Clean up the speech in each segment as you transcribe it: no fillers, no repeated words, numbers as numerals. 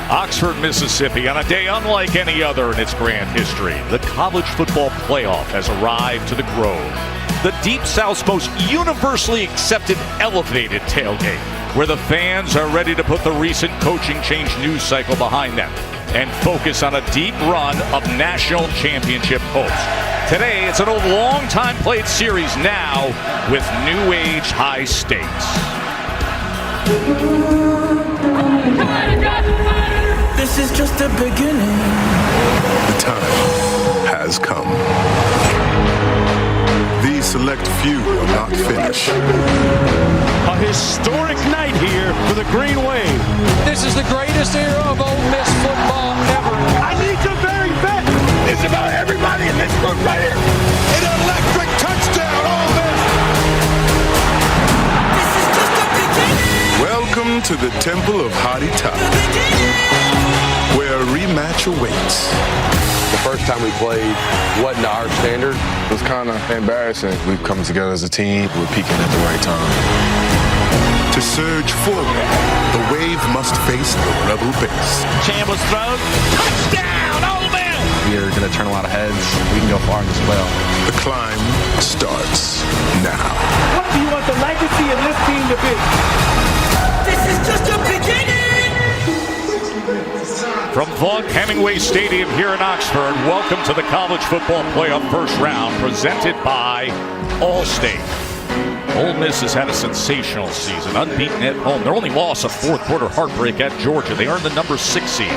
Oxford, Mississippi, on a day unlike any other in its grand history, the college football playoff has arrived to the Grove, the Deep South's most universally accepted elevated tailgate, where the fans are ready to put the recent coaching change news cycle behind them and focus on a deep run of national championship hopes. Today, it's an old, long-time played series now with new age high stakes. This is just the beginning. The time has come. These select few will not finish. A historic night here for the Green Wave. This is the greatest era of Ole Miss football ever. I need your very best. It's about everybody in this group right here. An electric touchdown, Ole Miss. This is just the beginning. Welcome to the Temple of Hottie Top, where a rematch awaits. The first time we played wasn't to our standard. It was kind of embarrassing. We've come together as a team. We're peaking at the right time. To surge forward, the Wave must face the Rebel base. Chambliss throws. Touchdown, Ole Miss! We are going to turn a lot of heads. We can go far in this playoff. The climb starts now. What do you want the legacy of this team to be? This is just the beginning. From Vaught Hemingway Stadium here in Oxford, welcome to the College Football Playoff First Round, presented by Allstate. Ole Miss has had a sensational season, unbeaten at home. Their only loss, a fourth quarter heartbreak at Georgia. They earned the number 6 seed.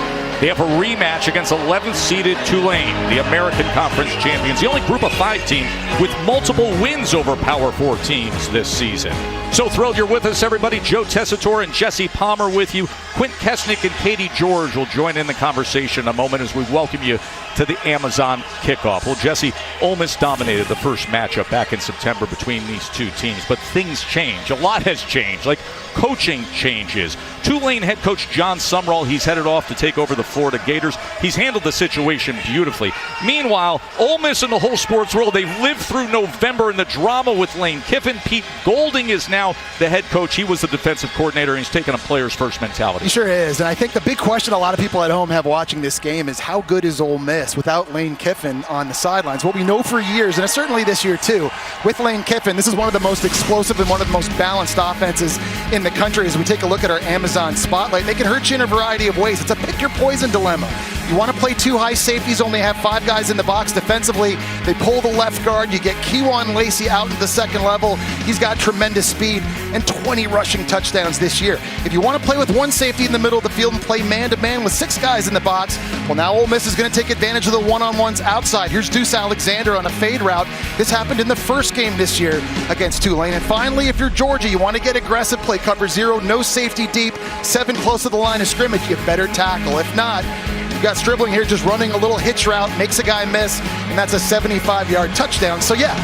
They have a rematch against 11th seeded Tulane, the American Conference champions, the only group of 5 team with multiple wins over Power 4 teams this season. So thrilled you're with us, everybody. Joe Tessitore and Jesse Palmer with you. Quint Kesnick and Katie George will join in the conversation in a moment as we welcome you to the Amazon kickoff. Well, Jesse, Ole Miss dominated the first matchup back in September between these two teams, but things change. A lot has changed, like coaching changes. Tulane head coach John Sumrall, he's headed off to take over the Florida Gators. He's handled the situation beautifully. Meanwhile, Ole Miss and the whole sports world, they've lived through November and the drama with Lane Kiffin. Pete Golding is now the head coach. He was the defensive coordinator, and he's taken a player's first mentality. He sure is, and I think the big question a lot of people at home have watching this game is how good is Ole Miss without Lane Kiffin on the sidelines? What we know for years, and certainly this year too, with Lane Kiffin, this is one of the most explosive and one of the most balanced offenses in the country. As we take a look at our Amazon spotlight, they can hurt you in a variety of ways. It's a pick your poison dilemma. You want to play 2 high safeties, only have 5 guys in the box defensively. They pull the left guard. You get Kewan Lacey out at the second level. He's got tremendous speed and 20 rushing touchdowns this year. If you want to play with 1 safety in the middle of the field and play man-to-man with 6 guys in the box, well, now Ole Miss is going to take advantage of the one-on-ones outside. Here's Deuce Alexander on a fade route. This happened in the first game this year against Tulane. And finally, if you're Georgia, you want to get aggressive, play cover 0, no safety deep, 7 close to the line of scrimmage, you better tackle. If not, you got Stribling here just running a little hitch route, makes a guy miss, and that's a 75-yard touchdown. So yeah,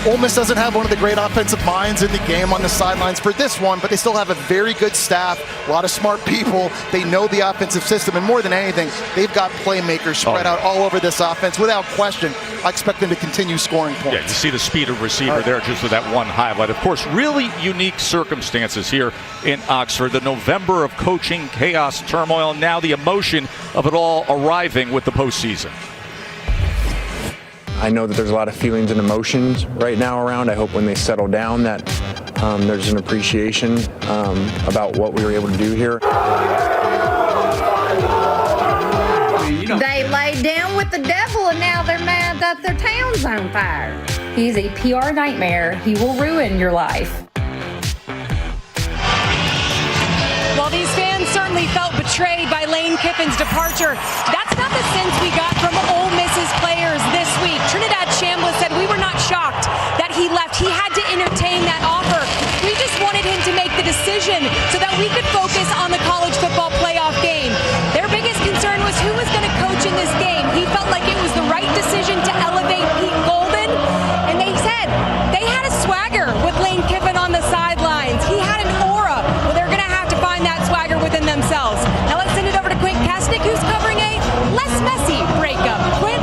Ole Miss doesn't have one of the great offensive minds in the game on the sidelines for this one, but they still have a very good staff, a lot of smart people. They know the offensive system, and more than anything, they've got playmakers spread out all over this offense. Without question, I expect them to continue scoring points. Yeah, you see the speed of receiver there just with that one highlight. Of course, really unique circumstances here in Oxford. The November of coaching, chaos, turmoil, and now the emotion of it all arriving with the postseason. I know that there's a lot of feelings and emotions right now around. I hope when they settle down that there's an appreciation about what we were able to do here. They laid down with the devil and now they're mad that their town's on fire. He's a PR nightmare. He will ruin your life. While these fans certainly felt betrayed by Lane Kiffin's departure, that's not the sense we got from Ole Miss's players this week. Trinidad Chambliss said we were not shocked that he left. He had to entertain that offer. We just wanted him to make the decision so that we could focus on the college football playoff game. Their biggest concern was who was going to coach in this game. He felt like it was the right decision to elevate Pete Golden, and they said they had a swagger with Lane Kiffin on the sidelines. He had an aura. Well, they're going to have to find that swagger within themselves. Now let's send it over to Quint Kesnick, who's covering a less messy breakup. Quint?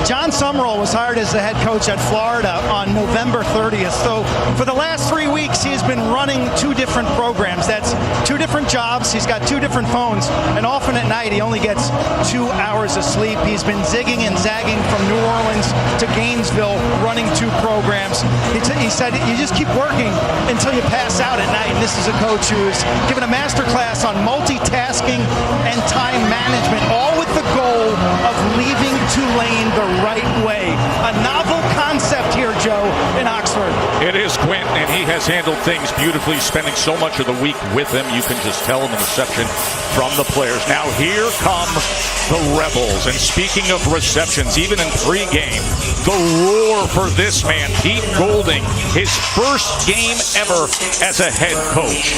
John Sumrall Summerall was hired as the head coach at Florida on November 30th. So for the last 3 weeks, he has been running 2 different programs. That's 2 different jobs. He's got 2 different phones. And often at night, he only gets 2 hours of sleep. He's been zigging and zagging from New Orleans to Gainesville, running 2 programs. He said, you just keep working until you pass out at night. And this is a coach who's given a master class on multitasking and time management, all with the goal of leaving Tulane the right way. A novel concept here, Joe, in Oxford. It is Quint, and he has handled things beautifully, spending so much of the week with him. You can just tell in the reception from the players. Now here come the Rebels. And speaking of receptions, even in pregame, the roar for this man, Pete Golding, his first game ever as a head coach.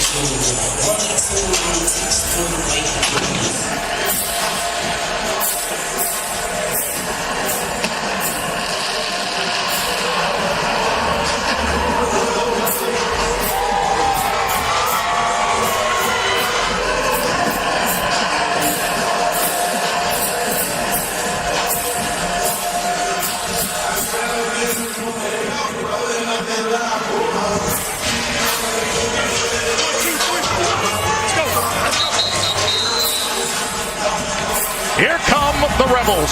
Here come the Rebels.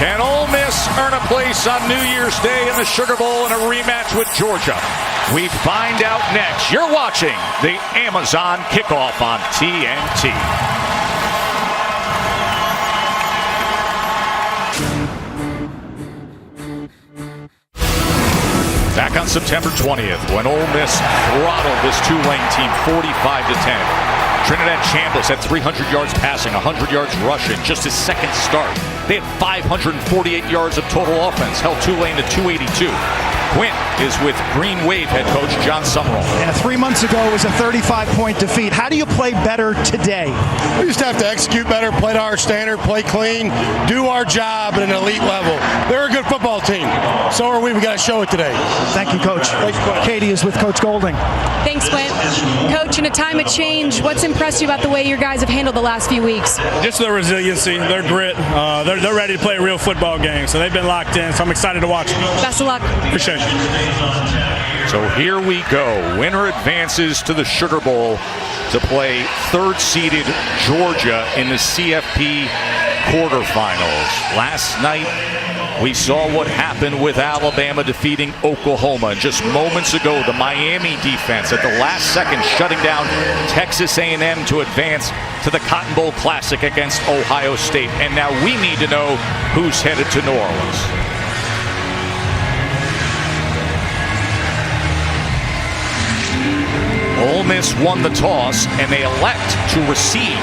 Can Ole Miss earn a place on New Year's Day in the Sugar Bowl in a rematch with Georgia? We find out next. You're watching the Amazon Kickoff on TNT. Back on September 20th, when Ole Miss throttled this Tulane team 45-10. Trinidad Chambliss had 300 yards passing, 100 yards rushing, just his second start. They had 548 yards of total offense, held Tulane to 282. Quint is with Green Wave head coach John Summerall. Yeah, 3 months ago it was a 35-point defeat. How do you play better today? We just have to execute better, play to our standard, play clean, do our job at an elite level. They're a good football team. So are we. We got to show it today. Thank you, Coach. Katie is with Coach Golding. Thanks, Quint. Coach, in a time of change, what's impressed you about the way your guys have handled the last few weeks? Just their resiliency, their grit. They're ready to play a real football game, so they've been locked in, so I'm excited to watch. Best of luck. Appreciate it. So here we go. Winner advances to the Sugar Bowl to play third-seeded Georgia in the CFP quarterfinals. Last night, we saw what happened with Alabama defeating Oklahoma. And just moments ago, the Miami defense at the last second shutting down Texas A&M to advance to the Cotton Bowl Classic against Ohio State. And now we need to know who's headed to New Orleans. Ole Miss won the toss, and they elect to receive.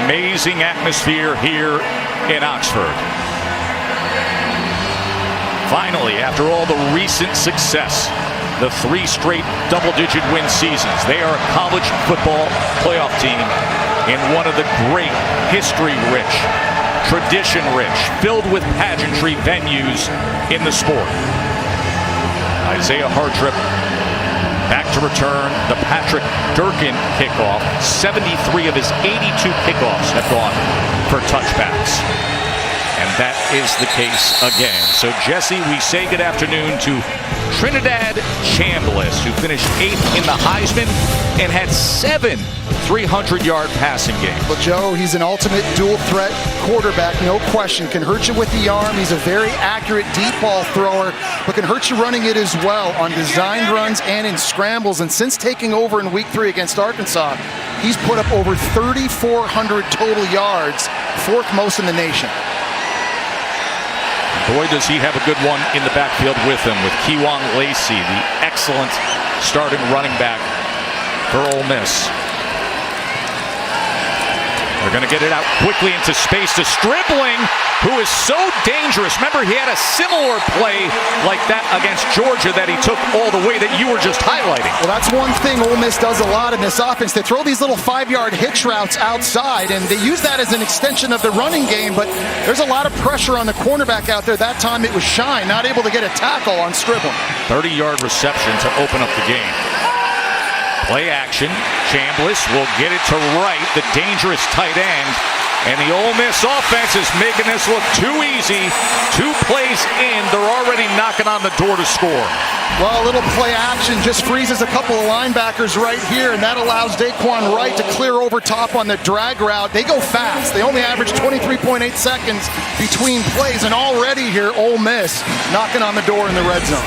Amazing atmosphere here in Oxford. Finally, after all the recent success, the 3 straight double-digit win seasons, they are a college football playoff team in one of the great, history-rich, tradition-rich, filled with pageantry venues in the sport. Isaiah Hardtrip back to return the Patrick Durkin kickoff. 73 of his 82 kickoffs have gone for touchbacks. And that is the case again. So, Jesse, we say good afternoon to Trinidad Chambliss, who finished 8th in the Heisman and had 7 300-yard passing games. Well, Joe, he's an ultimate dual-threat quarterback, no question. Can hurt you with the arm. He's a very accurate deep ball thrower, but can hurt you running it as well on designed runs and in scrambles. And since taking over in Week 3 against Arkansas, he's put up over 3,400 total yards, 4th most in the nation. Boy, does he have a good one in the backfield with him, with Kewan Lacey, the excellent starting running back for Ole Miss. They're going to get it out quickly into space to Stribling, who is so dangerous. Remember, he had a similar play like that against Georgia that he took all the way that you were just highlighting. Well, that's one thing Ole Miss does a lot in this offense. They throw these little 5-yard hitch routes outside, and they use that as an extension of the running game, but there's a lot of pressure on the cornerback out there. That time it was Shine, not able to get a tackle on Stribling. 30-yard reception to open up the game. Play action. Chambliss will get it to Wright, the dangerous tight end. And the Ole Miss offense is making this look too easy. 2 plays in, they're already knocking on the door to score. Well, a little play action just freezes a couple of linebackers right here, and that allows Daquan Wright to clear over top on the drag route. They go fast. They only average 23.8 seconds between plays, and already here, Ole Miss knocking on the door in the red zone.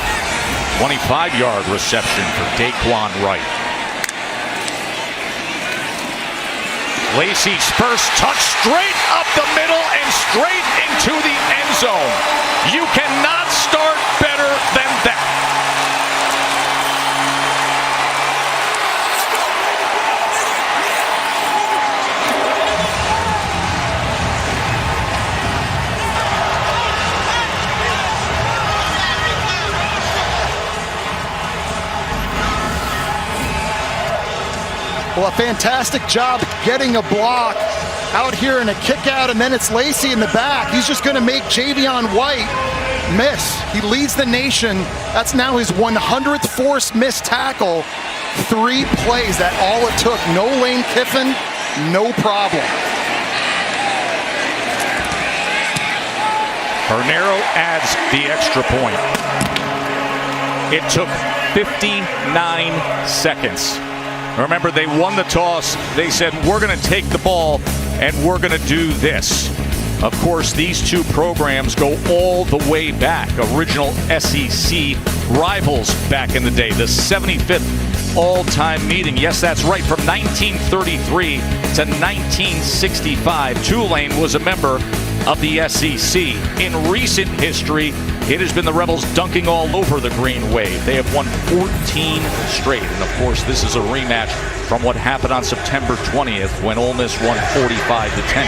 25-yard reception for Daquan Wright. Lacey's first touch straight up the middle and straight into the end zone. You cannot start better than that. Well, a fantastic job getting a block out here in a kick out, and then it's Lacey in the back. He's just going to make Javion White miss. He leads the nation. That's now his 100th forced missed tackle. 3 plays, that all it took. No Lane Kiffin, no problem. Hernero adds the extra point. It took 59 seconds. Remember, they won the toss. They said, we're going to take the ball and we're going to do this. Of course, these 2 programs go all the way back. Original SEC rivals back in the day. The 75th all-time meeting. Yes, that's right. From 1933 to 1965, Tulane was a member of the SEC. In recent history, it has been the Rebels dunking all over the Green Wave. They have won 14 straight. And of course, this is a rematch from what happened on September 20th when Ole Miss won 45-10.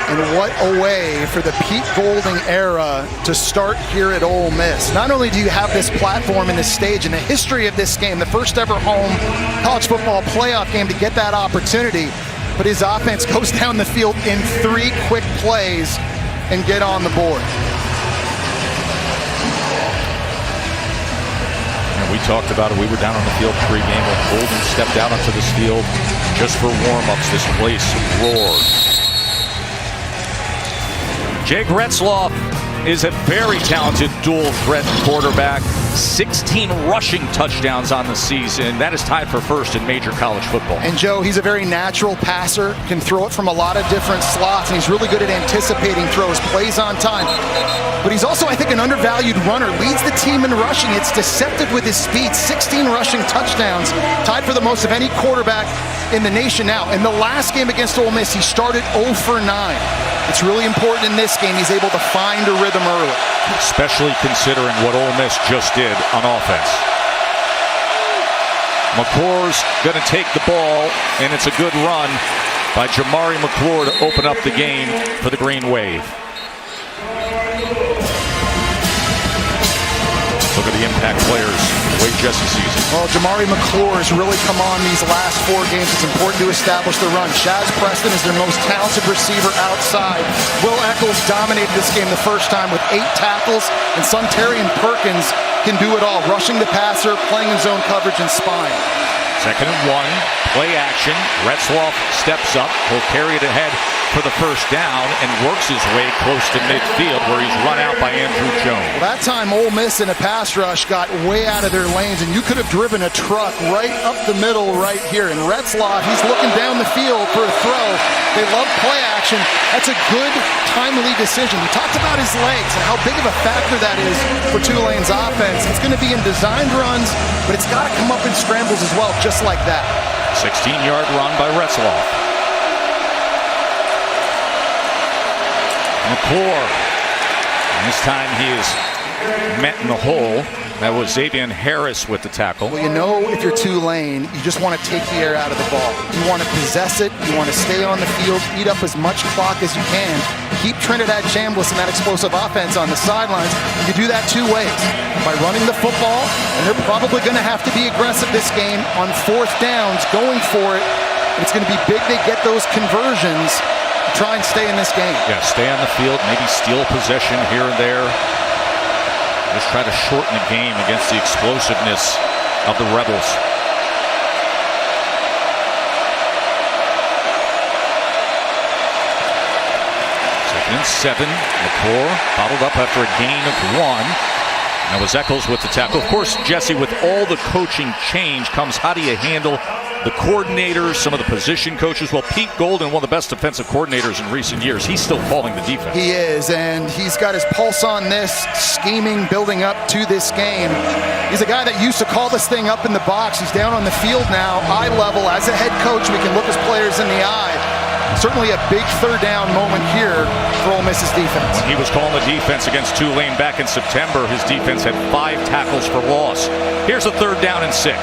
And what a way for the Pete Golding era to start here at Ole Miss. Not only do you have this platform and this stage and the history of this game, the first ever home college football playoff game to get that opportunity, but his offense goes down the field in 3 quick plays and get on the board. And we talked about it. We were down on the field pregame when Golden stepped out onto this field just for warm-ups. This place roared. Jake Retzloff is a very talented dual threat quarterback. 16 rushing touchdowns on the season. That is tied for first in major college football. And Joe, he's a very natural passer, can throw it from a lot of different slots, and he's really good at anticipating throws, plays on time. But he's also, I think, an undervalued runner, leads the team in rushing. It's deceptive with his speed. 16 rushing touchdowns, tied for the most of any quarterback in the nation now. In the last game against Ole Miss, he started 0 for 9. It's really important in this game he's able to find a rhythm early. Especially considering what Ole Miss just did on offense. McClure's going to take the ball, and it's a good run by Jamari McClure to open up the game for the Green Wave. Look at the impact players Wade Jesse season. Well, Jamari McClure has really come on these last 4 games. It's important to establish the run. Shaz Preston is their most talented receiver outside. Will Eccles dominated this game the first time with 8 tackles, and Suntarian Perkins can do it all, rushing the passer, playing in zone coverage, and spying. 2nd and 1, play action. Retzloff steps up. He'll carry it ahead for the first down and works his way close to midfield where he's run out by Andrew Jones. Well, that time Ole Miss in a pass rush got way out of their lanes, and you could have driven a truck right up the middle right here. And Retzloff, he's looking down the field for a throw. They love play action. That's a good, timely decision. We talked about his legs and how big of a factor that is for Tulane's offense. It's going to be in designed runs, but it's got to come up in scrambles as well, just like that. 16-yard run by Retzloff. McClure. And this time he is met in the hole. That was Xavier Harris with the tackle. Well, you know, if you're Tulane, you just want to take the air out of the ball. You want to possess it. You want to stay on the field, eat up as much clock as you can. Keep Trinidad Chambliss and that explosive offense on the sidelines. You do that 2 ways. By running the football, and they're probably going to have to be aggressive this game on 4th downs, going for it. It's going to be big they get those conversions. Try and stay in this game. Yeah, stay on the field, maybe steal possession here and there. Just try to shorten the game against the explosiveness of the Rebels. Second and 7. McClure bottled up after a gain of 1. That was Eccles with the tackle. Of course, Jesse, with all the coaching change comes how do you handle the coordinators, some of the position coaches. Well, Pete Golden, one of the best defensive coordinators in recent years, he's still calling the defense. He is, and he's got his pulse on this, scheming, building up to this game. He's a guy that used to call this thing up in the box. He's down on the field now, eye level. As a head coach, we can look his players in the eye. Certainly a big third down moment here for Ole Miss's defense. When he was calling the defense against Tulane back in September, his defense had 5 tackles for loss. Here's a 3rd down and 6.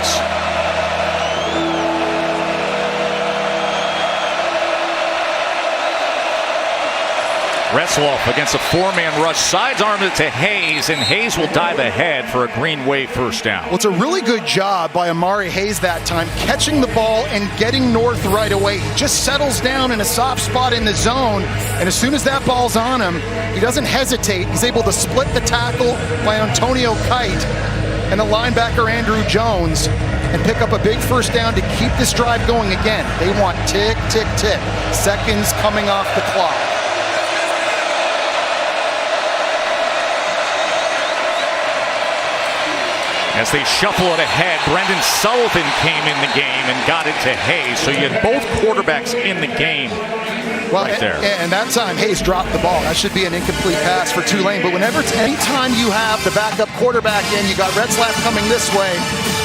Retzloff against a 4-man rush, sidearmed it to Hayes, and Hayes will dive ahead for a Green Wave first down. Well, it's a really good job by Amari Hayes that time, catching the ball and getting north right away. He just settles down in a soft spot in the zone, and as soon as that ball's on him, he doesn't hesitate. He's able to split the tackle by Antonio Kite and the linebacker Andrew Jones and pick up a big first down to keep this drive going again. They want tick, tick, tick. Seconds coming off the clock. As they shuffle it ahead, Brendan Sullivan came in the game and got it to Hayes. So you had both quarterbacks in the game right there. And that time, Hayes dropped the ball. That should be an incomplete pass for Tulane. But anytime you have the backup quarterback in, you got Retzlaff coming this way,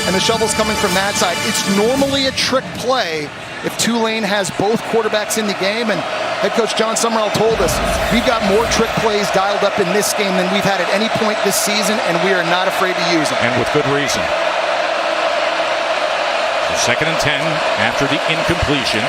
and the shovel's coming from that side. It's normally a trick play if Tulane has both quarterbacks in the game, and head coach John Summerall told us we've got more trick plays dialed up in this game than we've had at any point this season, and we are not afraid to use them. And with good reason. So 2nd and 10 after the incompletion.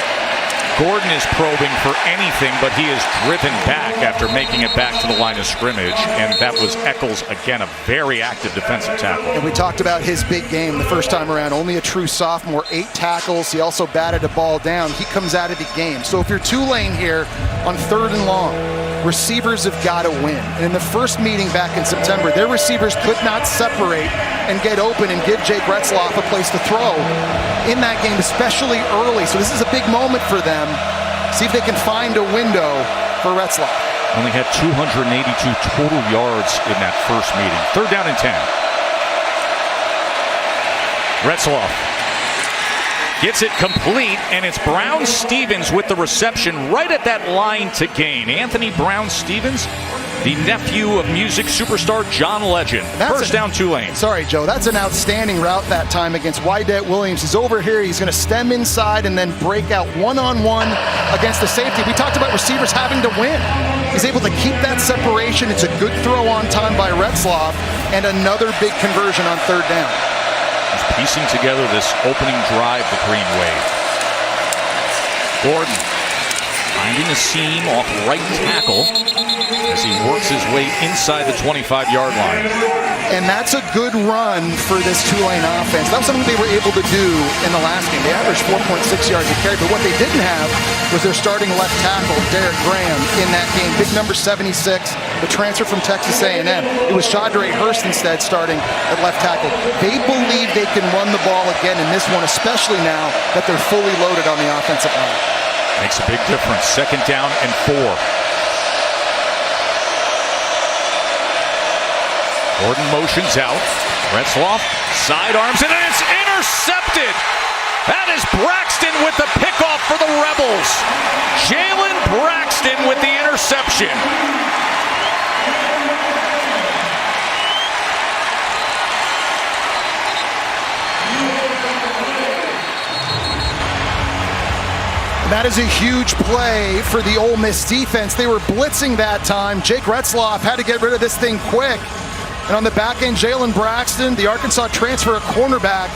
Gordon is probing for anything, but he is driven back after making it back to the line of scrimmage, and that was Eccles, again, a very active defensive tackle. And we talked about his big game the first time around, only a true sophomore, 8 tackles. He also batted a ball down. He comes out of the game. So if you're Tulane here on 3rd and long, receivers have got to win. And in the first meeting back in September, their receivers could not separate and get open and give Jake Retzlaff a place to throw in that game, especially early. So this is a big moment for them. See if they can find a window for Retzlaff. Only had 282 total yards in that first meeting. 3rd down and 10. Retzlaff gets it complete, and it's Brown-Stevens with the reception right at that line to gain. Anthony Brown-Stevens, the nephew of music superstar John Legend. First down, Tulane. Sorry, Joe. That's an outstanding route that time against Wydett Williams. He's over here. He's going to stem inside and then break out one-on-one against the safety. We talked about receivers having to win. He's able to keep that separation. It's a good throw on time by Retzlaff, and another big conversion on 3rd down. He's piecing together this opening drive for Green Wave. Gordon finding a seam off right tackle as he works his way inside the 25-yard line. And that's a good run for this Tulane offense. That was something they were able to do in the last game. They averaged 4.6 yards a carry, but what they didn't have was their starting left tackle, Derek Graham, in that game. Big number 76, the transfer from Texas A&M. It was Shadre Hurst instead starting at left tackle. They believe they can run the ball again in this one, especially now that they're fully loaded on the offensive line. Makes a big difference. 2nd down and 4. Gordon motions out. Retzlaff sidearms it, and it's intercepted. That is Braxton with the pickoff for the Rebels. Jalen Braxton with the interception. That is a huge play for the Ole Miss defense. They were blitzing that time. Jake Retzlaff had to get rid of this thing quick. And on the back end, Jalen Braxton, the Arkansas transfer, a cornerback,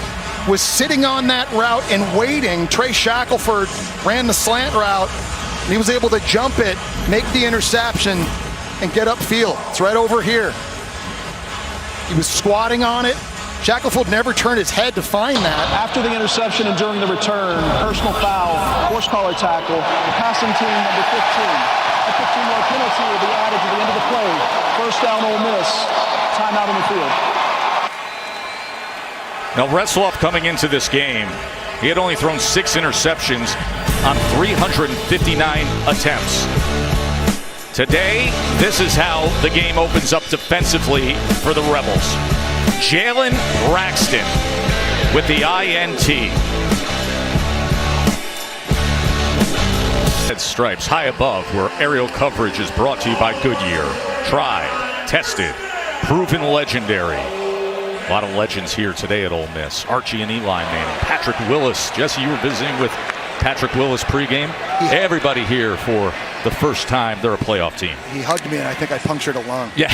was sitting on that route and waiting. Trey Shackelford ran the slant route, and he was able to jump it, make the interception, and get upfield. It's right over here. He was squatting on it. Shackelford never turned his head to find that. After the interception and during the return, personal foul, horse collar tackle, the passing team number 15. A 15-yard penalty will be added to the end of the play. First down, Ole Miss. timeout on the field. Now, Retzloff coming into this game, he had only thrown 6 interceptions on 359 attempts. Today, this is how the game opens up defensively for the Rebels. Jalen Braxton with the INT. Stripes high above, where aerial coverage is brought to you by Goodyear. Tried, tested, proven legendary. A lot of legends here today at Ole Miss. Archie and Eli Manning, Patrick Willis. Jesse, you were visiting with Patrick Willis pregame. Everybody here for the first time they're a playoff team. He hugged me and I think I punctured a lung. Yeah.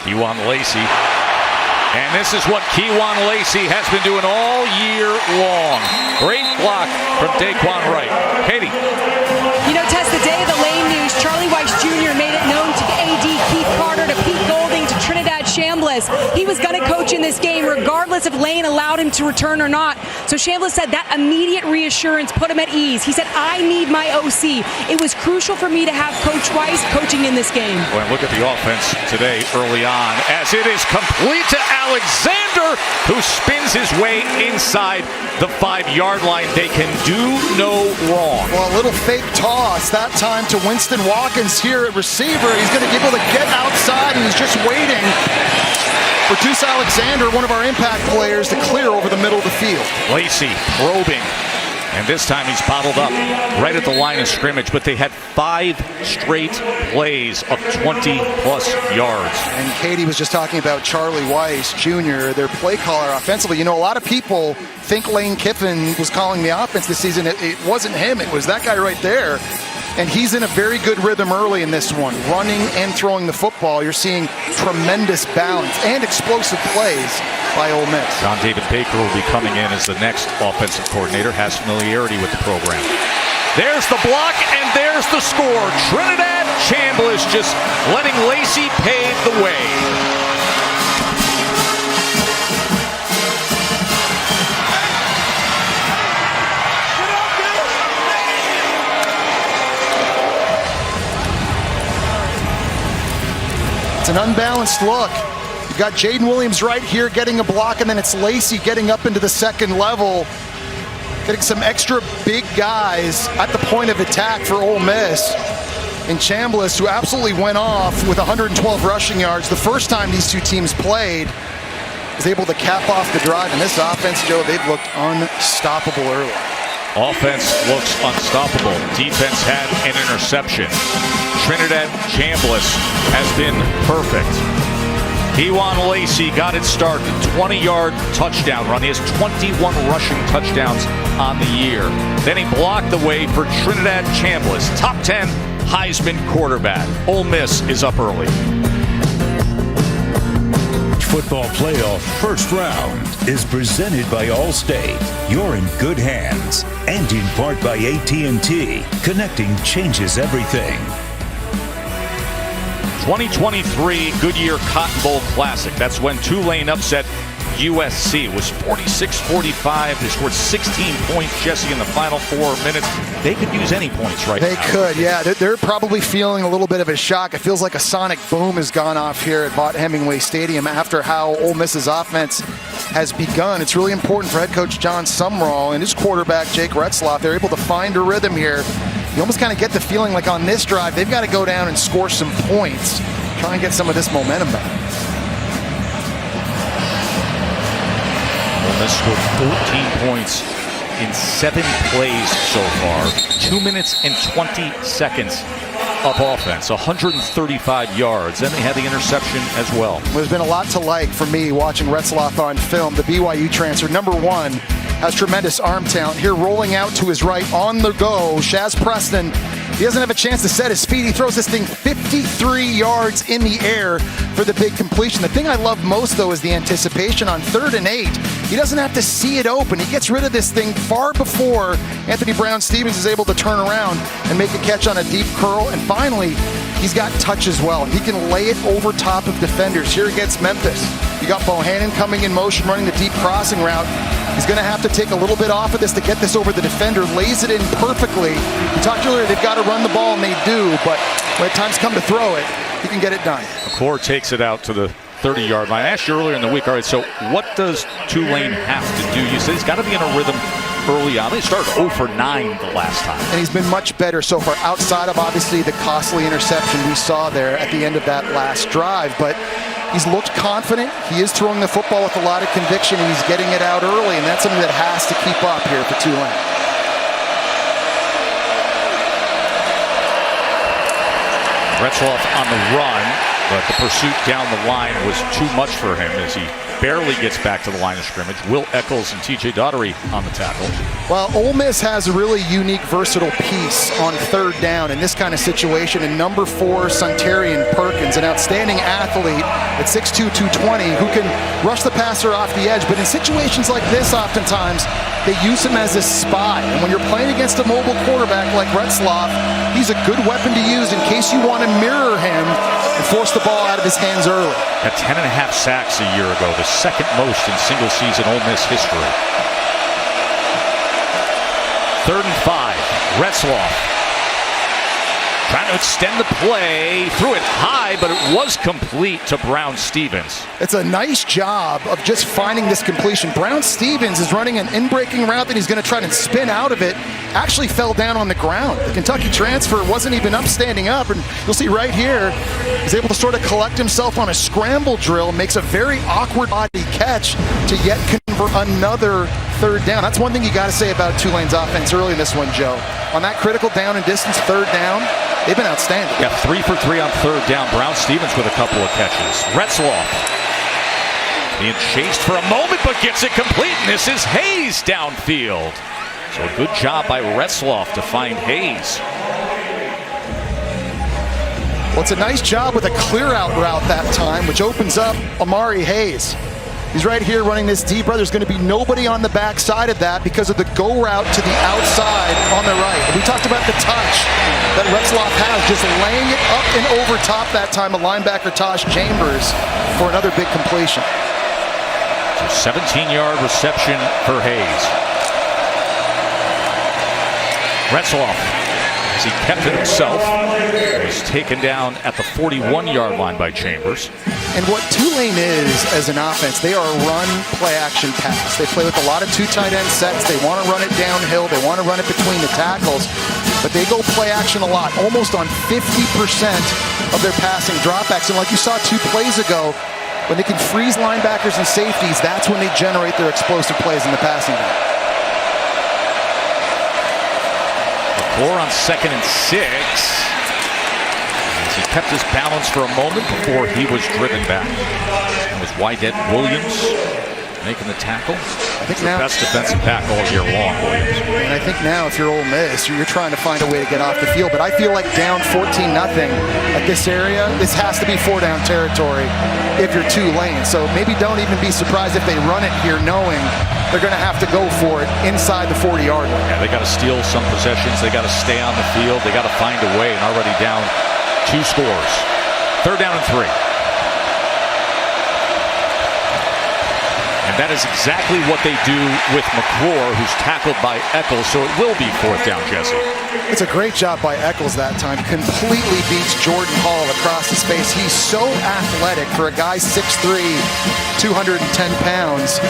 Kewan Lacey. And this is what Kewan Lacey has been doing all year long. Great block from Daquan Wright. Katie. You know, Tess, the day of the Lane news, Charlie Weiss Jr. made it known to AD Keith Carter, to Pete Golding, to Trinidad Chambliss. He was going to coach in this game regardless if Lane allowed him to return or not. So Chambliss said that immediate reassurance put him at ease. He said, I need my OC. It was crucial for me to have Coach Weiss coaching in this game. Well, look at the offense today early on as it is complete to Alexander, who spins his way inside the 5-yard line. They can do no wrong. Well, a little fake toss that time to Winston Watkins here at receiver. He's going to be able to get outside, and he's just waiting for Deuce Alexander, one of our impact players, to clear over the middle of the field. Lacey probing, and this time he's bottled up right at the line of scrimmage, but they had 5 straight plays of 20-plus yards. And Katie was just talking about Charlie Weiss Jr., their play caller offensively. You know, a lot of people think Lane Kiffin was calling the offense this season. It wasn't him. It was that guy right there. And he's in a very good rhythm early in this one, running and throwing the football. You're seeing tremendous balance and explosive plays by Ole Miss. John David Baker will be coming in as the next offensive coordinator, has familiarity with the program. There's the block, and there's the score. Trinidad Chambliss just letting Lacey pave the way. It's an unbalanced look. You've got Jaden Williams right here getting a block, and then it's Lacey getting up into the second level, getting some extra big guys at the point of attack for Ole Miss. And Chambliss, who absolutely went off with 112 rushing yards the first time these two teams played, was able to cap off the drive. And this offense, Joe, they've looked unstoppable early. Offense looks unstoppable. Defense had an interception. Trinidad Chambliss has been perfect. Kewan Lacey got it started. 20-yard touchdown run. He has 21 rushing touchdowns on the year. Then he blocked the way for Trinidad Chambliss. Top 10 Heisman quarterback. Ole Miss is up early. Football Playoff First Round is presented by Allstate. You're in good hands. And in part by AT&T. Connecting changes everything. 2023 Goodyear Cotton Bowl Classic. That's when Tulane upset USC. It was 46-45. They scored 16 points, Jesse, in the final 4 minutes. They could use any points right now. They could, yeah. They're probably feeling a little bit of a shock. It feels like a sonic boom has gone off here at Vaught-Hemingway Stadium after how Ole Miss's offense has begun. It's really important for head coach John Sumrall and his quarterback, Jake Retzloff. They're able to find a rhythm here. You almost kind of get the feeling like on this drive, they've got to go down and score some points, try and get some of this momentum back. Ole Miss scored 14 points in 7 plays so far. 2 minutes and 20 seconds of offense, 135 yards. Then they had the interception as well. There's been a lot to like for me watching Retzloff on film. The BYU transfer, number 1, has tremendous arm talent. Here rolling out to his right on the go, Shaz Preston. He doesn't have a chance to set his feet. He throws this thing 53 yards in the air for the big completion. The thing I love most, though, is the anticipation on 3rd and 8. He doesn't have to see it open. He gets rid of this thing far before Anthony Brown-Stevens is able to turn around and make a catch on a deep curl. And finally, he's got touch as well. He can lay it over top of defenders. Here against Memphis, you got Bohannon coming in motion, running the deep crossing route. He's going to have to take a little bit off of this to get this over the defender, lays it in perfectly. We talked earlier, they've got to run the ball, and they do, but when times come to throw it, he you can get it done. McClure takes it out to the 30-yard line. I asked you earlier in the week, all right, so what does Tulane have to do? You said he's got to be in a rhythm early on. They started 0 for 9 the last time. And he's been much better so far, outside of obviously the costly interception we saw there at the end of that last drive. But he's looked confident. He is throwing the football with a lot of conviction, and he's getting it out early, and that's something that has to keep up here for Tulane. Retzloff on the run, but the pursuit down the line was too much for him as he barely gets back to the line of scrimmage. Will Eccles and TJ Daugherty on the tackle. Well, Ole Miss has a really unique, versatile piece on third down in this kind of situation. And number 4, Suntarian Perkins, an outstanding athlete at 6'2", 220, who can rush the passer off the edge. But in situations like this, oftentimes, they use him as a spy. And when you're playing against a mobile quarterback like Retzloff, he's a good weapon to use in case you want to mirror him and force the ball out of his hands early. At 10.5 sacks a year ago, the second most in single-season Ole Miss history. 3rd and 5. Retzloff trying to extend the play, threw it high, but it was complete to Brown Stevens. It's a nice job of just finding this completion. Brown Stevens is running an in-breaking route that he's going to try to spin out of it. Actually fell down on the ground. The Kentucky transfer wasn't even standing up, and you'll see right here, he's able to sort of collect himself on a scramble drill, makes a very awkward body catch to yet convert another 3rd down. That's one thing you got to say about Tulane's offense early in this one, Joe. On that critical down and distance 3rd down, they've been outstanding. Yeah, 3 for 3 on 3rd down. Brown Stevens with a couple of catches. Retzloff being chased for a moment, but gets it complete. And this is Hayes downfield. So a good job by Retzloff to find Hayes. Well, it's a nice job with a clear-out route that time, which opens up Amari Hayes. He's right here running this deep route. There's going to be nobody on the back side of that because of the go route to the outside on the right. We talked about the touch that Retzloff has, just laying it up and over top that time of linebacker Tosh Chambers for another big completion. So 17-yard reception for Hayes. Retzloff, as he kept it himself, was taken down at the 41-yard line by Chambers. And what Tulane is as an offense, they are a run, play, action, pass. They play with a lot of 2 tight end sets. They want to run it downhill. They want to run it between the tackles. But they go play action a lot, almost on 50% of their passing dropbacks. And like you saw 2 plays ago, when they can freeze linebackers and safeties, that's when they generate their explosive plays in the passing game. McClure on 2nd and 6. He kept his balance for a moment before he was driven back. It was Wydett Williams making the tackle. I think the best defensive back all year long, Williams. And I think now if you're Ole Miss, you're trying to find a way to get off the field. But I feel like down 14-0 at this area, this has to be 4-down territory if you're Tulane. So maybe don't even be surprised if they run it here knowing they're going to have to go for it inside the 40-yard line. Yeah, they got to steal some possessions. They got to stay on the field. They got to find a way, and already down 2 scores. 3rd down and 3. And that is exactly what they do with McClure, who's tackled by Eccles, so it will be 4th down, Jesse. It's a great job by Eccles that time. Completely beats Jordan Hall across his face. He's so athletic for a guy 6'3", 210 pounds.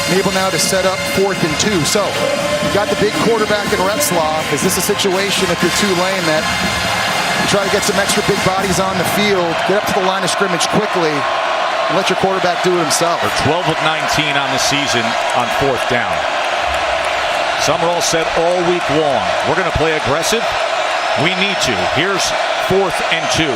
And able now to set up 4th and 2. So you got the big quarterback in Retzloff. Is this a situation if you're Tulane that you try to get some extra big bodies on the field, get up to the line of scrimmage quickly, and let your quarterback do it himself? They're 12 of 19 on the season on 4th down. Summerall said all week long, we're going to play aggressive. We need to. Here's 4th and 2.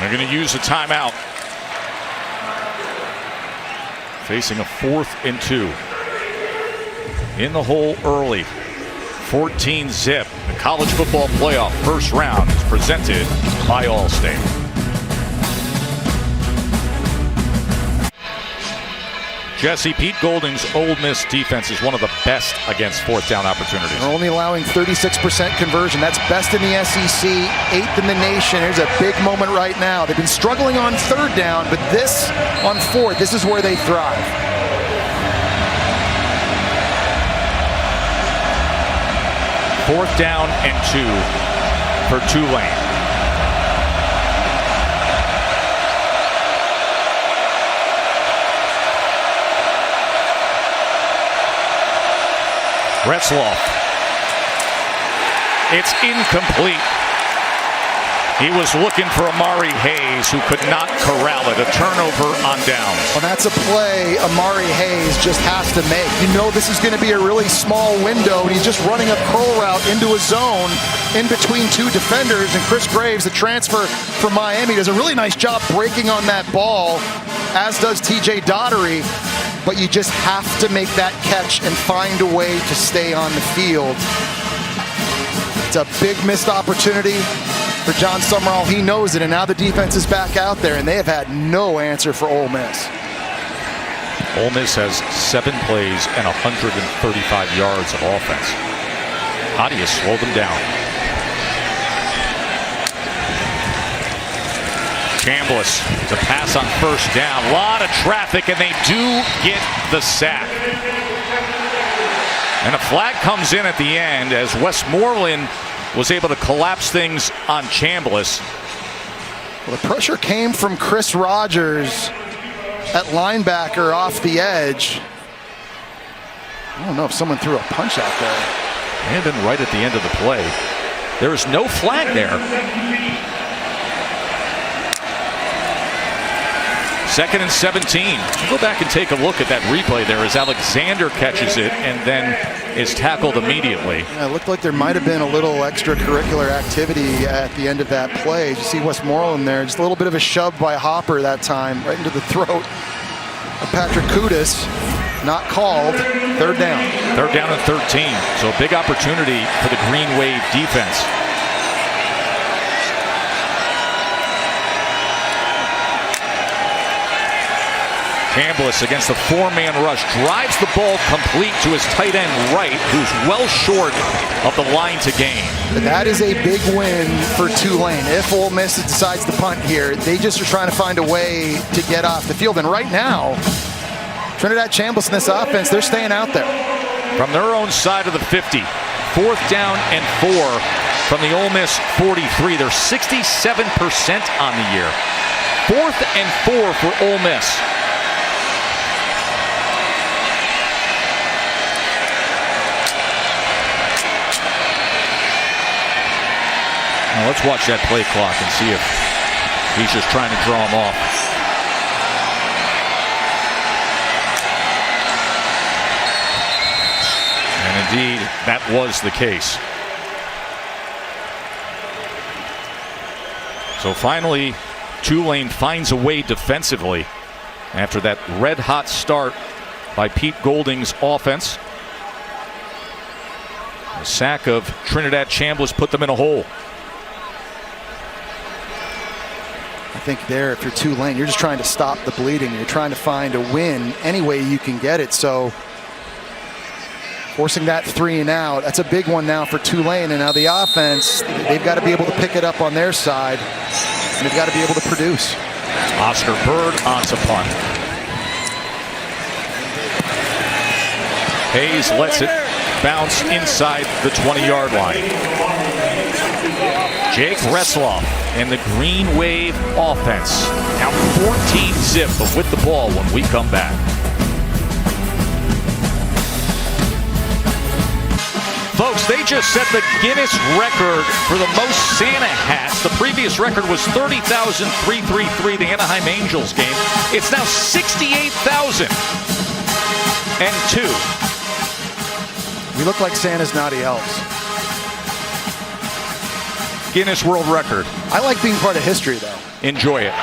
They're going to use a timeout. Facing a 4th and 2. In the hole early. 14-zip. The college football playoff first round is presented by Allstate. Jesse, Pete Golding's Ole Miss defense is one of the best against 4th down opportunities. They're only allowing 36% conversion. That's best in the SEC, 8th in the nation. There's a big moment right now. They've been struggling on 3rd down, but this on 4th, this is where they thrive. 4th down and 2 for Tulane. Retzloff. It's incomplete. He was looking for Amari Hayes, who could not corral it. A turnover on downs. Well, that's a play Amari Hayes just has to make. You know this is going to be a really small window, and he's just running a curl route into a zone in between two defenders. And Chris Graves, the transfer from Miami, does a really nice job breaking on that ball, as does TJ Daugherty. But you just have to make that catch and find a way to stay on the field. It's a big missed opportunity for John Summerall. He knows it, and now the defense is back out there, and they have had no answer for Ole Miss. Ole Miss has 7 plays and 135 yards of offense. How do you slow them down? Chambliss to pass on 1st down. A lot of traffic, and they do get the sack. And a flag comes in at the end as Westmoreland was able to collapse things on Chambliss. Well, the pressure came from Chris Rogers at linebacker off the edge. I don't know if someone threw a punch out there. May have been right at the end of the play. There is no flag there. 2nd and 17. Go back and take a look at that replay there as Alexander catches it and then is tackled immediately. Yeah, it looked like there might have been a little extracurricular activity at the end of that play. You see Westmoreland there, just a little bit of a shove by Hopper that time, right into the throat of Patrick Kudus. Not called. 3rd down. 3rd down and 13. So a big opportunity for the Green Wave defense. Chambliss against the 4-man rush drives the ball complete to his tight end right, who's well short of the line to gain. That is a big win for Tulane. If Ole Miss decides to punt here, they just are trying to find a way to get off the field. And right now, Trinidad Chambliss in this offense, they're staying out there. From their own side of the 50, 4th down and 4 from the Ole Miss 43. They're 67% on the year. 4th and 4 for Ole Miss. Now let's watch that play clock and see if he's just trying to draw him off. And indeed, that was the case. So finally, Tulane finds a way defensively after that red-hot start by Pete Golding's offense. The sack of Trinidad Chambliss put them in a hole. I think there, if you're Tulane, you're just trying to stop the bleeding. You're trying to find a win any way you can get it. So forcing that 3 and out, that's a big one now for Tulane. And now the offense, they've got to be able to pick it up on their side. And they've got to be able to produce. Oscar Bird on to punt. Hayes lets it bounce inside the 20-yard line. Jake Retzloff and the Green Wave offense. Now 14-zip with the ball when we come back. Folks, they just set the Guinness record for the most Santa hats. The previous record was 30,333, the Anaheim Angels game. It's now 68,002. We look like Santa's naughty elves. Guinness World Record. I like being part of history, though. Enjoy it.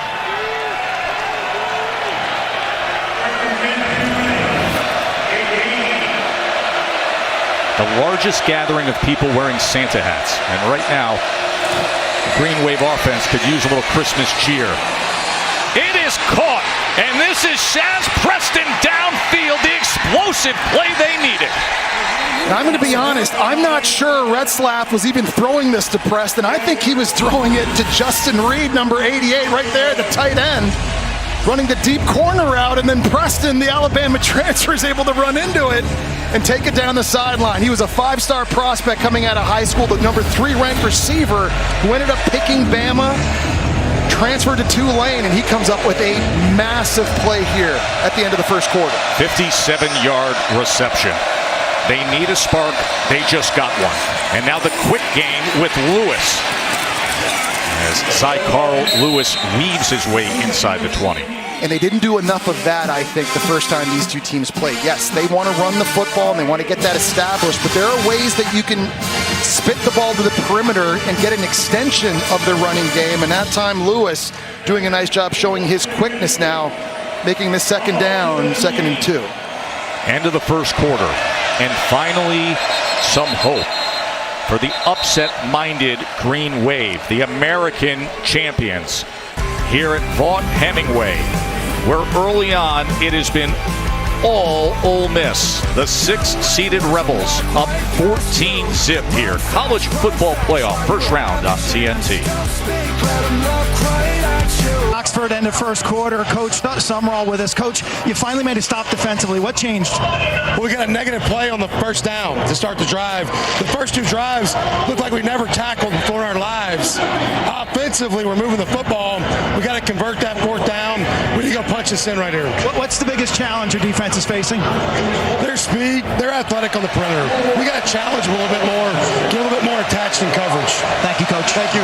The largest gathering of people wearing Santa hats. And right now, the Green Wave offense could use a little Christmas cheer. It is caught, and this is Shaz Preston downfield, the explosive play they needed. Now, I'm going to be honest, I'm not sure Retzlaff was even throwing this to Preston. I think he was throwing it to Justin Reed, number 88, right there, the tight end, running the deep corner route, and then Preston, the Alabama transfer, is able to run into it and take it down the sideline. He was a 5-star prospect coming out of high school, the number 3 ranked receiver who ended up picking Bama, transferred to Tulane, and he comes up with a massive play here at the end of the first quarter. 57-yard reception. They need a spark. They just got one. And now the quick game with Lewis. As Cy Carl Lewis weaves his way inside the 20. And they didn't do enough of that, I think, the first time these two teams played. Yes, they want to run the football and they want to get that established, but there are ways that you can spit the ball to the perimeter and get an extension of the running game. And that time, Lewis doing a nice job showing his quickness now, making this second down, 2nd and 2. End of the first quarter. And finally, some hope for the upset-minded Green Wave, the American champions, here at Vaught Hemingway, where early on it has been all Ole Miss. The 6-seeded Rebels up 14-zip here. College football playoff, first round on TNT. Oxford end of first quarter. Coach Summerall with us. Coach, you finally made a stop defensively. What changed? Well, we got a negative play on the first down to start the drive. The first 2 drives looked like we never tackled before in our lives. Offensively, we're moving the football. We got to convert that 4th down. We need to go punch this in right here. What's the biggest challenge your defense is facing? Their speed. They're athletic on the perimeter. We got to challenge them a little bit more, get a little bit more attached in coverage. Thank you, Coach. Thank you.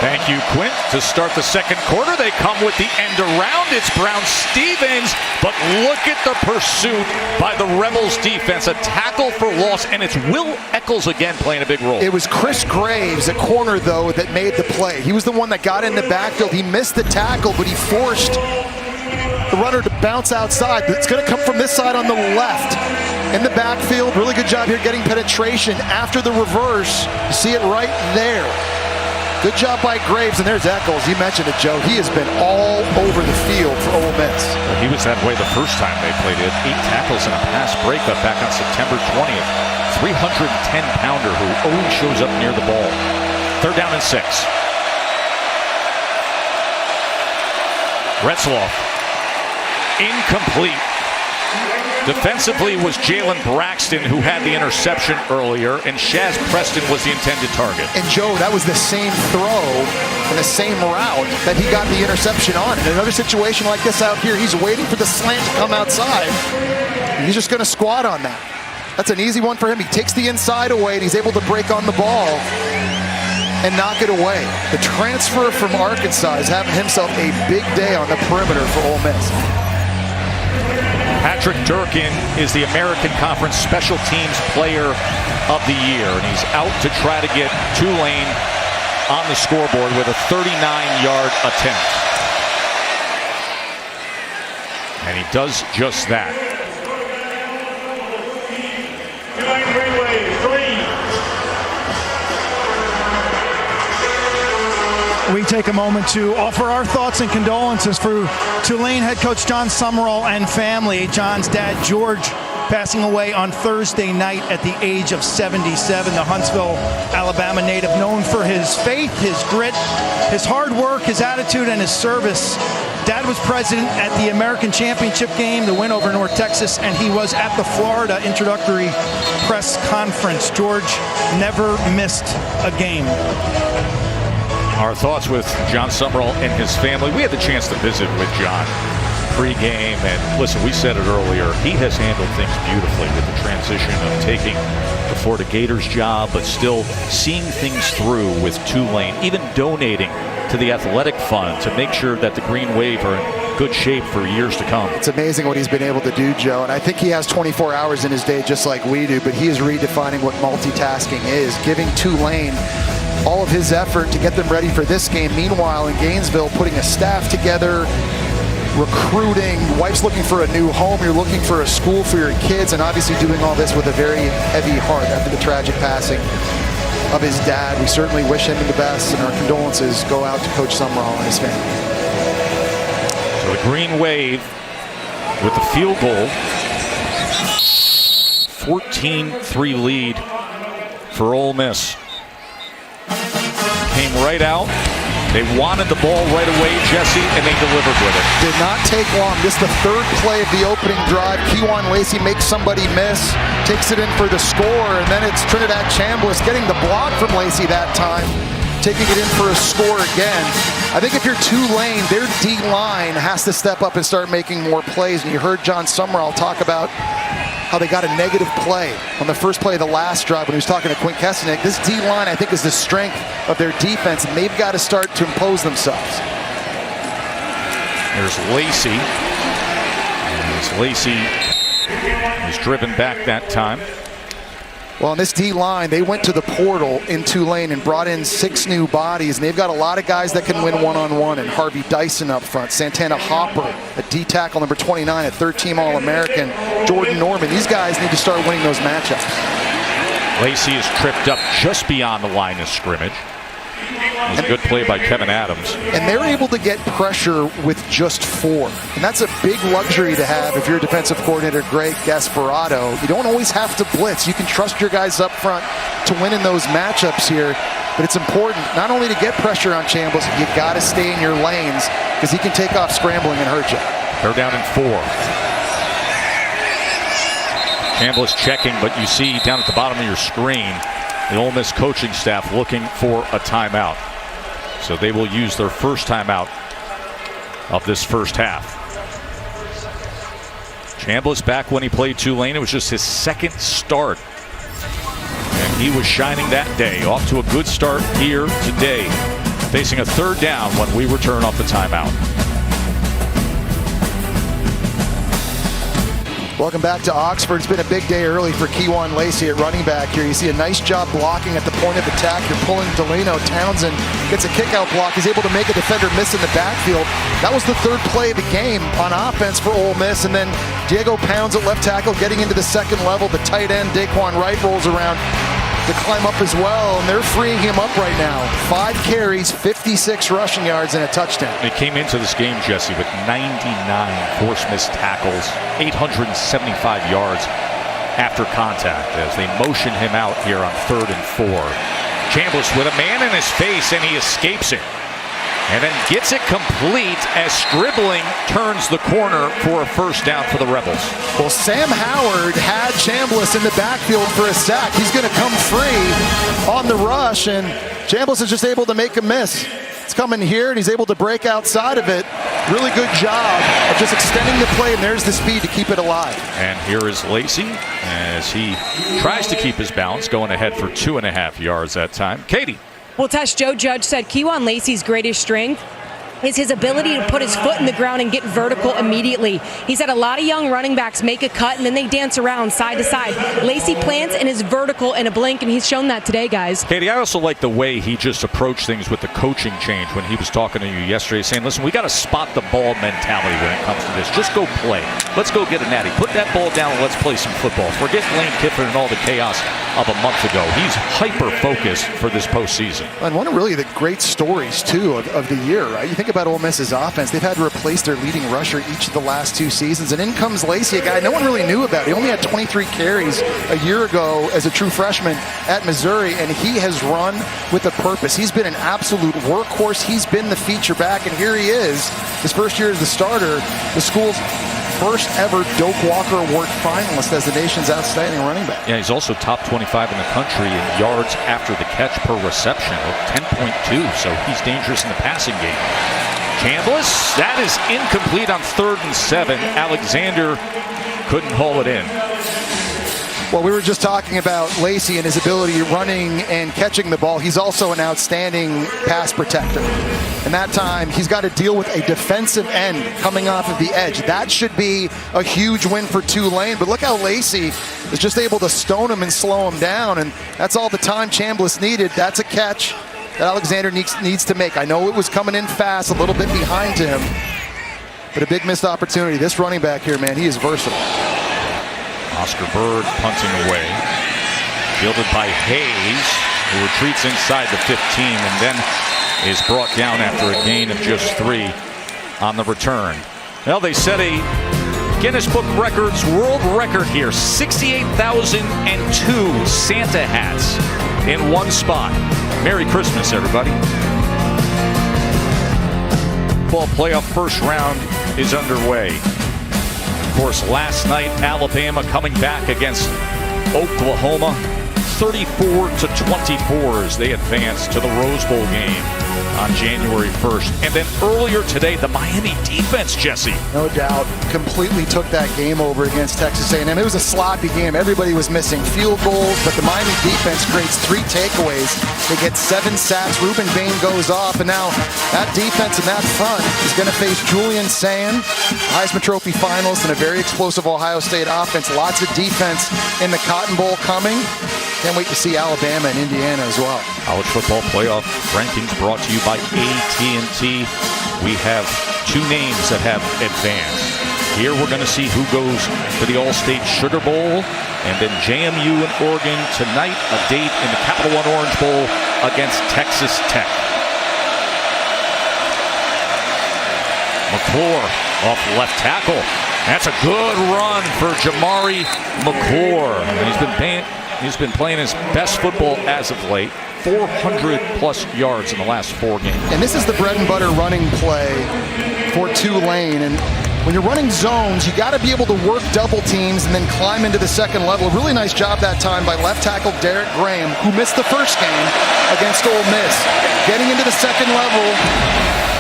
Thank you, Quint. To start the second quarter, they come with the end around. It's Brown-Stevens, but look at the pursuit by the Rebels defense. A tackle for loss, and it's Will Eccles again playing a big role. It was Chris Graves, a corner, though, that made the play. He was the one that got in the backfield. He missed the tackle, but he forced the runner to bounce outside. It's going to come from this side on the left. In the backfield, really good job here getting penetration after the reverse. You see it right there. Good job by Graves, and there's Eccles. You mentioned it, Joe. He has been all over the field for Ole Miss. Well, he was that way the first time they played it. 8 tackles and a pass breakup back on September 20th. 310-pounder who always shows up near the ball. 3rd down and 6. Retzloff. Incomplete. Defensively was Jalen Braxton, who had the interception earlier, and Shaz Preston was the intended target. And Joe, that was the same throw and the same route that he got the interception on. In another situation like this out here, he's waiting for the slant to come outside, and he's just going to squat on that. That's an easy one for him. He takes the inside away, and he's able to break on the ball and knock it away. The transfer from Arkansas is having himself a big day on the perimeter for Ole Miss. Patrick Durkin is the American Conference Special Teams Player of the Year, and he's out to try to get Tulane on the scoreboard with a 39-yard attempt. And he does just that. We take a moment to offer our thoughts and condolences for Tulane head coach John Summerall and family. John's dad, George, passing away on Thursday night at the age of 77. The Huntsville, Alabama native, known for his faith, his grit, his hard work, his attitude, and his service. Dad was president at the American Championship game, the win over North Texas, and he was at the Florida introductory press conference. George never missed a game. Our thoughts with John Summerall and his family. We had the chance to visit with John pre-game, and listen, we said it earlier, he has handled things beautifully with the transition of taking the Florida Gators job, but still seeing things through with Tulane, even donating to the athletic fund to make sure that the Green Wave are in good shape for years to come. It's amazing what he's been able to do, Joe, and I think he has 24 hours in his day just like we do, but he is redefining what multitasking is, giving Tulane all of his effort to get them ready for this game. Meanwhile, in Gainesville, putting a staff together, recruiting, wife's looking for a new home, you're looking for a school for your kids, and obviously doing all this with a very heavy heart after the tragic passing of his dad. We certainly wish him the best, and our condolences go out to Coach Summerall and his family. So the Green Wave with the field goal, 14-3 lead for Ole Miss. Came right out, They wanted the ball right away, Jesse, and they delivered with it. Did not take long. This is the third play of the opening drive. Kewan Lacey makes somebody miss, takes it in for the score, and then it's Trinidad Chambliss getting the block from Lacey that time, taking it in for a score again. I think if you're Tulane, their D-line has to step up and start making more plays. And you heard John Summerall talk about how they got a negative play on the first play of the last drive when he was talking to Quint Kessenich. This D-line, I think, is the strength of their defense, and they've got to start to impose themselves. There's Lacey. As Lacey was driven back that time. Well, on this D-line, they went to the portal in Tulane and brought in 6 new bodies, and they've got a lot of guys that can win one-on-one, and Harvey Dyson up front, Santana Hopper, a D-tackle number 29, a third-team All-American, Jordan Norman. These guys need to start winning those matchups. Lacey is tripped up just beyond the line of scrimmage. It was a good play by Kevin Adams. And they're able to get pressure with just 4. And that's a big luxury to have if you're defensive coordinator Greg Gasparotto. You don't always have to blitz. You can trust your guys up front to win in those matchups here. But it's important not only to get pressure on Chambliss, you got to stay in your lanes because he can take off scrambling and hurt you. They're down in 4. Chambliss checking, but you see down at the bottom of your screen, the Ole Miss coaching staff looking for a timeout. So they will use their first timeout of this first half. Chambliss back when he played Tulane. It was just his second start. And he was shining that day. Off to a good start here today. Facing a third down when we return off the timeout. Welcome back to Oxford. It's been a big day early for Kewan Lacey at running back here. You see a nice job blocking at the point of attack. You're pulling Delano. Townsend gets a kick-out block. He's able to make a defender miss in the backfield. That was the third play of the game on offense for Ole Miss. And then Diego Pounds at left tackle getting into the second level. The tight end, Daquan Wright, rolls around to climb up as well, and they're freeing him up right now. 5 carries, 56 rushing yards, and a touchdown. They came into this game, Jesse, with 99 forced missed tackles, 875 yards after contact as they motion him out here on 3rd and 4. Chambliss with a man in his face, and he escapes it. And then gets it complete as Stribling turns the corner for a first down for the Rebels. Well, Sam Howard had Chambliss in the backfield for a sack. He's going to come free on the rush, and Chambliss is just able to make a miss. It's coming here, and he's able to break outside of it. Really good job of just extending the play, and there's the speed to keep it alive. And here is Lacey as he tries to keep his balance, going ahead for 2.5 yards that time. Katie. Well, Tesh, Joe Judge said Kewan Lacey's greatest strength is his ability to put his foot in the ground and get vertical immediately. He said a lot of young running backs make a cut and then they dance around side to side. Lacey plants and is vertical in a blink, and he's shown that today, guys. Katie, I also like the way he just approached things with the coaching change when he was talking to you yesterday, saying, listen, we got to spot the ball mentality when it comes to this. Just go play. Let's go get a natty. Put that ball down and let's play some football. Forget Lane Kiffin and all the chaos of a month ago. He's hyper-focused for this postseason. And one of really the great stories, too, of the year, right? You think about Ole Miss's offense. They've had to replace their leading rusher each of the last 2 seasons. And in comes Lacey, a guy no one really knew about. He only had 23 carries a year ago as a true freshman at Missouri, and he has run with a purpose. He's been an absolute workhorse. He's been the feature back, and here he is, his first year as the starter, the school's first ever Doak Walker Award finalist as the nation's outstanding running back. Yeah, he's also top 25 in the country in yards after the catch per reception, 10.2, so he's dangerous in the passing game. Chambliss, that is incomplete on 3rd and 7. Alexander couldn't haul it in. Well, we were just talking about Lacey and his ability running and catching the ball. He's also an outstanding pass protector. And that time, he's got to deal with a defensive end coming off of the edge. That should be a huge win for Tulane. But look how Lacey is just able to stone him and slow him down. And that's all the time Chambliss needed. That's a catch that Alexander needs to make. I know it was coming in fast, a little bit behind him. But a big missed opportunity. This running back here, man, he is versatile. Oscar Bird punting away. Fielded by Hayes, who retreats inside the 15 and then is brought down after a gain of just 3 on the return. Well, they set a Guinness Book Records world record here. 68,002 Santa hats in one spot. Merry Christmas, everybody. football playoff first round is underway. Of course, last night, Alabama coming back against Oklahoma, 34-24 as they advance to the Rose Bowl game on January 1st. And then earlier today, the Miami defense, Jesse. No doubt, completely took that game over against Texas A&M. It was a sloppy game. Everybody was missing field goals, but the Miami defense creates 3 takeaways. They get 7 sacks. Ruben Bain goes off, and now that defense and that front is going to face Julian Sand, Heisman Trophy finalist, and a very explosive Ohio State offense. Lots of defense in the Cotton Bowl coming. Can't wait to see Alabama and Indiana as well. College football playoff rankings brought to you by AT&T. We have 2 names that have advanced. Here we're going to see who goes to the All-State Sugar Bowl, and then JMU and Oregon tonight, a date in the Capital One Orange Bowl against Texas Tech. McClure off left tackle. That's a good run for Jamari McClure. He's been playing his best football as of late. 400-plus yards in the last 4 games. And this is the bread and butter running play for Tulane. And when you're running zones, you got to be able to work double teams and then climb into the second level. A really nice job that time by left tackle Derek Graham, who missed the first game against Ole Miss. Getting into the second level,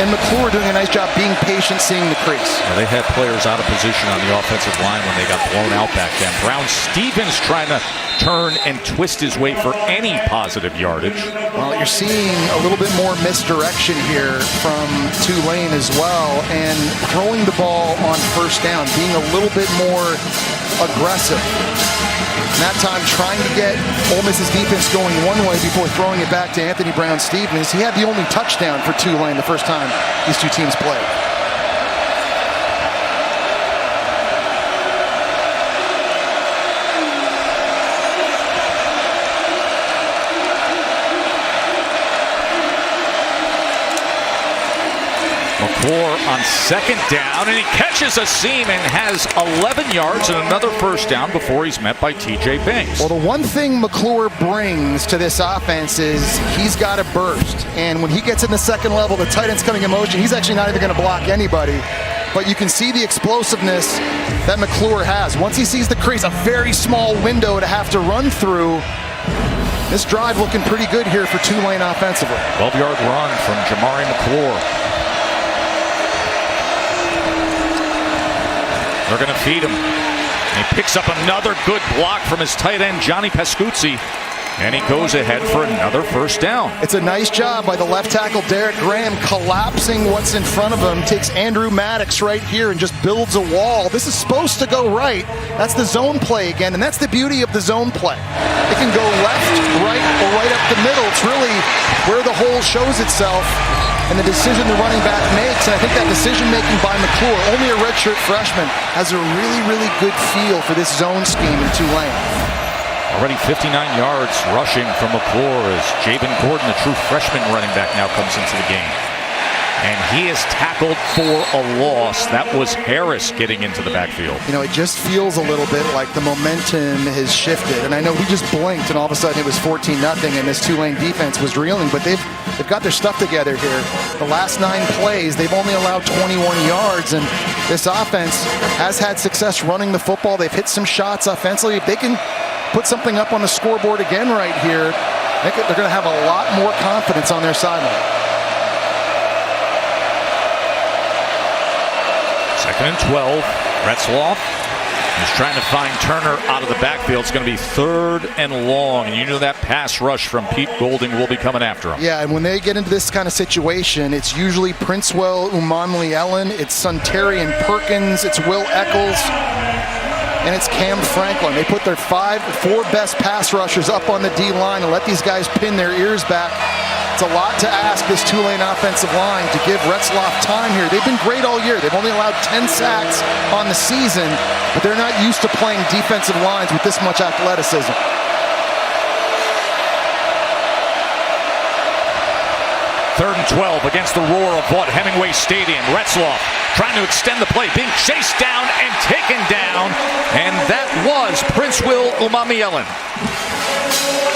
and McClure doing a nice job being patient, seeing the crease. Well, they had players out of position on the offensive line when they got blown out back then. Brown Stevens trying to turn and twist his way for any positive yardage. Well, you're seeing a little bit more misdirection here from Tulane as well, and throwing the ball on first down, being a little bit more aggressive. And that time trying to get Ole Miss's defense going one way before throwing it back to Anthony Brown Stevens. He had the only touchdown for Tulane the first time these 2 teams played. McClure on second down, and he catches a seam and has 11 yards and another first down before he's met by T.J. Banks. Well, the one thing McClure brings to this offense is he's got a burst. And when he gets in the second level, the tight end's coming in motion. He's actually not even going to block anybody. But you can see the explosiveness that McClure has. Once he sees the crease, a very small window to have to run through. This drive looking pretty good here for Tulane offensively. 12-yard run from Jamari McClure. They're going to feed him. He picks up another good block from his tight end, Johnny Pascuzzi, and he goes ahead for another first down. It's a nice job by the left tackle, Derek Graham, collapsing what's in front of him. Takes Andrew Maddox right here and just builds a wall. This is supposed to go right. That's the zone play again, and that's the beauty of the zone play. It can go left, right, or right up the middle. It's really where the hole shows itself and the decision the running back makes. And I think that decision-making by McClure, only a redshirt freshman, has a really, really good feel for this zone scheme in Tulane. Already 59 yards rushing from McClure as Jabin Gordon, the true freshman running back, now comes into the game. And he is tackled for a loss. That was Harris getting into the backfield. You know, it just feels a little bit like the momentum has shifted. And I know we just blinked and all of a sudden it was 14-0 and this Tulane defense was reeling, but they've got their stuff together here. The last 9 plays, they've only allowed 21 yards, and this offense has had success running the football. They've hit some shots offensively. If they can put something up on the scoreboard again right here, they're going to have a lot more confidence on their sideline. 2nd and 12. Retzloff is trying to find Turner out of the backfield. It's going to be 3rd and long. And you know that pass rush from Pete Golding will be coming after him. Yeah, and when they get into this kind of situation, it's usually Princewell, Umamli-Ellen, it's Suntarian Perkins, it's Will Eccles, and it's Cam Franklin. They put their 4 best pass rushers up on the D-line and let these guys pin their ears back. It's a lot to ask this Tulane offensive line to give Retzloff time here. They've been great all year. They've only allowed 10 sacks on the season, but they're not used to playing defensive lines with this much athleticism. Third and 12 against the roar of Vaught Hemingway Stadium. Retzloff trying to extend the play, being chased down and taken down, and that was Princewell Umamli-Ellen.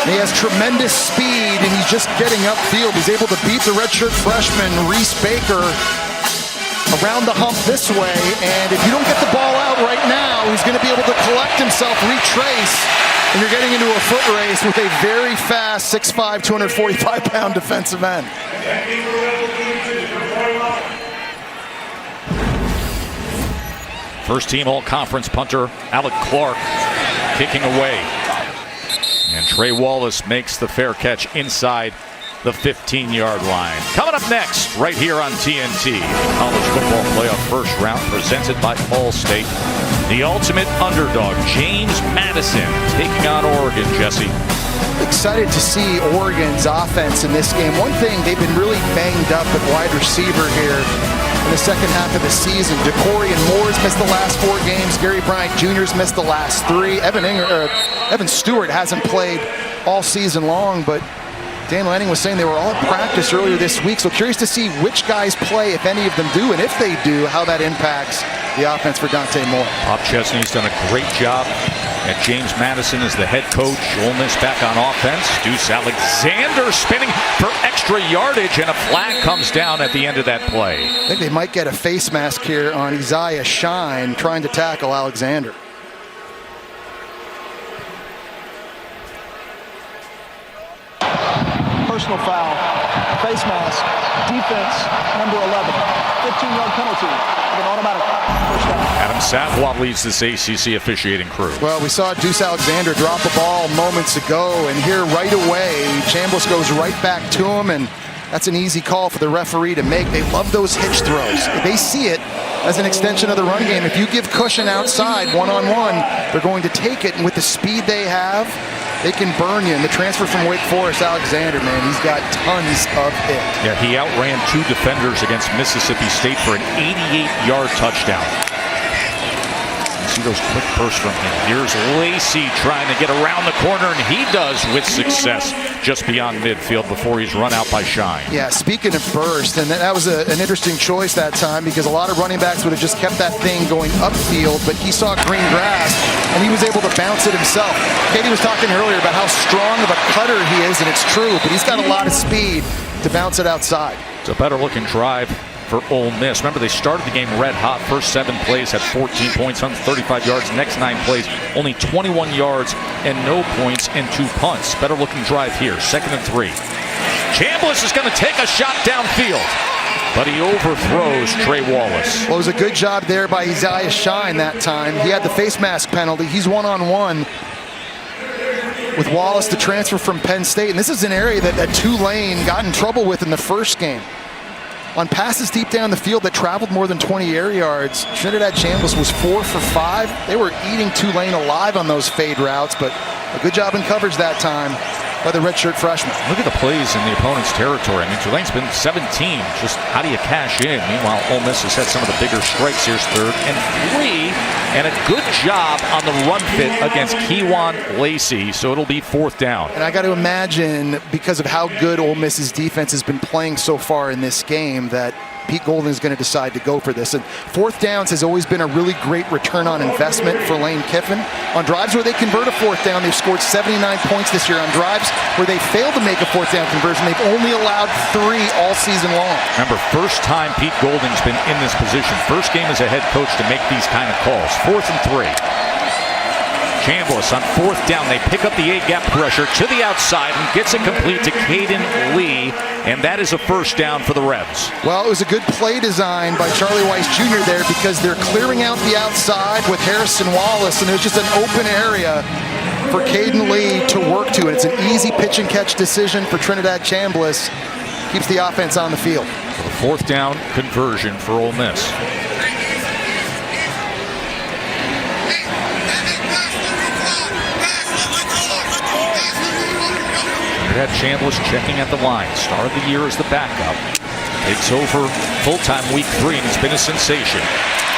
He has tremendous speed, and he's just getting upfield. He's able to beat the redshirt freshman, Reese Baker, around the hump this way, and if you don't get the ball out right now, he's going to be able to collect himself, retrace, and you're getting into a foot race with a very fast 6'5", 245-pound defensive end. First team all-conference punter Alec Clark kicking away. And Trey Wallace makes the fair catch inside the 15-yard line. Coming up next, right here on TNT, College Football Playoff First Round presented by Allstate. The ultimate underdog, James Madison, taking on Oregon, Jesse. Excited to see Oregon's offense in this game. One thing, they've been really banged up at wide receiver here in the second half of the season. DeCorian Moore's missed the last 4 games. Gary Bryant Jr.'s missed the last 3. Evan Stewart hasn't played all season long, but Dan Lanning was saying they were all at practice earlier this week, so curious to see which guys play, if any of them do, and if they do, how that impacts the offense for Dante Moore. Bob Chesney's done a great job at James Madison as the head coach. Ole Miss back on offense. Deuce Alexander spinning for extra yardage, and a flag comes down at the end of that play. I think they might get a face mask here on Isaiah Shine trying to tackle Alexander. Personal foul, face mask, defense, number 11, 15-yard penalty with an automatic first down. Adam Savoie leads this ACC officiating crew. Well, we saw Deuce Alexander drop a ball moments ago, and here right away, Chambliss goes right back to him, and that's an easy call for the referee to make. They love those hitch throws. They see it as an extension of the run game. If you give cushion outside one-on-one, they're going to take it, and with the speed they have, they can burn you. And the transfer from Wake Forest, Alexander, man, he's got tons of it. Yeah, he outran 2 defenders against Mississippi State for an 88-yard touchdown. You see those quick bursts from him. Here's Lacey trying to get around the corner, and he does with success just beyond midfield before he's run out by Shine. Yeah, speaking of burst, and that was an interesting choice that time because a lot of running backs would have just kept that thing going upfield, but he saw green grass, and he was able to bounce it himself. Katie was talking earlier about how strong of a cutter he is, and it's true, but he's got a lot of speed to bounce it outside. It's a better-looking drive for Ole Miss. Remember, they started the game red hot. First 7 plays had 14 points, 135 yards. Next 9 plays, only 21 yards and no points and 2 punts. Better looking drive here. 2nd and 3. Chambliss is going to take a shot downfield, but he overthrows Trey Wallace. Well, it was a good job there by Isaiah Shine that time. He had the face mask penalty. He's one-on-one with Wallace, the transfer from Penn State. And this is an area that Tulane got in trouble with in the first game. On passes deep down the field that traveled more than 20 air yards, Trinidad Chambliss was 4 for 5. They were eating Tulane alive on those fade routes, but a good job in coverage that time by the redshirt freshman. Look at the plays in the opponent's territory. I mean, Tulane's been 17. Just how do you cash in? Meanwhile, Ole Miss has had some of the bigger strikes. Here's 3rd and 3, and a good job on the run fit against Kewan Lacey, so it'll be 4th down. And I got to imagine, because of how good Ole Miss's defense has been playing so far in this game, that Pete Golden is going to decide to go for this. And 4th downs has always been a really great return on investment for Lane Kiffin. On drives where they convert a 4th down, they've scored 79 points this year. On drives where they failed to make a 4th down conversion, they've only allowed 3 all season long. Remember, first time Pete Golding's been in this position. First game as a head coach to make these kind of calls. 4th and 3. Chambliss on 4th down. They pick up the A-gap pressure to the outside and gets it complete to Caden Lee, and that is a 1st down for the Rebs. Well, it was a good play design by Charlie Weiss Jr. there because they're clearing out the outside with Harrison Wallace, and there's just an open area for Caden Lee to work to. And it's an easy pitch and catch decision for Trinidad Chambliss. Keeps the offense on the field. So the 4th down conversion for Ole Miss. Had Chambliss checking at the line. Start of the year as the backup. Takes over full-time week 3, and it's been a sensation.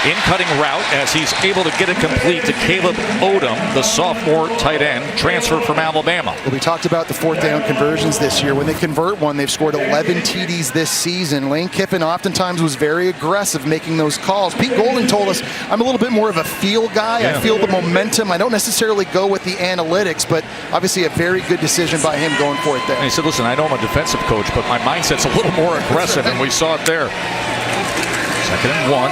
In-cutting route as he's able to get it complete to Caleb Odom, the sophomore tight end, transfer from Alabama. Well, we talked about the 4th down conversions this year. When they convert one, they've scored 11 TDs this season. Lane Kiffin oftentimes was very aggressive making those calls. Pete Golding told us, I'm a little bit more of a feel guy. Yeah. I feel the momentum. I don't necessarily go with the analytics, but obviously a very good decision by him going for it there. And he said, listen, I know I'm a defensive coach, but my mindset's a little more aggressive, and we saw it there. 2nd and 1.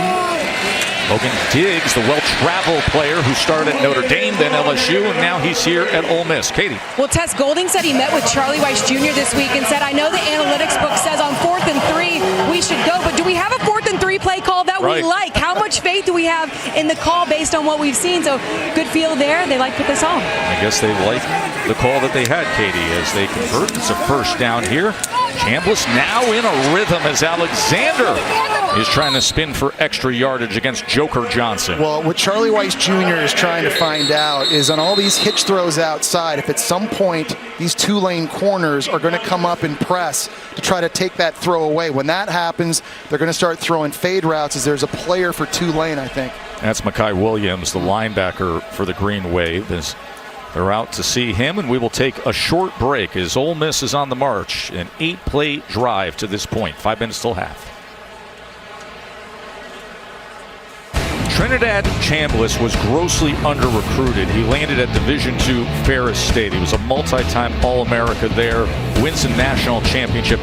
Logan Diggs, the well-traveled player who started at Notre Dame, then LSU, and now he's here at Ole Miss. Katie. Well, Tess Golding said he met with Charlie Weiss Jr. this week and said, I know the analytics book says on 4th and 3 we should go, but do we have a 4th and 3 play call that we like? How much faith do we have in the call based on what we've seen? So good feel there. They like put this on. I guess they like the call that they had, Katie, as they convert. It's a first down here. Chambliss now in a rhythm as Alexander is trying to spin for extra yardage against Joker Johnson. Well, what Charlie Weiss Jr. is trying to find out is on all these hitch throws outside, if at some point these Tulane corners are going to come up and press to try to take that throw away. When that happens, they're going to start throwing fade routes as there's a player for Tulane, I think. That's Mekhi Williams, the linebacker for the Green Wave. They're out to see him, and we will take a short break as Ole Miss is on the march. An 8-play drive to this point. 5 minutes till half. Trinidad Chambliss was grossly under-recruited. He landed at Division II Ferris State. He was a multi-time All-America there, wins a national championship.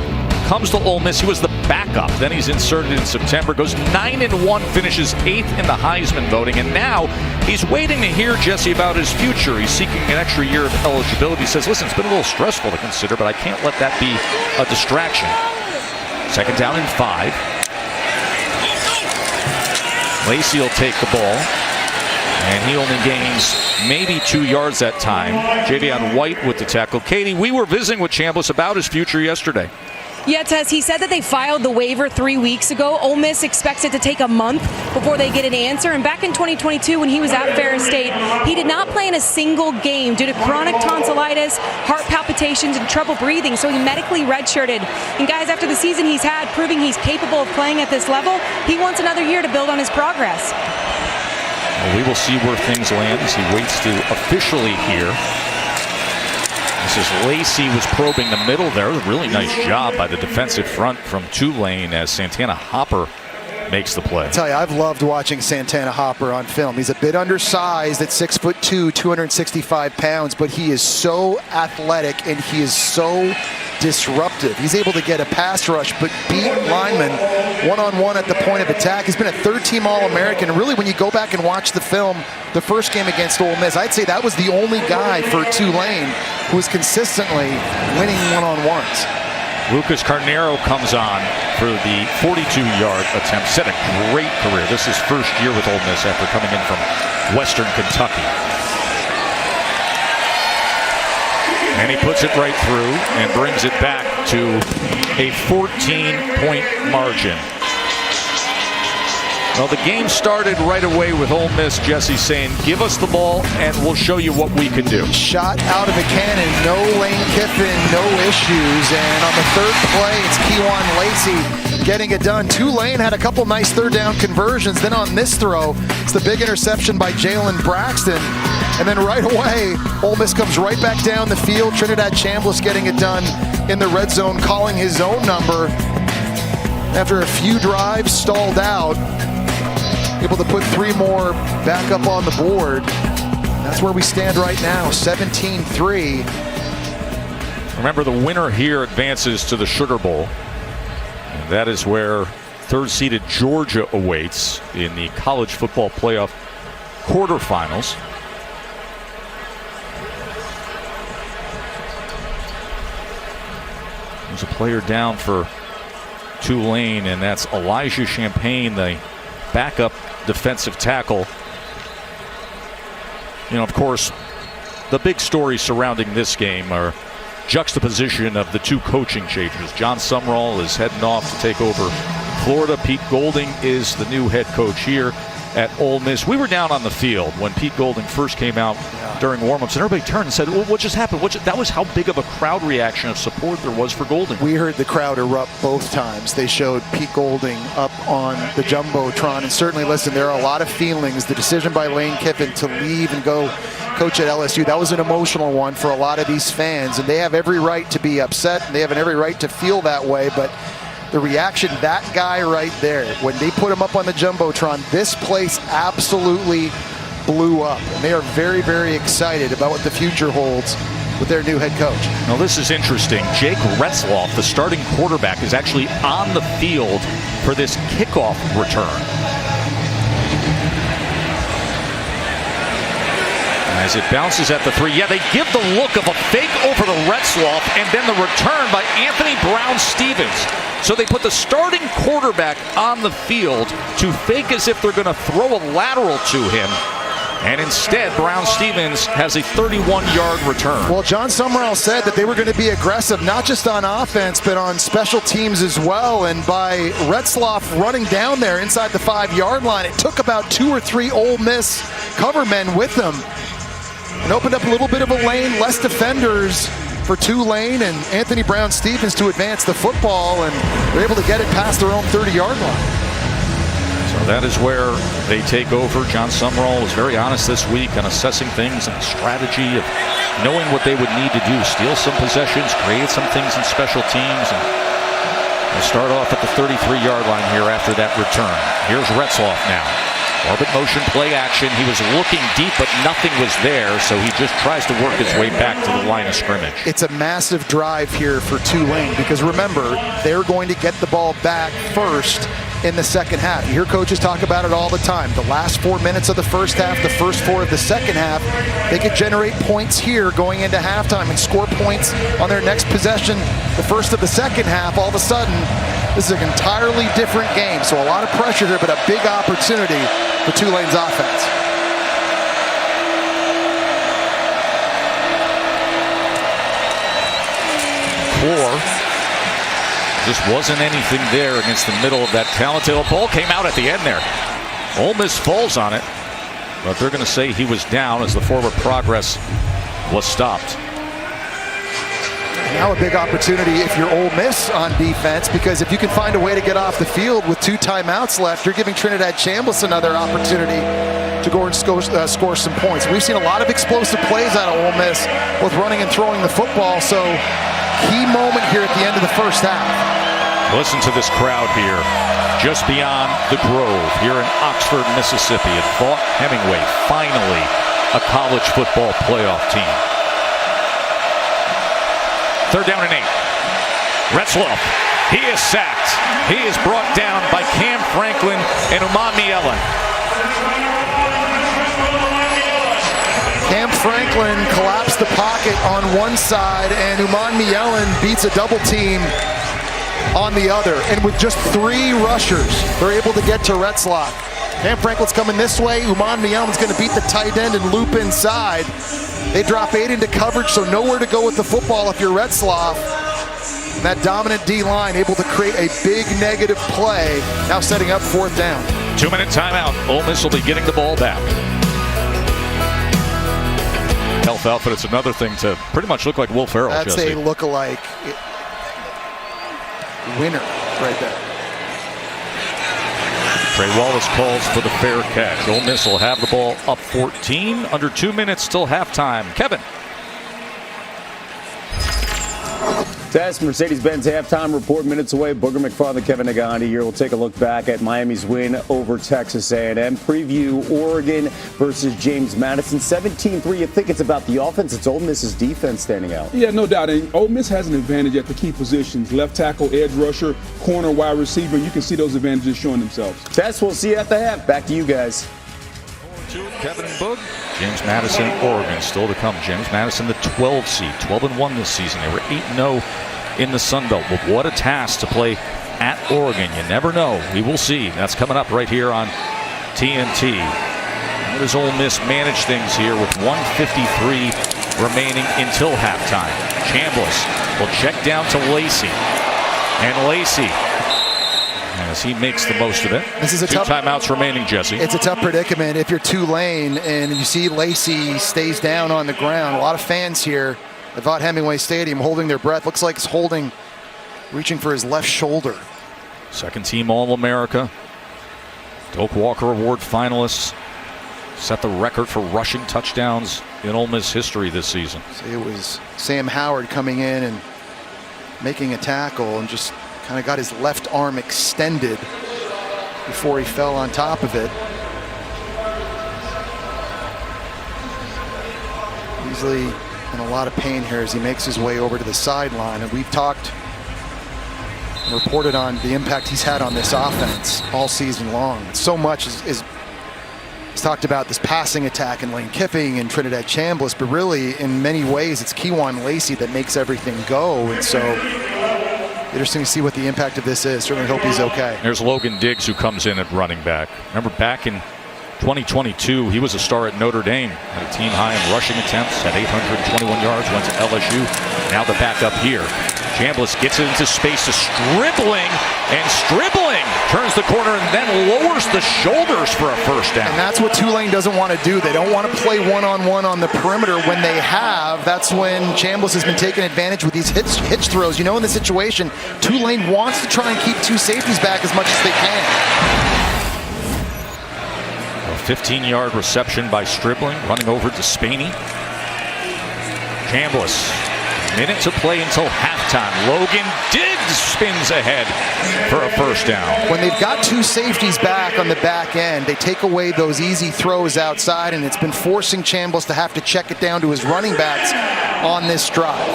Comes to Ole Miss, he was the backup. Then he's inserted in September, goes 9-1, finishes 8th in the Heisman voting, and now he's waiting to hear, Jesse, about his future. He's seeking an extra year of eligibility. He says, listen, it's been a little stressful to consider, but I can't let that be a distraction. 2nd down and 5. Lacey will take the ball, and he only gains maybe 2 yards that time. Javion White with the tackle. Katie, we were visiting with Chambliss about his future yesterday. Yeah, Tess, he said that they filed the waiver 3 weeks ago. Ole Miss expects it to take a month before they get an answer. And back in 2022, when he was at Ferris State, he did not play in a single game due to chronic tonsillitis, heart palpitations, and trouble breathing. So he medically redshirted. And guys, after the season he's had, proving he's capable of playing at this level, he wants another year to build on his progress. Well, we will see where things land as he waits to officially hear. This is Lacey was probing the middle there. A really nice job by the defensive front from Tulane as Santana Hopper makes the play. I tell you, I've loved watching Santana Hopper on film. He's a bit undersized at 6'2", 265 pounds, but he is so athletic and he is so disruptive. He's able to get a pass rush, but beat linemen one-on-one at the point of attack. He's been a third-team All-American. And really, when you go back and watch the film, the first game against Ole Miss, I'd say that was the only guy for Tulane who was consistently winning one-on-ones. Lucas Carnero comes on for the 42-yard attempt. Set a great career. This is first year with Ole Miss after coming in from Western Kentucky. And he puts it right through and brings it back to a 14-point margin. Well, the game started right away with Ole Miss, Jesse, saying, give us the ball and we'll show you what we can do. Shot out of a cannon, no Lane Kiffin, no issues. And on the third play, it's Kejuan Lacey getting it done. Tulane had a couple nice third down conversions. Then on this throw, it's the big interception by Jalen Braxton. And then right away, Ole Miss comes right back down the field. Trinidad Chambliss getting it done in the red zone, calling his own number. After a few drives stalled out, able to put 3 more back up on the board. That's where we stand right now, 17-3. Remember, the winner here advances to the Sugar Bowl. And that is where third-seeded Georgia awaits in the college football playoff quarterfinals. There's a player down for Tulane, and that's Elijah Champagne, the backup defensive tackle. You know, of course, the big story surrounding this game are juxtaposition of the 2 coaching changes. John Sumrall is heading off to take over Florida. Pete Golding is the new head coach here at Ole Miss. We were down on the field when Pete Golding first came out during warmups, and everybody turned and said, well, what just happened? That was how big of a crowd reaction of support there was for Golding. We heard the crowd erupt both times. They showed Pete Golding up on the Jumbotron, and certainly, listen, there are a lot of feelings. The decision by Lane Kiffin to leave and go coach at LSU, that was an emotional one for a lot of these fans, and they have every right to be upset, and they have every right to feel that way, but the reaction, that guy right there, when they put him up on the Jumbotron, this place absolutely blew up. And they are very, very excited about what the future holds with their new head coach. Now this is interesting. Jake Retzloff, the starting quarterback, is actually on the field for this kickoff return. As it bounces at the 3. Yeah, they give the look of a fake over to Retzloff and then the return by Anthony Brown-Stevens. So they put the starting quarterback on the field to fake as if they're going to throw a lateral to him. And instead, Brown-Stevens has a 31-yard return. Well, John Summerall said that they were going to be aggressive, not just on offense, but on special teams as well. And by Retzloff running down there inside the 5-yard line, it took about 2 or 3 Ole Miss cover men with them and opened up a little bit of a lane, less defenders for Tulane and Anthony Brown-Stevens to advance the football, and they're able to get it past their own 30-yard line. So that is where they take over. John Summerall was very honest this week on assessing things and the strategy of knowing what they would need to do. Steal some possessions, create some things in special teams, and we'll start off at the 33-yard line here after that return. Here's Retzloff now. Orbit motion, play action. He was looking deep, but nothing was there, so he just tries to work his way back to the line of scrimmage. It's a massive drive here for Tulane because remember, they're going to get the ball back first in the second half. You hear coaches talk about it all the time. The last 4 minutes of the first half, the first 4 of the second half, they could generate points here going into halftime and score points on their next possession. The first of the second half, all of a sudden, this is an entirely different game. So a lot of pressure here, but a big opportunity for Tulane's offense. Core. Just wasn't anything there against the middle of that talented ball. Came out at the end there. Ole Miss falls on it, but they're going to say he was down as the forward progress was stopped. Now a big opportunity if you're Ole Miss on defense, because if you can find a way to get off the field with 2 timeouts left, you're giving Trinidad Chambliss another opportunity to go and score some points. We've seen a lot of explosive plays out of Ole Miss, both running and throwing the football, so key moment here at the end of the first half. Listen to this crowd here, just beyond the Grove, here in Oxford, Mississippi, at Vaught Hemingway, finally a college football playoff team. 3rd down and 8. Retzloff, he is sacked. He is brought down by Cam Franklin and Umamiela. Cam Franklin collapsed the pocket on one side, and Umamiela beats a double team on the other. And with just 3 rushers, they're able to get to Retzloff. Cam Franklin's coming this way. Umamiela's going to beat the tight end and loop inside. They drop 8 into coverage, so nowhere to go with the football if you're Retzloff. And that dominant D-line able to create a big negative play, now setting up 4th down. 2-minute timeout. Ole Miss will be getting the ball back. Health outfit, it's another thing to pretty much look like Will Ferrell. That's Jesse. a look-alike winner right there. Trey Wallace calls for the fair catch. Ole Miss will have the ball up 14. Under 2 minutes till halftime. Kevin. That's Mercedes-Benz halftime report. Minutes away. Booger McFarland, Kevin Nagandi here. We'll take a look back at Miami's win over Texas A&M. Preview Oregon versus James Madison. 17-3. You think it's about the offense? It's Ole Miss's defense standing out. Yeah, no doubt. And Ole Miss has an advantage at the key positions. Left tackle, edge rusher, corner, wide receiver. You can see those advantages showing themselves. Tess, we'll see you at the half. Back to you guys. Kevin and Boog. James Madison, Oregon, still to come. James Madison, the 12 seed, 12-1 this season. They were 8-0 in the Sun Belt. But what a task to play at Oregon. You never know. We will see. That's coming up right here on TNT. How does Ole Miss manage things here with 1:53 remaining until halftime? Chambliss will check down to Lacey. And Lacey, as he makes the most of it. This is a 2 timeouts remaining, Jesse. It's a tough predicament if you're Tulane and you see Lacey stays down on the ground. A lot of fans here at Vaught Hemingway Stadium holding their breath. Looks like he's reaching for his left shoulder. Second team All-America. Doak Walker Award finalists. Set the record for rushing touchdowns in Ole Miss history this season. So it was Sam Howard coming in and making a tackle and just kind of got his left arm extended before he fell on top of it. Easily in a lot of pain here as he makes his way over to the sideline. And we've talked and reported on the impact he's had on this offense all season long. So much is talked about this passing attack in Lane Kiffin and Trinidad Chambliss, but really in many ways it's Kewan Lacey that makes everything go. And so interesting to see what the impact of this is. Certainly hope he's okay. There's Logan Diggs, who comes in at running back. Remember back in 2022, he was a star at Notre Dame. Had a team high in rushing attempts, had 821 yards, went to LSU. Now the backup here. Chambliss gets it into space, is dribbling, turns the corner and then lowers the shoulders for a first down. And that's what Tulane doesn't want to do. They don't want to play one-on-one on the perimeter. When they have, that's when Chambliss has been taking advantage with these hitch throws. You know, in the situation, Tulane wants to try and keep two safeties back as much as they can. A 15-yard reception by Stribling, running over to Spaney. Chambliss, minute to play until halftime. Logan Diggs spins ahead for a first down. When they've got two safeties back on the back end, they take away those easy throws outside, and it's been forcing Chambliss to have to check it down to his running backs on this drive.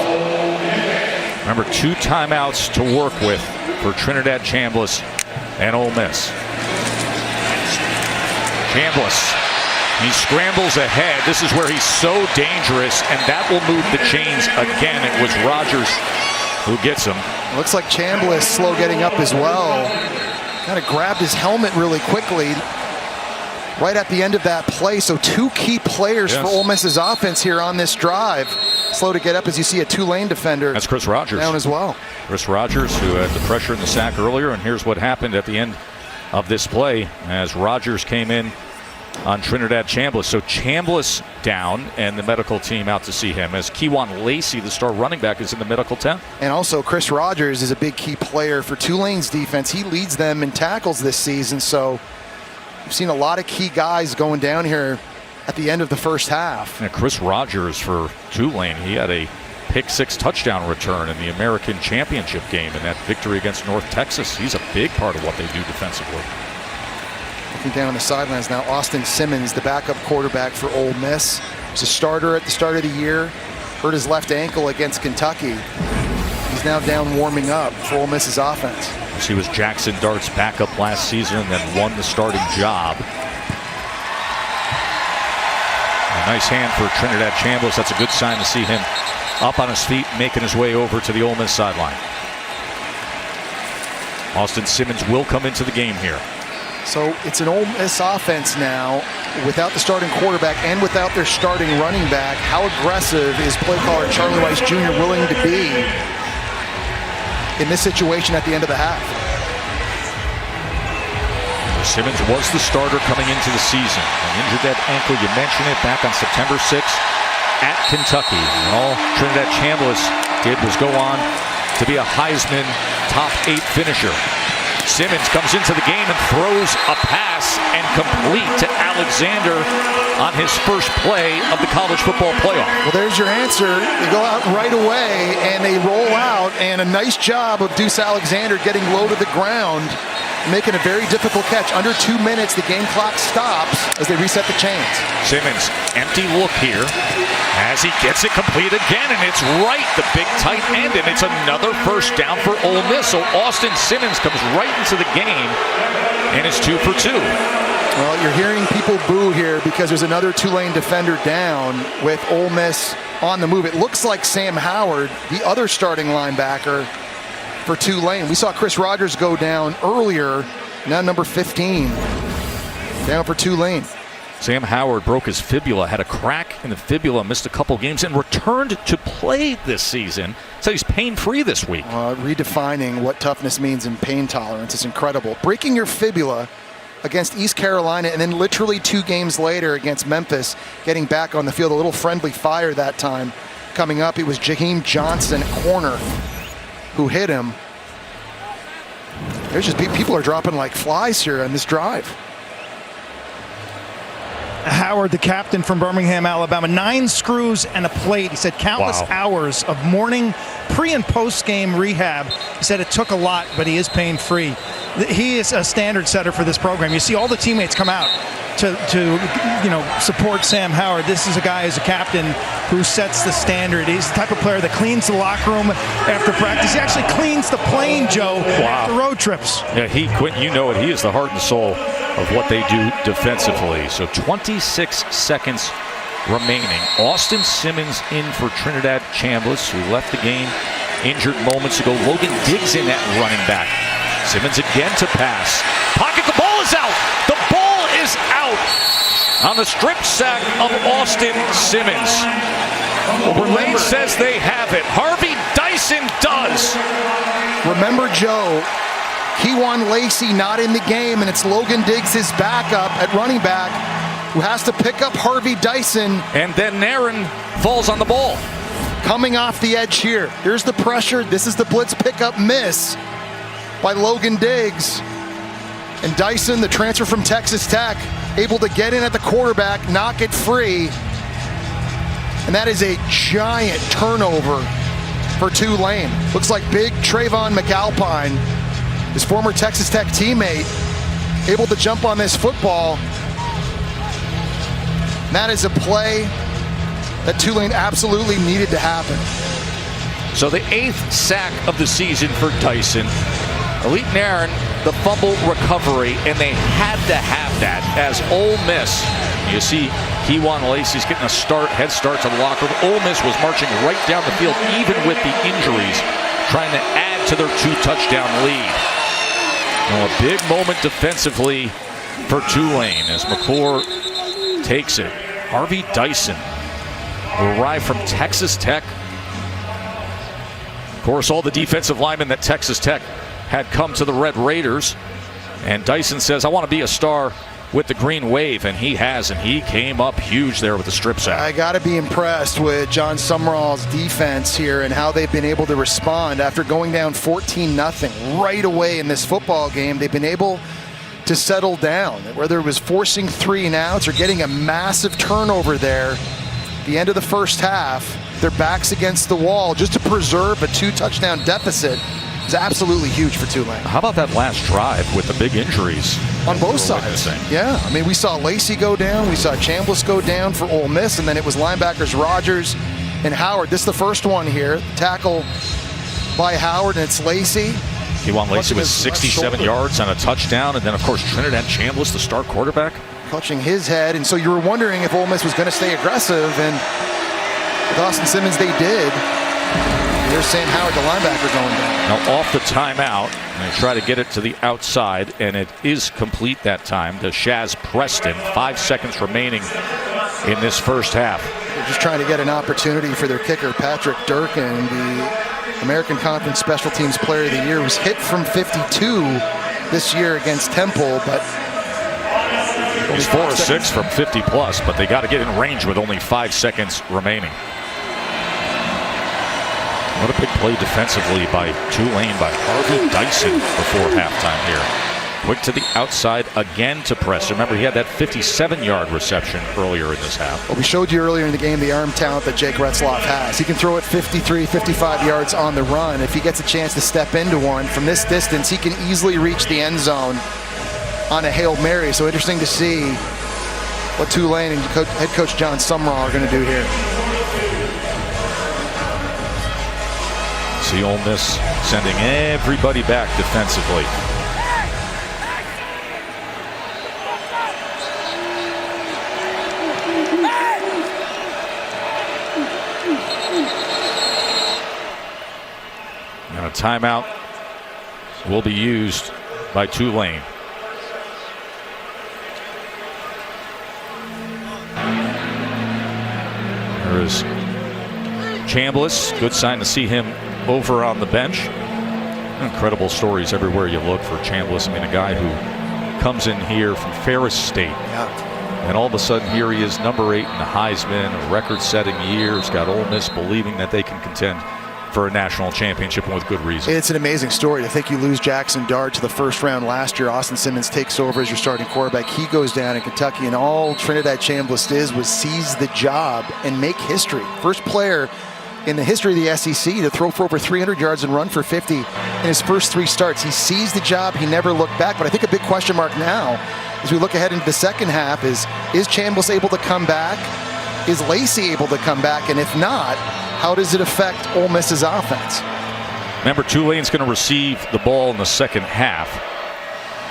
Remember, 2 timeouts to work with for Trinidad Chambliss and Ole Miss. Chambliss, he scrambles ahead. This is where he's so dangerous, and that will move the chains again. It was Rogers who gets him. Looks like Chambliss slow getting up as well. Kind of grabbed his helmet really quickly right at the end of that play. So 2 key players for Ole Miss's offense here on this drive. Slow to get up as you see a Tulane defender. That's Chris Rogers down as well. Chris Rogers, who had the pressure in the sack earlier, and here's what happened at the end of this play as Rogers came in on Trinidad Chambliss. So Chambliss down and the medical team out to see him as Kewan Lacey, the star running back, is in the medical tent. And also Chris Rogers is a big key player for Tulane's defense. He leads them in tackles this season. So we've seen a lot of key guys going down here at the end of the first half. And Chris Rogers for Tulane, he had a pick-6 touchdown return in the American Championship game in that victory against North Texas. He's a big part of what they do defensively. Looking down the sidelines now, Austin Simmons, the backup quarterback for Ole Miss. He was a starter at the start of the year. Hurt his left ankle against Kentucky. He's now down warming up for Ole Miss's offense. He was Jackson Dart's backup last season and then won the starting job. A nice hand for Trinidad Chambliss. That's a good sign to see him up on his feet, making his way over to the Ole Miss sideline. Austin Simmons will come into the game here. So it's an Ole Miss offense now without the starting quarterback and without their starting running back. How aggressive is play caller Charlie Weiss Jr. willing to be in this situation at the end of the half? Simmons was the starter coming into the season. Injured that ankle, you mentioned it, back on September 6th at Kentucky. And all Trinidad Chambliss did was go on to be a Heisman top 8 finisher. Simmons comes into the game and throws a pass and complete to Alexander on his first play of the college football playoff. Well, there's your answer. They go out right away and they roll out, and a nice job of Deuce Alexander getting low to the ground, making a very difficult catch. Under 2 minutes, the game clock stops as they reset the chains. Simmons, empty look here as he gets it complete again, and it's right, the big tight end, and it's another first down for Ole Miss. So Austin Simmons comes right into the game, and it's 2 for 2. Well, you're hearing people boo here because there's another Tulane defender down with Ole Miss on the move. It looks like Sam Howard, the other starting linebacker for Tulane. We saw Chris Rogers go down earlier, now number 15, down for Tulane. Sam Howard broke his fibula, had a crack in the fibula, missed a couple games, and returned to play this season. So he's pain-free this week. Redefining what toughness means in pain tolerance is incredible. Breaking your fibula against East Carolina, and then literally 2 games later against Memphis, getting back on the field. A little friendly fire that time coming up. It was Jaheim Johnson at corner who hit him. There's just people are dropping like flies here on this drive. Howard, the captain from Birmingham, Alabama, 9 screws and a plate. He said countless hours of morning, pre and post game rehab. He said it took a lot, but he is pain free. He is a standard setter for this program. You see all the teammates come out to support Sam Howard. This is a guy who's a captain who sets the standard. He's the type of player that cleans the locker room after practice. He actually cleans the plane, Joe, after road trips. Yeah, Quentin, you know it. He is the heart and soul of what they do defensively. So 26 seconds remaining. Austin Simmons in for Trinidad Chambliss, who left the game injured moments ago. Logan Diggs in at running back. Simmons again to pass. Pocket, the ball is out. The ball is out on the strip sack of Austin Simmons. Tulane says they have it. Harvey Dyson does. Remember, Joe, Kewan Lacey not in the game, and it's Logan Diggs, his backup at running back, who has to pick up Harvey Dyson. And then Nairn falls on the ball. Coming off the edge here. Here's the pressure. This is the blitz pickup miss by Logan Diggs. And Dyson, the transfer from Texas Tech, able to get in at the quarterback, knock it free. And that is a giant turnover for Tulane. Looks like big Trayvon McAlpine, his former Texas Tech teammate, able to jump on this football. And that is a play that Tulane absolutely needed to happen. So the 8th sack of the season for Dyson. Elite Nairn, the fumble recovery, and they had to have that as Ole Miss. You see Kewan Lacey's getting a head start to the locker room. Ole Miss was marching right down the field, even with the injuries, trying to add to their 2-touchdown lead. Now a big moment defensively for Tulane as McClure takes it. Harvey Dyson will arrive from Texas Tech. Of course, all the defensive linemen that Texas Tech had come to the Red Raiders. And Dyson says, I want to be a star with the Green Wave, and he has, and he came up huge there with the strip sack. I got to be impressed with John Sumrall's defense here and how they've been able to respond after going down 14-0 right away in this football game. They've been able to settle down, whether it was forcing 3 and outs or getting a massive turnover there at the end of the first half. Their backs against the wall just to preserve a 2-touchdown deficit is absolutely huge for Tulane. How about that last drive with the big injuries? On both sides. Yeah, I mean, we saw Lacey go down, we saw Chambliss go down for Ole Miss, and then it was linebackers Rogers and Howard. This is the first one here. Tackle by Howard, and it's Lacey. Kewan Lacey with 67 yards on a touchdown, and then, of course, Trinidad Chambliss, the star quarterback. Clutching his head, and so you were wondering if Ole Miss was going to stay aggressive, and with Austin Simmons, they did. There's Sam Howard, the linebacker, going down. Now off the timeout, and they try to get it to the outside, and it is complete that time to Shaz Preston. 5 seconds remaining in this first half. They're just trying to get an opportunity for their kicker, Patrick Durkin, the American Conference Special Teams Player of the Year, was hit from 52 this year against Temple, but he's 4 or 6 from 50 plus, but they got to get in range with only 5 seconds remaining. What a big play defensively by Tulane by Harvey Dyson before halftime here. Quick to the outside again to Preston. Remember, he had that 57-yard reception earlier in this half. Well, we showed you earlier in the game the arm talent that Jake Retzloff has. He can throw it 53, 55 yards on the run. If he gets a chance to step into one from this distance, he can easily reach the end zone on a Hail Mary. So interesting to see what Tulane and head coach John Sumrall are going to do here. See Ole Miss sending everybody back defensively. And a timeout will be used by Tulane. There is Chambliss. Good sign to see him over on the bench. Incredible stories everywhere you look for Chambliss. I mean, a guy who comes in here from Ferris State. And all of a sudden, here he is, number 8 in the Heisman, a record-setting year. He's got Ole Miss believing that they can contend for a national championship, and with good reason. It's an amazing story. To think you lose Jackson Dart to the first round last year. Austin Simmons takes over as your starting quarterback. He goes down in Kentucky, and all Trinidad Chambliss did was seize the job and make history. First player in the history of the SEC to throw for over 300 yards and run for 50 in his first 3 starts. He seized the job. He never looked back. But I think a big question mark now as we look ahead into the second half is Chambliss able to come back? Is Lacey able to come back? And if not, how does it affect Ole Miss's offense? Remember, Tulane's going to receive the ball in the second half.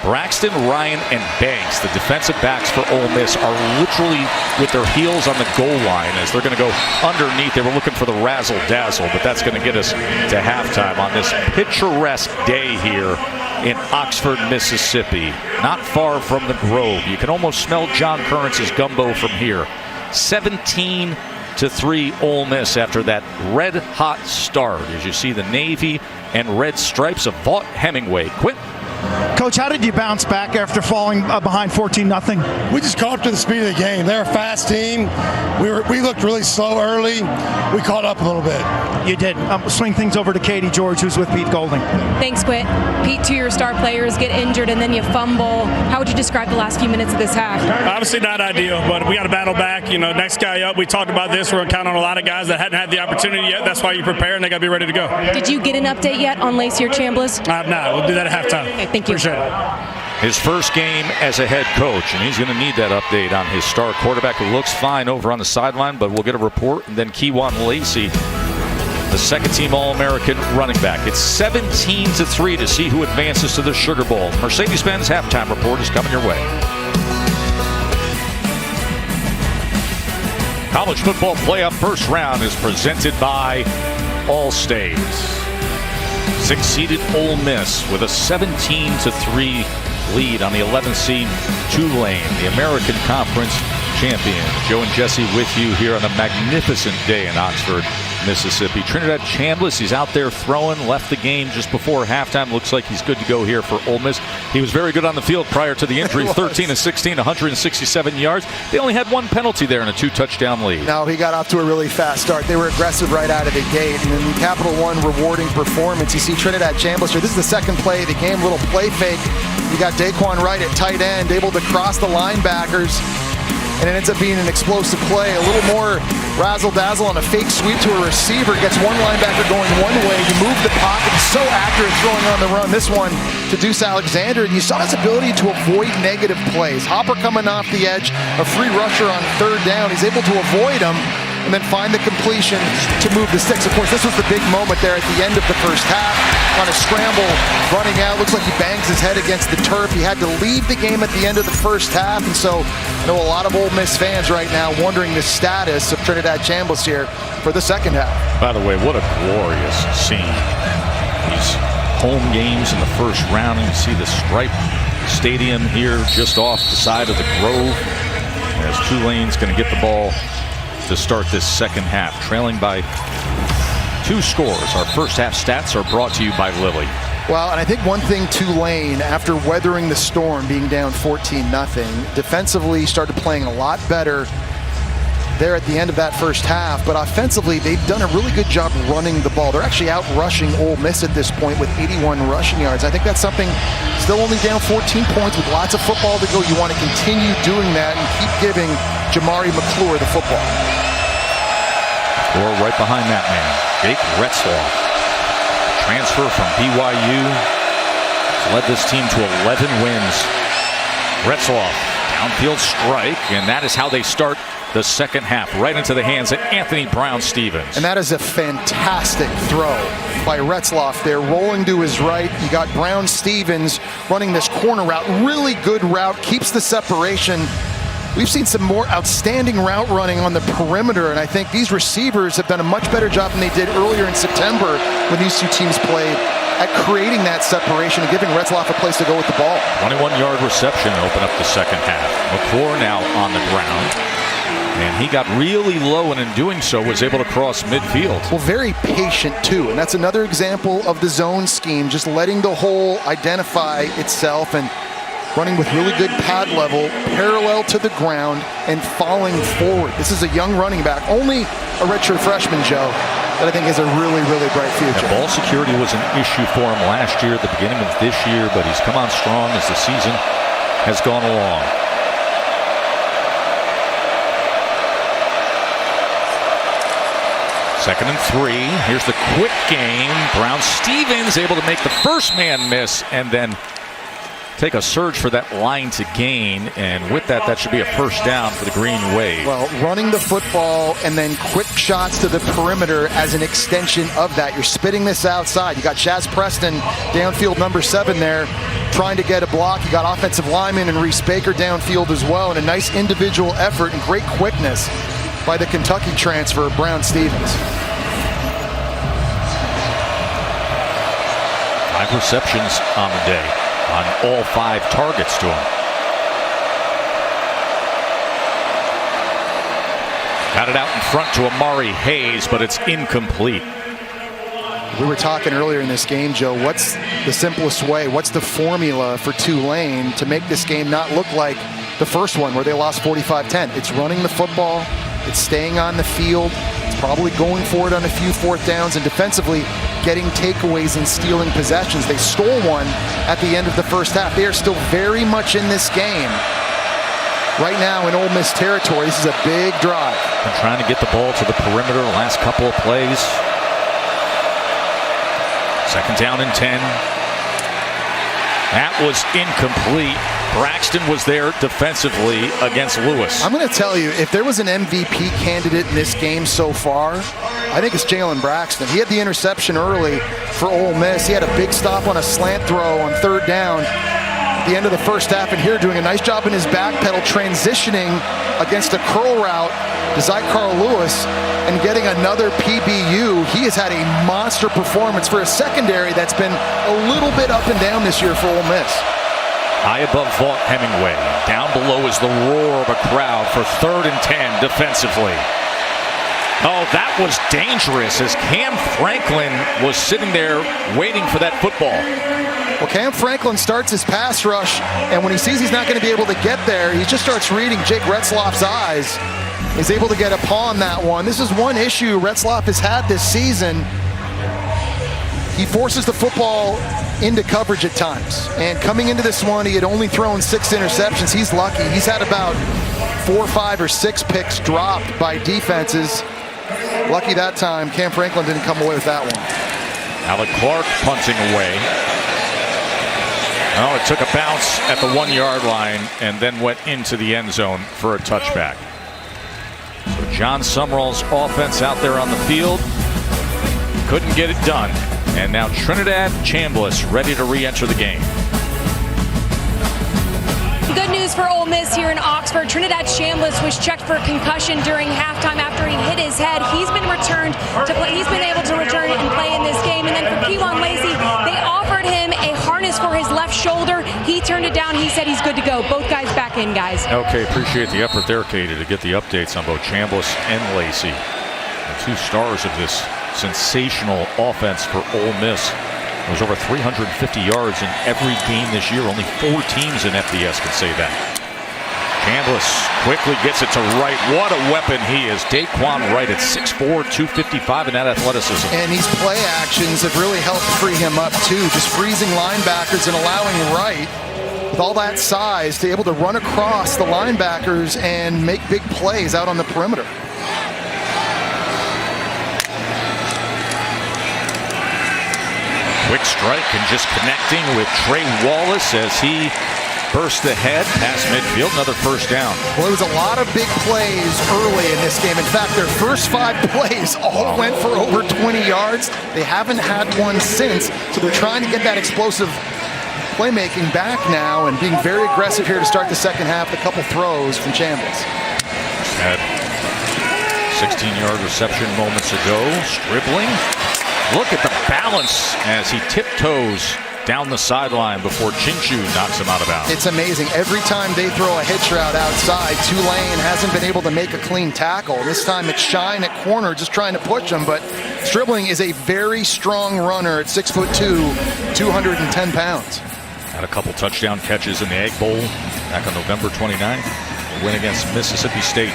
Braxton, Ryan, and Banks, the defensive backs for Ole Miss, are literally with their heels on the goal line as they're going to go underneath. They were looking for the razzle-dazzle, but that's going to get us to halftime on this picturesque day here in Oxford, Mississippi, not far from the Grove. You can almost smell John Currance's gumbo from here. 17-3 Ole Miss after that red-hot start. As you see the navy and red stripes of Vaught Hemingway. Quint. Coach, how did you bounce back after falling behind 14-0? We just caught up to the speed of the game. They're a fast team. We looked really slow early. We caught up a little bit. You did. Swing things over to Katie George, who's with Pete Golding. Thanks, Quint. Pete, two of your star players get injured and then you fumble. How would you describe the last few minutes of this half? Obviously not ideal, but we got to battle back. You know, next guy up, we talked about this. We're counting on a lot of guys that hadn't had the opportunity yet. That's why you prepare, and they got to be ready to go. Did you get an update yet on Lacey or Chambliss? I have not. We'll do that at halftime. Okay, thank you. Appreciate it. His first game as a head coach, and he's going to need that update on his star quarterback who looks fine over on the sideline, but we'll get a report. And then Kewan Lacey, the second-team All-American running back. It's 17-3 to see who advances to the Sugar Bowl. Mercedes-Benz halftime report is coming your way. College football playoff first round is presented by Allstate. Six-seeded Ole Miss with a 17-3 lead on the 11th seed Tulane, the American Conference champion. Joe and Jesse with you here on a magnificent day in Oxford, Mississippi. Trinidad Chambliss, he's out there throwing, left the game just before halftime. Looks like he's good to go here for Ole Miss. He was very good on the field prior to the injury, 13-16, 167 yards. They only had one penalty there and a 2-touchdown lead. No, he got off to a really fast start. They were aggressive right out of the gate. And in Capital One rewarding performance, you see Trinidad Chambliss here. This is the second play of the game, little play fake. You got Daquan Wright at tight end, able to cross the linebackers. And it ends up being an explosive play. A little more razzle-dazzle on a fake sweep to a receiver. Gets one linebacker going one way. You move the pocket. He's so accurate throwing on the run. This one to Deuce Alexander. And you saw his ability to avoid negative plays. Hopper coming off the edge. A free rusher on third down. He's able to avoid him and then find the completion to move the sticks. Of course, this was the big moment there at the end of the first half. On a scramble, running out. Looks like he bangs his head against the turf. He had to leave the game at the end of the first half. And so I know a lot of Ole Miss fans right now wondering the status of Trinidad Chambliss here for the second half. By the way, what a glorious scene. These home games in the first round. And you see the Stripe Stadium here just off the side of the Grove. As Tulane's going to get the ball to start this second half, trailing by 2 scores. Our first half stats are brought to you by Lilly. Well, and I think one thing Tulane, after weathering the storm, being down 14-0, defensively started playing a lot better there at the end of that first half. But offensively, they've done a really good job running the ball. They're actually out rushing Ole Miss at this point with 81 rushing yards. I think that's something, still only down 14 points with lots of football to go. You want to continue doing that and keep giving Jamari McClure the football. Or right behind that man, Jake Retzlaff. Transfer from BYU. Led this team to 11 wins. Retzlaff, downfield strike, and that is how they start the second half, right into the hands of Anthony Brown-Stevens. And that is a fantastic throw by Retzlaff there, rolling to his right. You got Brown-Stevens running this corner route, really good route, keeps the separation. We've seen some more outstanding route running on the perimeter, and I think these receivers have done a much better job than they did earlier in September when these two teams played at creating that separation and giving Retzlaff a place to go with the ball. 21-yard reception to open up the second half. McClure now on the ground. And he got really low, and in doing so was able to cross midfield. Well, very patient too, and that's another example of the zone scheme, just letting the hole identify itself and running with really good pad level, parallel to the ground, and falling forward. This is a young running back, only a redshirt freshman, Joe, that I think has a really, really bright future. Yeah, ball security was an issue for him last year, at the beginning of this year, but he's come on strong as the season has gone along. Second and 3. Here's the quick game. Brown-Stevens able to make the first man miss, and then take a surge for that line to gain, and with that, that should be a first down for the Green Wave. Well, running the football and then quick shots to the perimeter as an extension of that. You're spitting this outside. You got Chaz Preston, downfield number 7 there, trying to get a block. You got offensive lineman and Reese Baker downfield as well, and a nice individual effort and great quickness by the Kentucky transfer, Brown Stevens. 5 receptions on the day, on all 5 targets to him. Got it out in front to Amari Hayes, but it's incomplete. We were talking earlier in this game, Joe, what's the simplest way? What's the formula for Tulane to make this game not look like the first one where they lost 45-10? It's running the football. It's staying on the field. It's probably going for it on a few 4th downs, and defensively getting takeaways and stealing possessions. They stole one at the end of the first half. They are still very much in this game. Right now in Ole Miss territory, this is a big drive. Been trying to get the ball to the perimeter the last couple of plays. 2nd down and 10. That was incomplete. Braxton was there defensively against Lewis. I'm going to tell you, if there was an MVP candidate in this game so far, I think it's Jalen Braxton. He had the interception early for Ole Miss. He had a big stop on a slant throw on 3rd down at the end of the first half, and here doing a nice job in his back pedal, transitioning against a curl route to Zycar Lewis and getting another PBU. He has had a monster performance for a secondary that's been a little bit up and down this year for Ole Miss. High above Vaught Hemingway. Down below is the roar of a crowd for 3rd and 10 defensively. Oh, that was dangerous as Cam Franklin was sitting there waiting for that football. Well, Cam Franklin starts his pass rush, and when he sees he's not going to be able to get there, he just starts reading Jake Retzlaff's eyes. He's able to get upon that one. This is one issue Retzlaff has had this season. He forces the football into coverage at times. And coming into this one, he had only thrown 6 interceptions. He's lucky. He's had about 4, 5, or 6 picks dropped by defenses. Lucky that time, Cam Franklin didn't come away with that one. Alec Clark punting away. Oh, it took a bounce at the 1-yard line and then went into the end zone for a touchback. So John Summerall's offense out there on the field couldn't get it done. And now Trinidad Chambliss ready to re-enter the game. Good news for Ole Miss here in Oxford. Trinidad Chambliss was checked for concussion during halftime after he hit his head. He's been returned to play. He's been able to return and play in this game. And then for Kewan Lacey, they offered him a harness for his left shoulder. He turned it down. He said he's good to go. Both guys back in, guys. Okay, appreciate the effort there, Katie, to get the updates on both Chambliss and Lacey. The 2 stars of this sensational offense for Ole Miss. There's over 350 yards in every game this year. Only 4 teams in FBS can say that. Chambliss quickly gets it to Wright. What a weapon he is. Daquan Wright at 6'4", 255 in that athleticism. And these play actions have really helped free him up too. Just freezing linebackers and allowing Wright, with all that size, to be able to run across the linebackers and make big plays out on the perimeter. Quick strike and just connecting with Trey Wallace as he burst ahead past midfield. Another first down. Well, there was a lot of big plays early in this game. In fact, their first 5 plays all went for over 20 yards. They haven't had one since, so they're trying to get that explosive playmaking back now and being very aggressive here to start the second half. A couple throws from Chambliss. Had 16-yard reception moments ago. Stribling. Look at the balance as he tiptoes down the sideline before Chinchu knocks him out of bounds. It's amazing. Every time they throw a hitch route outside, Tulane hasn't been able to make a clean tackle. This time it's Shine at corner just trying to push him, but Stribling is a very strong runner at 6'2", 210 pounds. Had a couple touchdown catches in the Egg Bowl back on November 29th. A win against Mississippi State.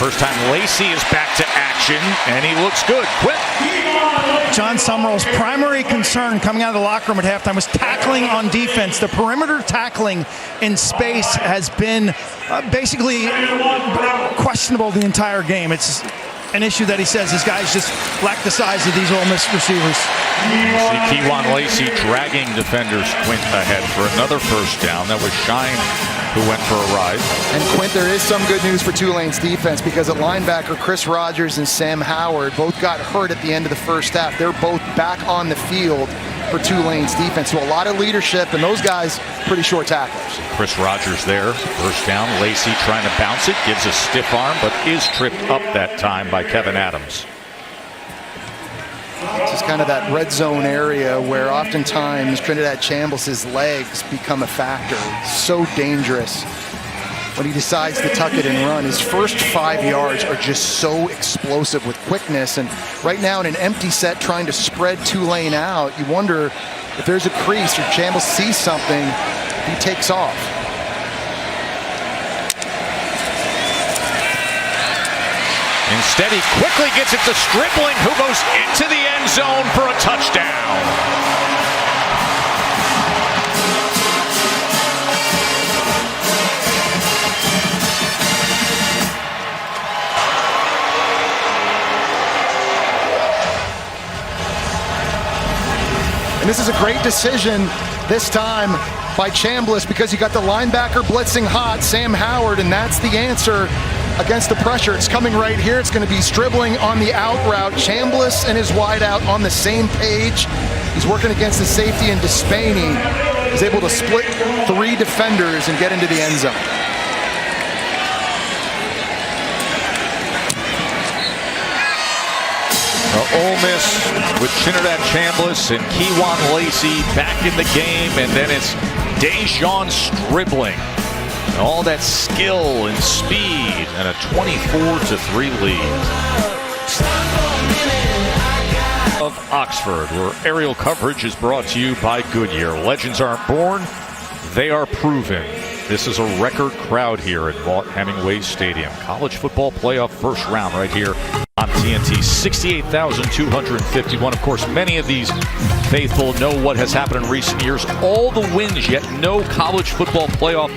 First time Lacey is back to action, and he looks good. Quick. John Summerall's primary concern coming out of the locker room at halftime was tackling on defense. The perimeter tackling in space has been basically questionable the entire game. It's an issue that he says his guys just lack the size of these Ole Miss receivers. See Kewan Lacey dragging defenders. Quint ahead for another first down. That was Shine who went for a ride. And Quint, there is some good news for Tulane's defense because at linebacker, Chris Rogers and Sam Howard both got hurt at the end of the first half. They're both back on the field for Tulane's defense. So a lot of leadership, and those guys pretty short tacklers. Chris Rogers there, first down. Lacey trying to bounce it, gives a stiff arm, but is tripped up that time by Kevin Adams. This is kind of that red zone area where oftentimes Trinidad Chambliss' legs become a factor. So dangerous when he decides to tuck it and run. His first 5 yards are just so explosive with quickness. And right now in an empty set trying to spread Tulane out, you wonder if there's a crease or Chambliss sees something, he takes off. Instead, he quickly gets it to Stribling, who goes into the end zone for a touchdown. And this is a great decision this time by Chambliss because you got the linebacker blitzing hot, Sam Howard, and that's the answer against the pressure. It's coming right here. It's going to be Stribling on the out route. Chambliss and his wideout on the same page. He's working against the safety, and Despaini is able to split 3 defenders and get into the end zone. Ole Miss with Trinidad Chambliss and Kewan Lacey back in the game, and then it's Dejon Stribling. And all that skill and speed, and a 24-3 lead. Of Oxford, where aerial coverage is brought to you by Goodyear. Legends aren't born, they are proven. This is a record crowd here at Vaught Hemingway Stadium. College football playoff first round right here on TNT. 68,251. Of course, many of these faithful know what has happened in recent years. All the wins, yet no college football playoff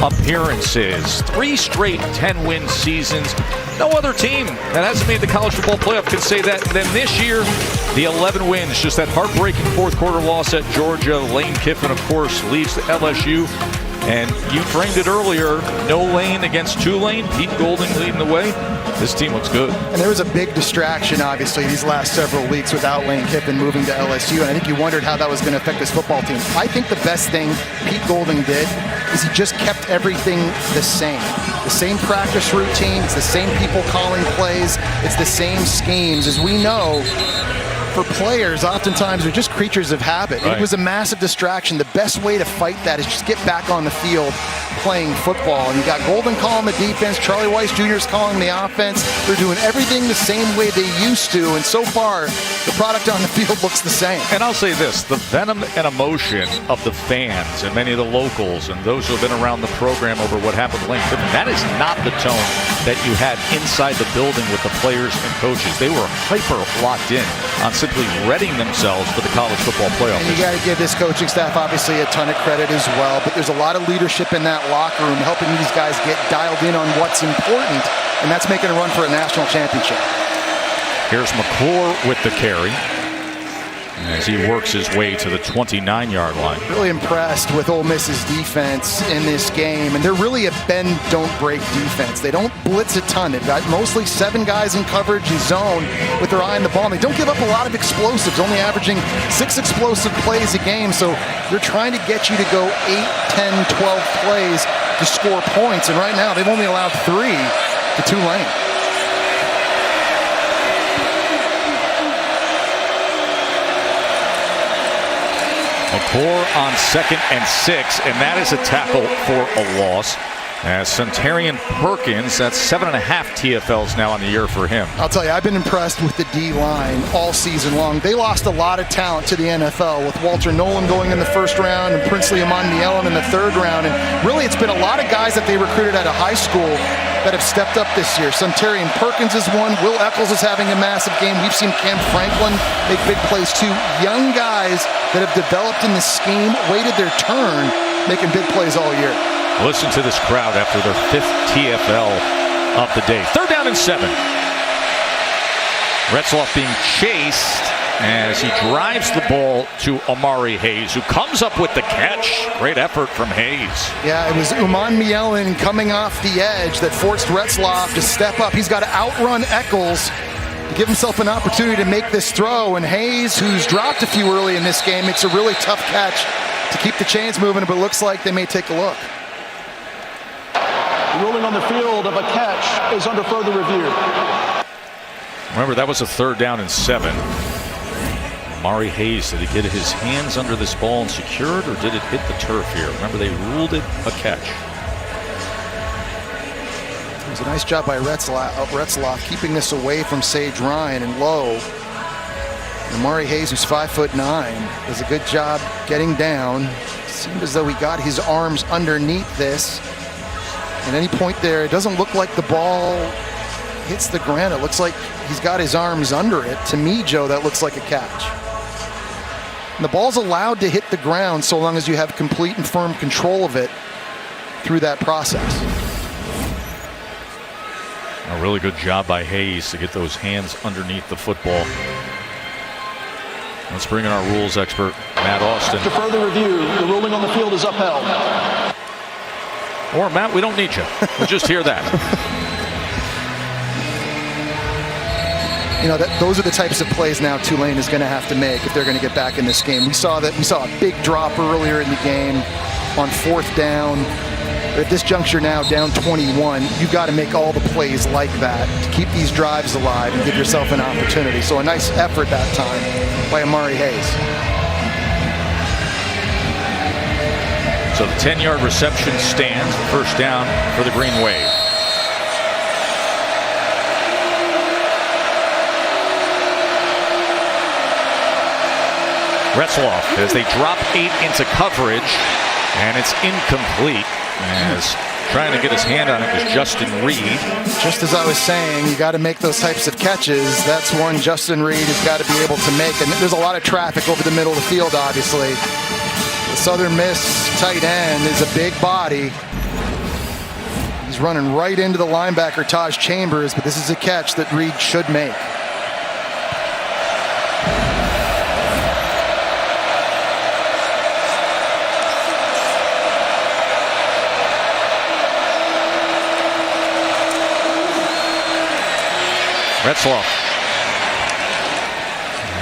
appearances. 3 straight 10-win seasons. No other team that hasn't made the college football playoff can say that. And then this year, the 11 wins. Just that heartbreaking fourth quarter loss at Georgia. Lane Kiffin, of course, leads to LSU. And you framed it earlier, no Lane against Tulane. Pete Golding leading the way. This team looks good. And there was a big distraction, obviously, these last several weeks without Lane Kiffin moving to LSU. And I think you wondered how that was going to affect this football team. I think the best thing Pete Golding did is he just kept everything the same. The same practice routine, it's the same people calling plays, it's the same schemes. As we know, for players, oftentimes they're just creatures of habit. Right. It was a massive distraction. The best way to fight that is just get back on the field playing football. And you got Golden calling the defense, Charlie Weiss Jr. is calling the offense. They're doing everything the same way they used to. And so far, the product on the field looks the same. And I'll say this, the venom and emotion of the fans and many of the locals and those who have been around the program over what happened to Lane Kiffin, that is not the tone that you had inside the building with the players and coaches. They were hyper locked in on simply readying themselves for the college football playoff. And you got to give this coaching staff obviously a ton of credit as well, but there's a lot of leadership in that locker room helping these guys get dialed in on what's important, and that's making a run for a national championship. Here's McClure with the carry as he works his way to the 29-yard line. Really impressed with Ole Miss's defense in this game, and they're really a bend, don't break defense. They don't blitz a ton. They've got mostly 7 guys in coverage and zone with their eye on the ball. And they don't give up a lot of explosives, only averaging 6 explosive plays a game. So they're trying to get you to go 8, 10, 12 plays to score points. And right now they've only allowed 3 to Tulane. McClure on 2nd and 6, and that is a tackle for a loss. As Centurion Perkins, that's 7.5 TFLs now on the year for him. I'll tell you, I've been impressed with the D-line all season long. They lost a lot of talent to the NFL with Walter Nolan going in the first round and Princely Amon Nielen in the 3rd round. And really, it's been a lot of guys that they recruited out of high school that have stepped up this year. Suntarian Perkins is one. Will Eccles is having a massive game. We've seen Cam Franklin make big plays too. Young guys that have developed in the scheme, waited their turn, making big plays all year. Listen to this crowd after their 5th TFL of the day. 3rd down and 7. Retzloff being chased as he drives the ball to Amari Hayes, who comes up with the catch. Great effort from Hayes. Yeah, it was Uman Mielen coming off the edge that forced Retzloff to step up. He's got to outrun Eccles to give himself an opportunity to make this throw. And Hayes, who's dropped a few early in this game, makes a really tough catch to keep the chains moving, but it looks like they may take a look. The ruling on the field of a catch is under further review. Remember, that was a 3rd down and 7. Amari Hayes, did he get his hands under this ball and secure it, or did it hit the turf here? Remember, they ruled it a catch. It was a nice job by Retzloff keeping this away from Sage Ryan and low. And Amari Hayes, who's 5'9", does a good job getting down. Seemed as though he got his arms underneath this. At any point there, it doesn't look like the ball hits the ground. It looks like he's got his arms under it. To me, Joe, that looks like a catch. And the ball's allowed to hit the ground so long as you have complete and firm control of it through that process. A really good job by Hayes to get those hands underneath the football. Let's bring in our rules expert, Matt Austin. After further review, the ruling on the field is upheld. Or, Matt, we don't need you. We'll just hear that. You know, those are the types of plays now Tulane is going to have to make if they're going to get back in this game. We saw a big drop earlier in the game on 4th down. But at this juncture now, down 21, you've got to make all the plays like that to keep these drives alive and give yourself an opportunity. So a nice effort that time by Amari Hayes. So the 10-yard reception stands. 1st down for the Green Wave. Retzloff as they drop 8 into coverage, and it's incomplete. As trying to get his hand on it was Justin Reed. Just as I was saying, you got to make those types of catches. That's one Justin Reed has got to be able to make. And there's a lot of traffic over the middle of the field, obviously. The Southern Miss tight end is a big body. He's running right into the linebacker, Taj Chambers, but this is a catch that Reed should make. Retzloff,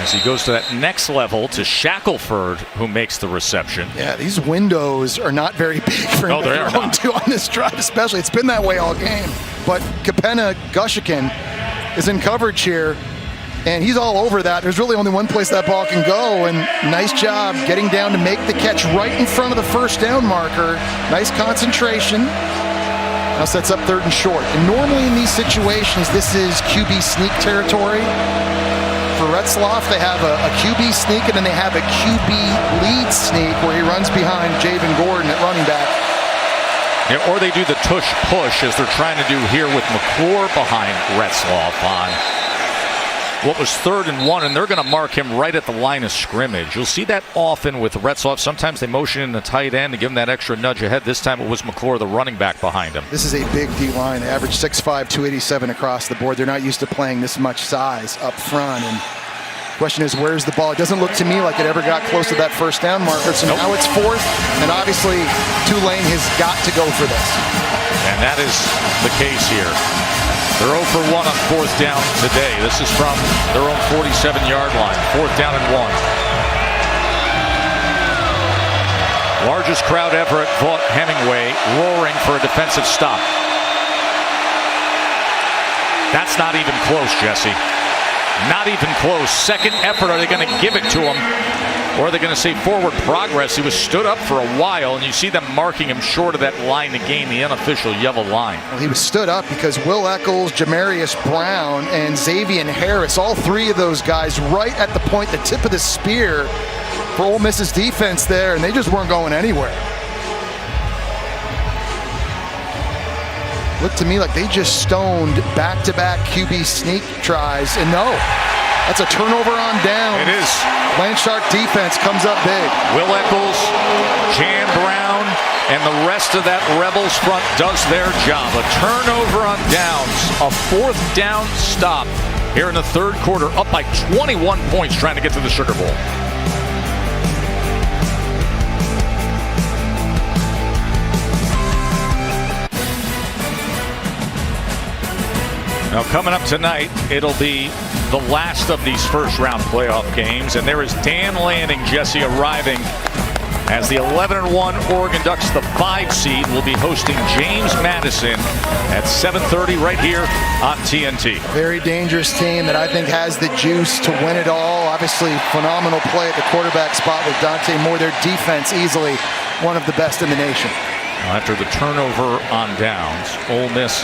as he goes to that next level to Shackelford, who makes the reception. Yeah, these windows are not very big for him to throw into on this drive, especially. It's been that way all game. But Kapena Gushikin is in coverage here, and he's all over that. There's really only one place that ball can go, and nice job getting down to make the catch right in front of the 1st down marker. Nice concentration. Now sets up 3rd and short. And normally in these situations, this is QB sneak territory. For Retzloff, they have a QB sneak, and then they have a QB lead sneak where he runs behind Javen Gordon at running back. Yeah, or they do the tush push as they're trying to do here with McClure behind Retzloff on what was 3rd and 1, and they're going to mark him right at the line of scrimmage. You'll see that often with Retzloff. Sometimes they motion in the tight end to give him that extra nudge ahead. This time it was McClure, the running back, behind him. This is a big D-line. They average 6'5", 287 across the board. They're not used to playing this much size up front. And the question is, where's the ball? It doesn't look to me like it ever got close to that 1st down marker. So now it's 4th, and obviously Tulane has got to go for this. And that is the case here. They're 0 for 1 on 4th down today. This is from their own 47-yard line. 4th down and 1. Largest crowd ever at Vaught Hemingway, roaring for a defensive stop. That's not even close, Jesse. Not even close. Second effort, are they going to give it to him? Or are they going to say forward progress? He was stood up for a while, and you see them marking him short of that line to gain the unofficial yellow line. Well, he was stood up because Will Eccles, Jamarius Brown, and Xavier Harris, all 3 of those guys right at the point, the tip of the spear for Ole Miss's defense there, and they just weren't going anywhere. looked to me like they just stoned back-to-back QB sneak tries. And no, that's a turnover on down. It is. Landshark defense comes up big. Will Eccles, Jan Brown, and the rest of that Rebels front does their job. A turnover on downs, a 4th down stop here in the 3rd quarter, up by 21 points trying to get to the Sugar Bowl. Now coming up tonight, it'll be the last of these first-round playoff games, and there is Dan Lanning, Jesse, arriving as the 11-1 Oregon Ducks, the 5 seed, will be hosting James Madison at 7:30 right here on TNT. Very dangerous team that I think has the juice to win it all. Obviously, phenomenal play at the quarterback spot with Dante Moore. Their defense easily one of the best in the nation. After the turnover on downs, Ole Miss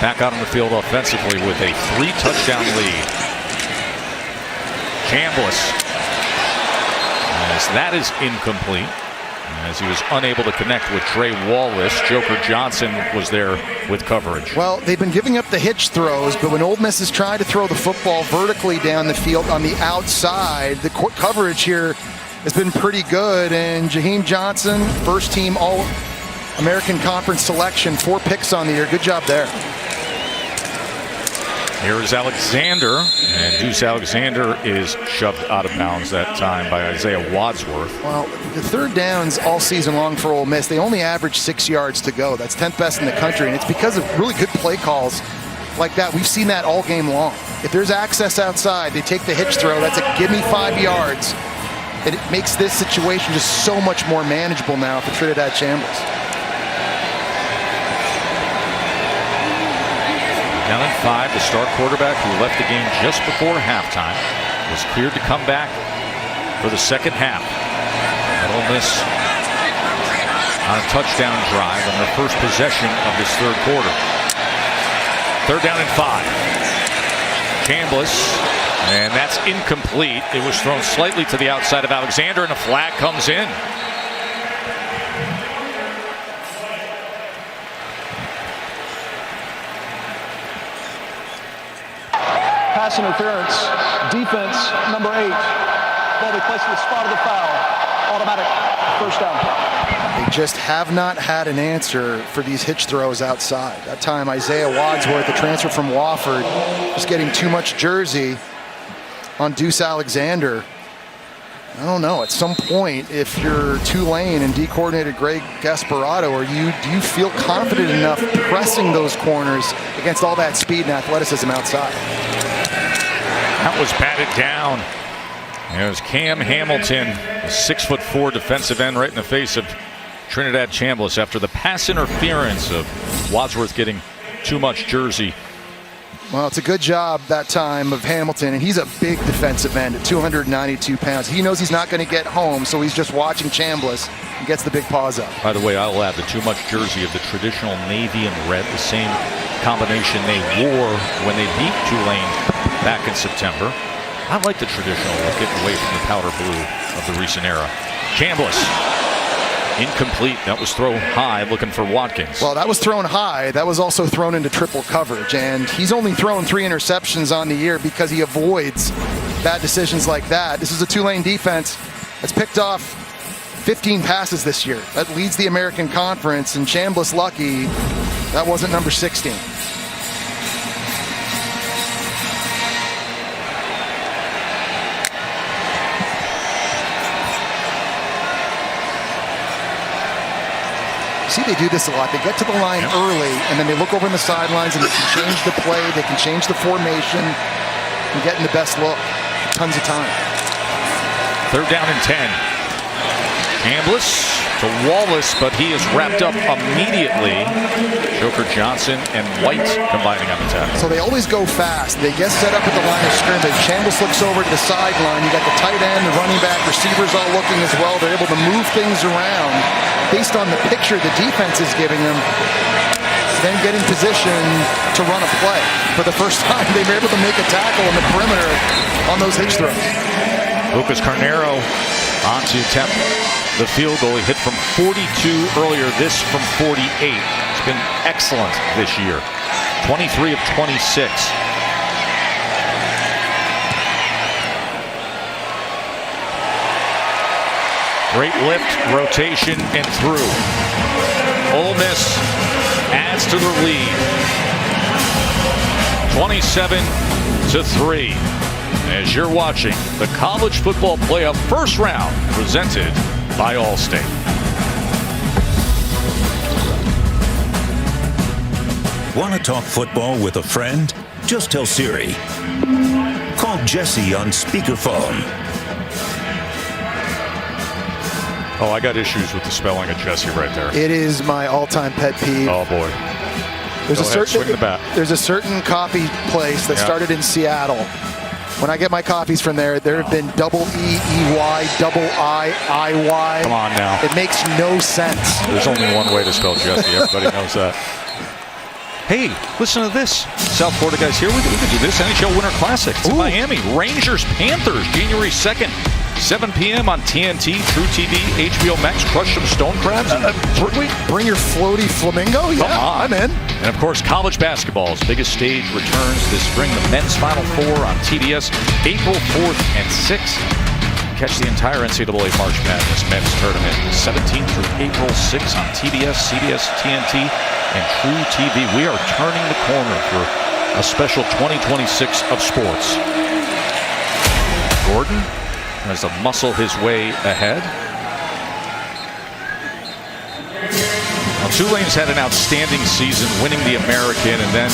back out on the field offensively with a 3-touchdown lead. Chambliss, as that is incomplete, as he was unable to connect with Trey Wallace. Joker Johnson was there with coverage. Well, they've been giving up the hitch throws, but when Ole Miss is trying to throw the football vertically down the field on the outside, the coverage here has been pretty good. And Jaheim Johnson, first team All-American Conference selection, 4 picks on the year. Good job there. Here is Alexander, and Deuce Alexander is shoved out of bounds that time by Isaiah Wadsworth. Well, the 3rd downs all season long for Ole Miss, they only average 6 yards to go. That's 10th best in the country, and it's because of really good play calls like that. We've seen that all game long. If there's access outside, they take the hitch throw. That's a give me 5 yards. And it makes this situation just so much more manageable now for Trinidad Chambliss. Down in 5, the star quarterback who left the game just before halftime was cleared to come back for the second half. But Ole Miss on a touchdown drive on their first possession of this 3rd quarter. 3rd down and 5. Chambliss, and that's incomplete. It was thrown slightly to the outside of Alexander, and a flag comes in. Pass interference, defense, number 8. Ball be placed in the spot of the foul. Automatic 1st down. They just have not had an answer for these hitch throws outside. That time, Isaiah Wadsworth, the transfer from Wofford, was getting too much jersey on Deuce Alexander. I don't know. At some point, if you're Tulane and D-coordinator Greg Gasparotto, do you feel confident enough pressing those corners against all that speed and athleticism outside? That was batted down. There's Cam Hamilton, a 6'4" defensive end, right in the face of Trinidad Chambliss after the pass interference of Wadsworth getting too much jersey. Well, it's a good job that time of Hamilton, and he's a big defensive end at 292 pounds. He knows he's not going to get home, so he's just watching Chambliss and gets the big paws up. By the way, I'll add the too much jersey of the traditional navy and red, the same combination they wore when they beat Tulane back in September. I like the traditional look, getting away from the powder blue of the recent era. Chambliss, incomplete. That was thrown high, looking for Watkins. Well, that was thrown high. That was also thrown into triple coverage, and he's only thrown 3 interceptions on the year because he avoids bad decisions like that. This is a Tulane defense that's picked off 15 passes this year. That leads the American Conference, and Chambliss lucky that wasn't number 16. See, they do this a lot. They get to the line early, and then they look over on the sidelines, and they can change the play, they can change the formation, and get in the best look. Tons of time. 3rd down and 10. Chambliss to Wallace, but he is wrapped up immediately. Joker Johnson and White combining on the tackle. So they always go fast. They get set up at the line of scrimmage. Chambliss looks over to the sideline. You got the tight end, the running back, receivers all looking as well. They're able to move things around based on the picture the defense is giving them. Then get in position to run a play. For the first time, they were able to make a tackle on the perimeter on those hitch throws. Lucas Carnero on to attempt the field goal. He hit from 42 earlier, this from 48. It's been excellent this year. 23 of 26. Great lift, rotation, and through. Ole Miss adds to the lead. 27-3. As you're watching the College Football Playoff first round presented by Allstate. Want to talk football with a friend? Just tell Siri. Call Jesse on speakerphone. Oh, I got issues with the spelling of Jesse right there. It is my all-time pet peeve. Oh, boy. There's a certain coffee place that started in Seattle. When I get my coffees from there, there have been double E-E-Y, double I-I-Y. Come on now. It makes no sense. There's only one way to spell Jesse. Everybody knows that. Hey, listen to this. South Florida guys here. We could do this. NHL Winter Classic. It's in Miami. Rangers, Panthers, January 2nd. 7 p.m. on TNT, True TV, HBO Max. Crush some stone crabs. Bring your floaty flamingo? Yeah, I'm in. And, of course, college basketball's biggest stage returns this spring. The men's Final Four on TBS, April 4th and 6th. Catch the entire NCAA March Madness men's tournament 17th through April 6th on TBS, CBS, TNT, and True TV. We are turning the corner for a special 2026 of sports. Gordon tries to muscle his way ahead. Now, Tulane's had an outstanding season, winning the American, and then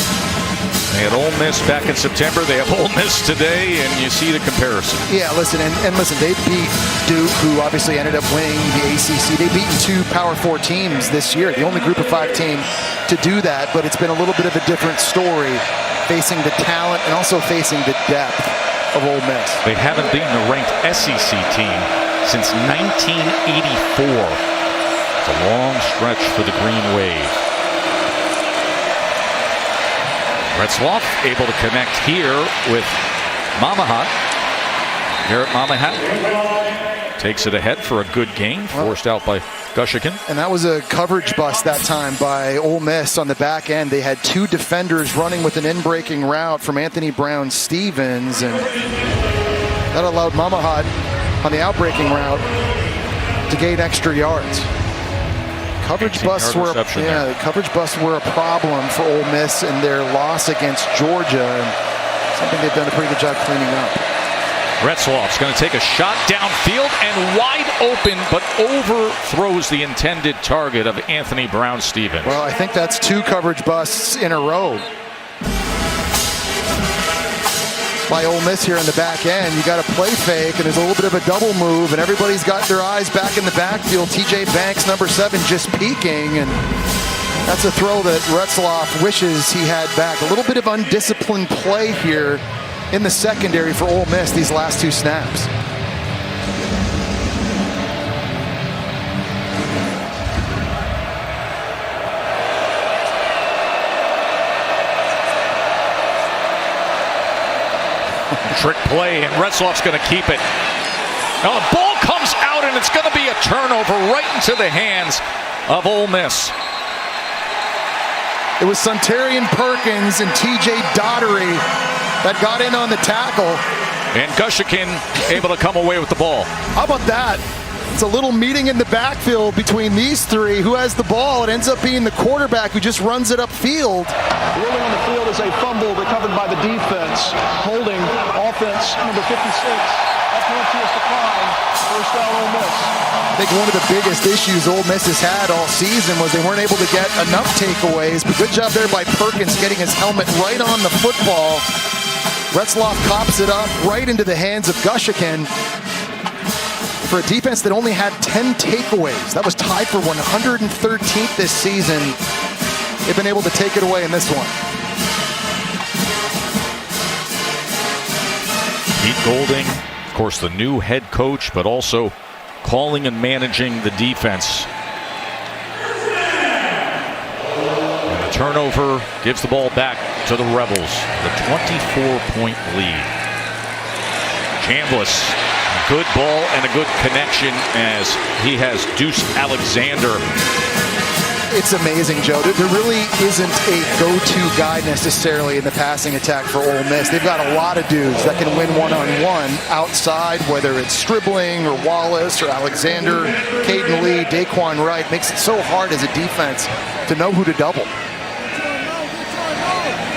they had Ole Miss back in September. They have Ole Miss today, and you see the comparison. Yeah, listen, and listen, they beat Duke, who obviously ended up winning the ACC. They've beaten 2 Power 4 teams this year, the only Group of 5 team to do that, but it's been a little bit of a different story, facing the talent and also facing the depth of Ole Miss. They haven't beaten a ranked SEC team since 1984. It's a long stretch for the Green Wave. Retzloff able to connect here with Mamahat. Garrett Mamahat takes it ahead for a good gain, forced out by Gushikin. And that was a coverage bust that time by Ole Miss on the back end. They had 2 defenders running with an in-breaking route from Anthony Brown-Stevens, and that allowed Mamahat on the out-breaking route to gain extra yards. Coverage busts were a problem for Ole Miss in their loss against Georgia, and something they've done a pretty good job cleaning up. Retzloff's going to take a shot downfield and wide open, but overthrows the intended target of Anthony Brown-Stevens. Well, I think that's 2 coverage busts in a row by Ole Miss here in the back end. You got a play fake, and there's a little bit of a double move, and everybody's got their eyes back in the backfield. TJ Banks, number 7, just peeking, and that's a throw that Retzloff wishes he had back. A little bit of undisciplined play here in the secondary for Ole Miss these last 2 snaps. Trick play, and Retzloff's going to keep it. Now the ball comes out, and it's going to be a turnover right into the hands of Ole Miss. It was Suntarian Perkins and TJ Daugherty that got in on the tackle. And Gushikin able to come away with the ball. How about that? It's a little meeting in the backfield between these 3. Who has the ball? It ends up being the quarterback who just runs it upfield. Rolling on the field is a fumble recovered by the defense. Holding offense number 56. That penalty is declined. First down, Ole Miss. I think one of the biggest issues Ole Miss has had all season was they weren't able to get enough takeaways, but good job there by Perkins getting his helmet right on the football. Retzloff cops it up right into the hands of Gushikin for a defense that only had 10 takeaways. That was tied for 113th this season. They've been able to take it away in this one. Pete Golding, of course, the new head coach, but also calling and managing the defense. And the turnover gives the ball back to the Rebels. The 24-point lead. Chambliss, good ball and a good connection as he has Deuce Alexander It's amazing, Joe. There really isn't a go-to guy necessarily in the passing attack for Ole Miss. They've got a lot of dudes that can win one-on-one outside, whether it's Stribling or Wallace or Alexander, Caden Lee, Daquan Wright. Makes it so hard as a defense to know who to double.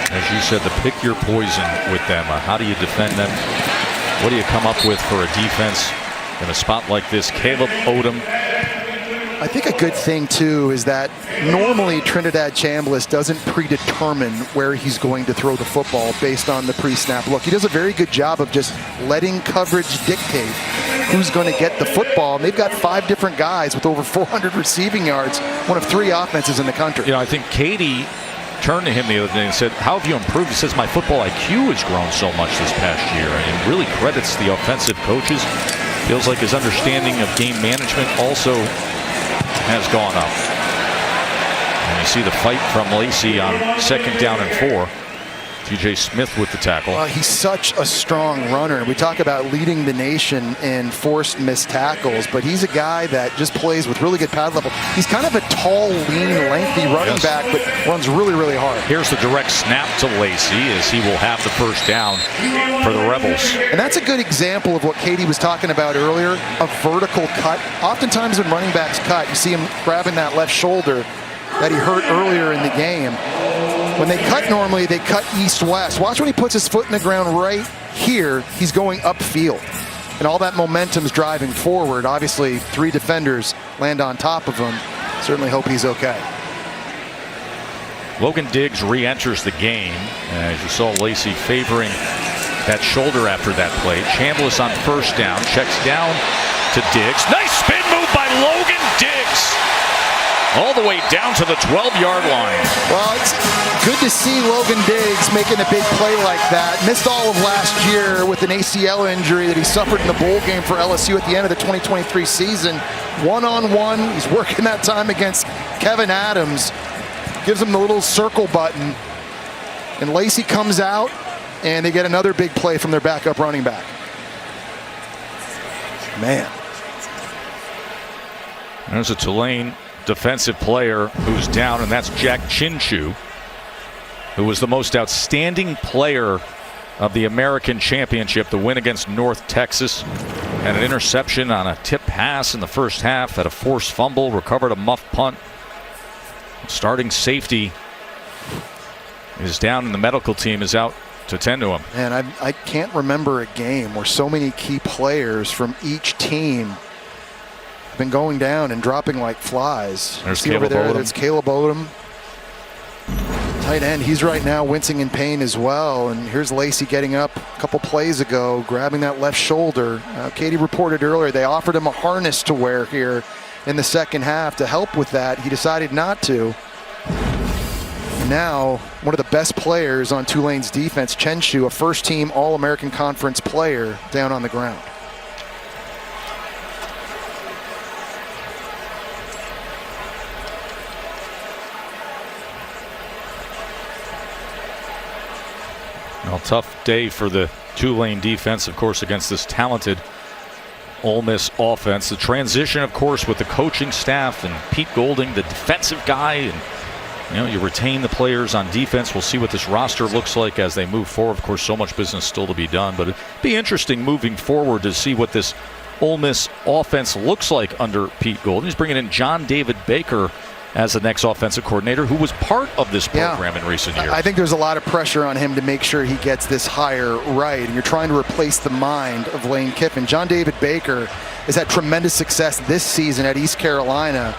As you said, to pick your poison with them. How do you defend them? What do you come up with for a defense in a spot like this? Caleb Odom. I think a good thing, too, is that normally Trinidad Chambliss doesn't predetermine where he's going to throw the football based on the pre-snap look. He does a very good job of just letting coverage dictate who's going to get the football. And they've got 5 different guys with over 400 receiving yards, one of 3 offenses in the country. You know, I think Katie turned to him the other day and said, how have you improved? He says, my football IQ has grown so much this past year, and really credits the offensive coaches. Feels like his understanding of game management also has gone up. And you see the fight from Lacey on 2nd down and 4. TJ Smith with the tackle. He's such a strong runner. We talk about leading the nation in forced missed tackles, but he's a guy that just plays with really good pad level. He's kind of a tall, lean, lengthy running back, but runs really, really hard. Here's the direct snap to Lacey as he will have the first down for the Rebels. And that's a good example of what Katie was talking about earlier, a vertical cut. Oftentimes when running backs cut, you see him grabbing that left shoulder that he hurt earlier in the game. When they cut normally, they cut east-west. Watch when he puts his foot in the ground right here. He's going upfield. And all that momentum's driving forward. Obviously, 3 defenders land on top of him. Certainly hope he's okay. Logan Diggs re-enters the game. As you saw Lacey favoring that shoulder after that play. Chambliss on first down. Checks down to Diggs. Nice spin move by Logan Diggs. All the way down to the 12-yard line. Well, it's good to see Logan Diggs making a big play like that. Missed all of last year with an ACL injury that he suffered in the bowl game for LSU at the end of the 2023 season. One-on-one, he's working that time against Kevin Adams. Gives him the little circle button. And Lacey comes out, and they get another big play from their backup running back. Man. There's a Tulane defensive player who's down, and that's Jack Chinchu, who was the most outstanding player of the American Championship, the win against North Texas. Had an interception on a tip pass in the first half, had a forced fumble, recovered a muff punt. Starting safety is down, and the medical team is out to tend to him. Man, I can't remember a game where so many key players from each team been going down and dropping like flies. There's See Caleb over there, Odom. that's Caleb Odom. Tight end, he's right now wincing in pain as well. And here's Lacey getting up a couple plays ago, grabbing that left shoulder. Katie reported earlier they offered him a harness to wear here in the second half to help with that. He decided not to. Now, one of the best players on Tulane's defense, Chenchu, a first-team All-American Conference player, down on the ground. Well, tough day for the Tulane defense, of course, against this talented Ole Miss offense. The transition, of course, with the coaching staff and Pete Golding, the defensive guy, and you retain the players on defense. We'll see what this roster looks like as they move forward. Of course, so much business still to be done, but it'd be interesting moving forward to see what this Ole Miss offense looks like under Pete Golding. He's bringing in John David Baker as the next offensive coordinator, who was part of this program in recent years. I think there's a lot of pressure on him to make sure he gets this hire right, and you're trying to replace the mind of Lane Kiffin. John David Baker has had tremendous success this season at East Carolina,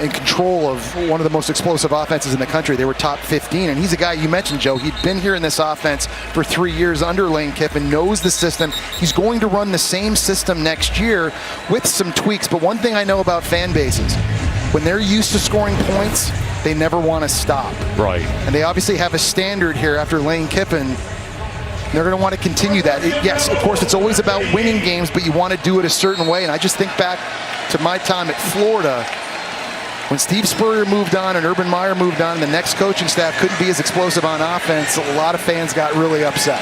in control of one of the most explosive offenses in the country. They were top 15, and he's a guy you mentioned, Joe. He'd been here in this offense for 3 years under Lane Kiffin, knows the system. He's going to run the same system next year with some tweaks, but one thing I know about fan bases, when they're used to scoring points, they never want to stop. Right. And they obviously have a standard here after Lane Kiffin. They're going to want to continue that. Yes, of course, it's always about winning games, but you want to do it a certain way. And I just think back to my time at Florida, when Steve Spurrier moved on and Urban Meyer moved on, and the next coaching staff couldn't be as explosive on offense, a lot of fans got really upset.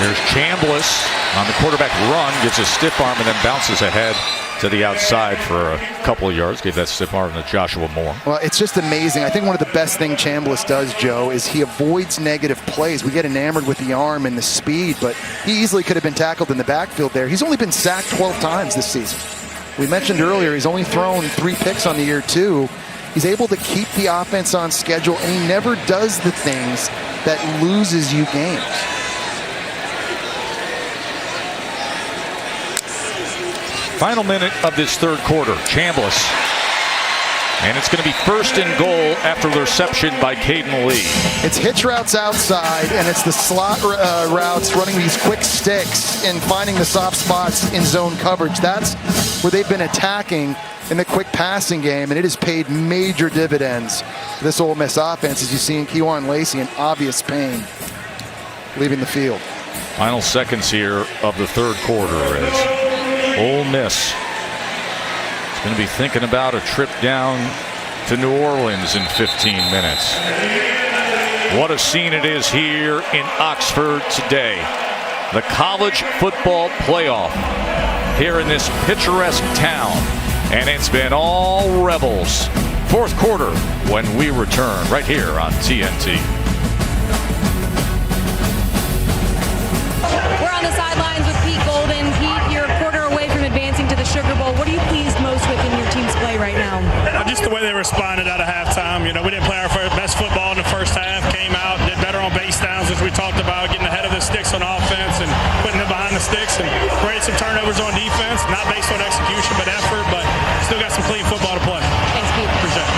Here's Chambliss on the quarterback run, gets a stiff arm and then bounces ahead to the outside for a couple of yards. Gave that stiff arm to Joshua Moore. Well, it's just amazing. I think one of the best things Chambliss does, Joe, is he avoids negative plays. We get enamored with the arm and the speed, but he easily could have been tackled in the backfield there. He's only been sacked 12 times this season. We mentioned earlier he's only thrown 3 picks on the year, too. He's able to keep the offense on schedule, and he never does the things that loses you games. Final minute of this third quarter. Chambliss. And it's going to be first and goal after the reception by Caden Lee. It's hitch routes outside, and it's the slot routes running these quick sticks and finding the soft spots in zone coverage. That's where they've been attacking in the quick passing game, and it has paid major dividends. This Ole Miss offense, as you see in Kejuan Lacey, in obvious pain, leaving the field. Final seconds here of the third quarter as Ole Miss is going to be thinking about a trip down to New Orleans in 15 minutes. What a scene it is here in Oxford today. The college football playoff here in this picturesque town. And it's been all Rebels. Fourth quarter when we return right here on TNT. We're on the sidelines with Pete Golden. Pete, you're a quarter away from advancing to the Sugar Bowl. What are you pleased most with in your team's play right now? Just the way they responded out of halftime. You know, we didn't play our best football in the first half. Came out, did better on base downs, as we talked about, getting ahead of the sticks on offense and putting them behind the sticks, and created some turnovers on defense, not based on execution but effort, but still got some clean football to play. Thanks, Pete. Appreciate it.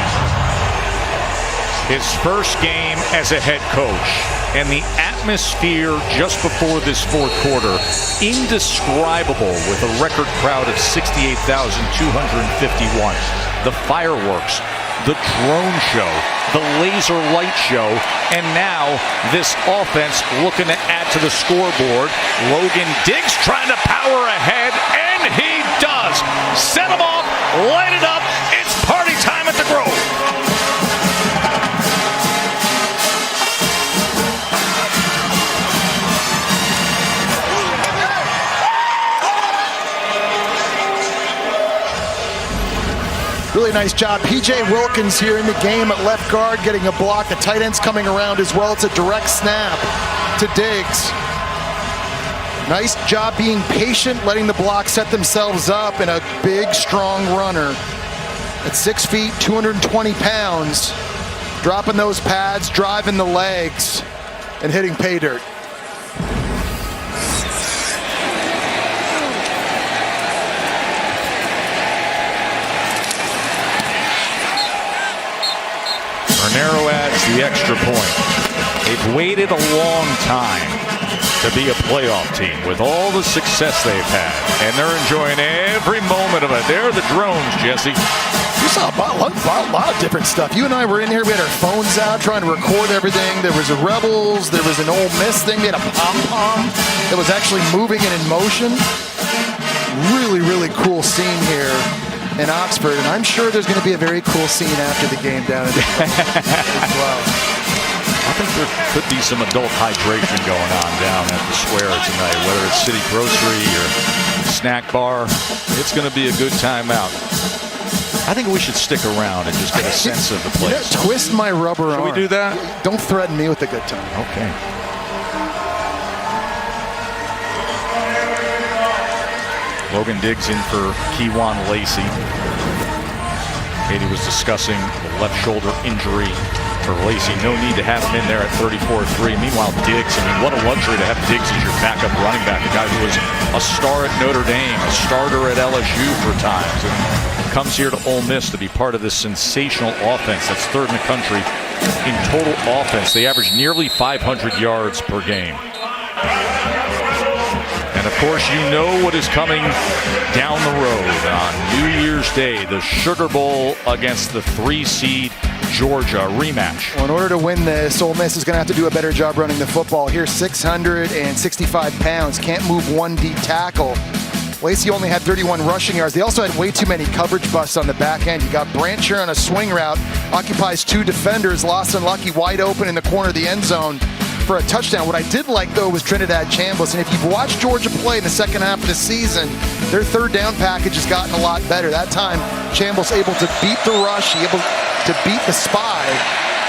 His first game as a head coach, and the atmosphere just before this fourth quarter, indescribable with a record crowd of 68,251. The fireworks, the drone show, the laser light show, and now this offense looking to add to the scoreboard. Logan Diggs trying to power ahead, and he does. Set him off, light it up. It's party time at the Grove. Really nice job. P.J. Wilkins here in the game at left guard, getting a block. The tight end's coming around as well. It's a direct snap to Diggs. Nice job being patient, letting the block set themselves up, and a big, strong runner at 6 feet, 220 pounds, dropping those pads, driving the legs, and hitting pay dirt. Arnero adds the extra point. They've waited a long time to be a playoff team with all the success they've had, and they're enjoying every moment of it. There are the drones, Jesse. You saw a lot of different stuff. You and I were in here. We had our phones out trying to record everything. There was a Rebels. There was an Ole Miss thing. We had a pom-pom that was actually moving and in motion. Really, really cool scene here in Oxford, and I'm sure there's going to be a very cool scene after the game down in the as well. I think there could be some adult hydration going on down at the square tonight, whether it's City Grocery or Snack Bar. It's going to be a good time out. I think we should stick around and just get a sense of the place. Twist my rubber arm. Should we do that? Don't threaten me with a good time. Okay. Logan Diggs in for Kejuan Lacey. Katie was discussing the left shoulder injury for Lacey. No need to have him in there at 34-3. Meanwhile, Diggs, I mean, what a luxury to have Diggs as your backup running back. A guy who was a star at Notre Dame, a starter at LSU for times, and comes here to Ole Miss to be part of this sensational offense that's third in the country in total offense. They average nearly 500 yards per game. And of course, you know what is coming down the road on New Year's Day, the Sugar Bowl against the 3-seed Georgia rematch. Well, in order to win this, Ole Miss is going to have to do a better job running the football. Here, 665 pounds, can't move one deep tackle. Lacey only had 31 rushing yards. They also had way too many coverage busts on the back end. You got Brancher on a swing route, occupies two defenders. Lawson Lucky wide open in the corner of the end zone. for a touchdown. What I did like, though, was Trinidad Chambliss. And if you've watched Georgia play in the second half of the season, their third down package has gotten a lot better. That time, Chambliss able to beat the rush, able to beat the spy,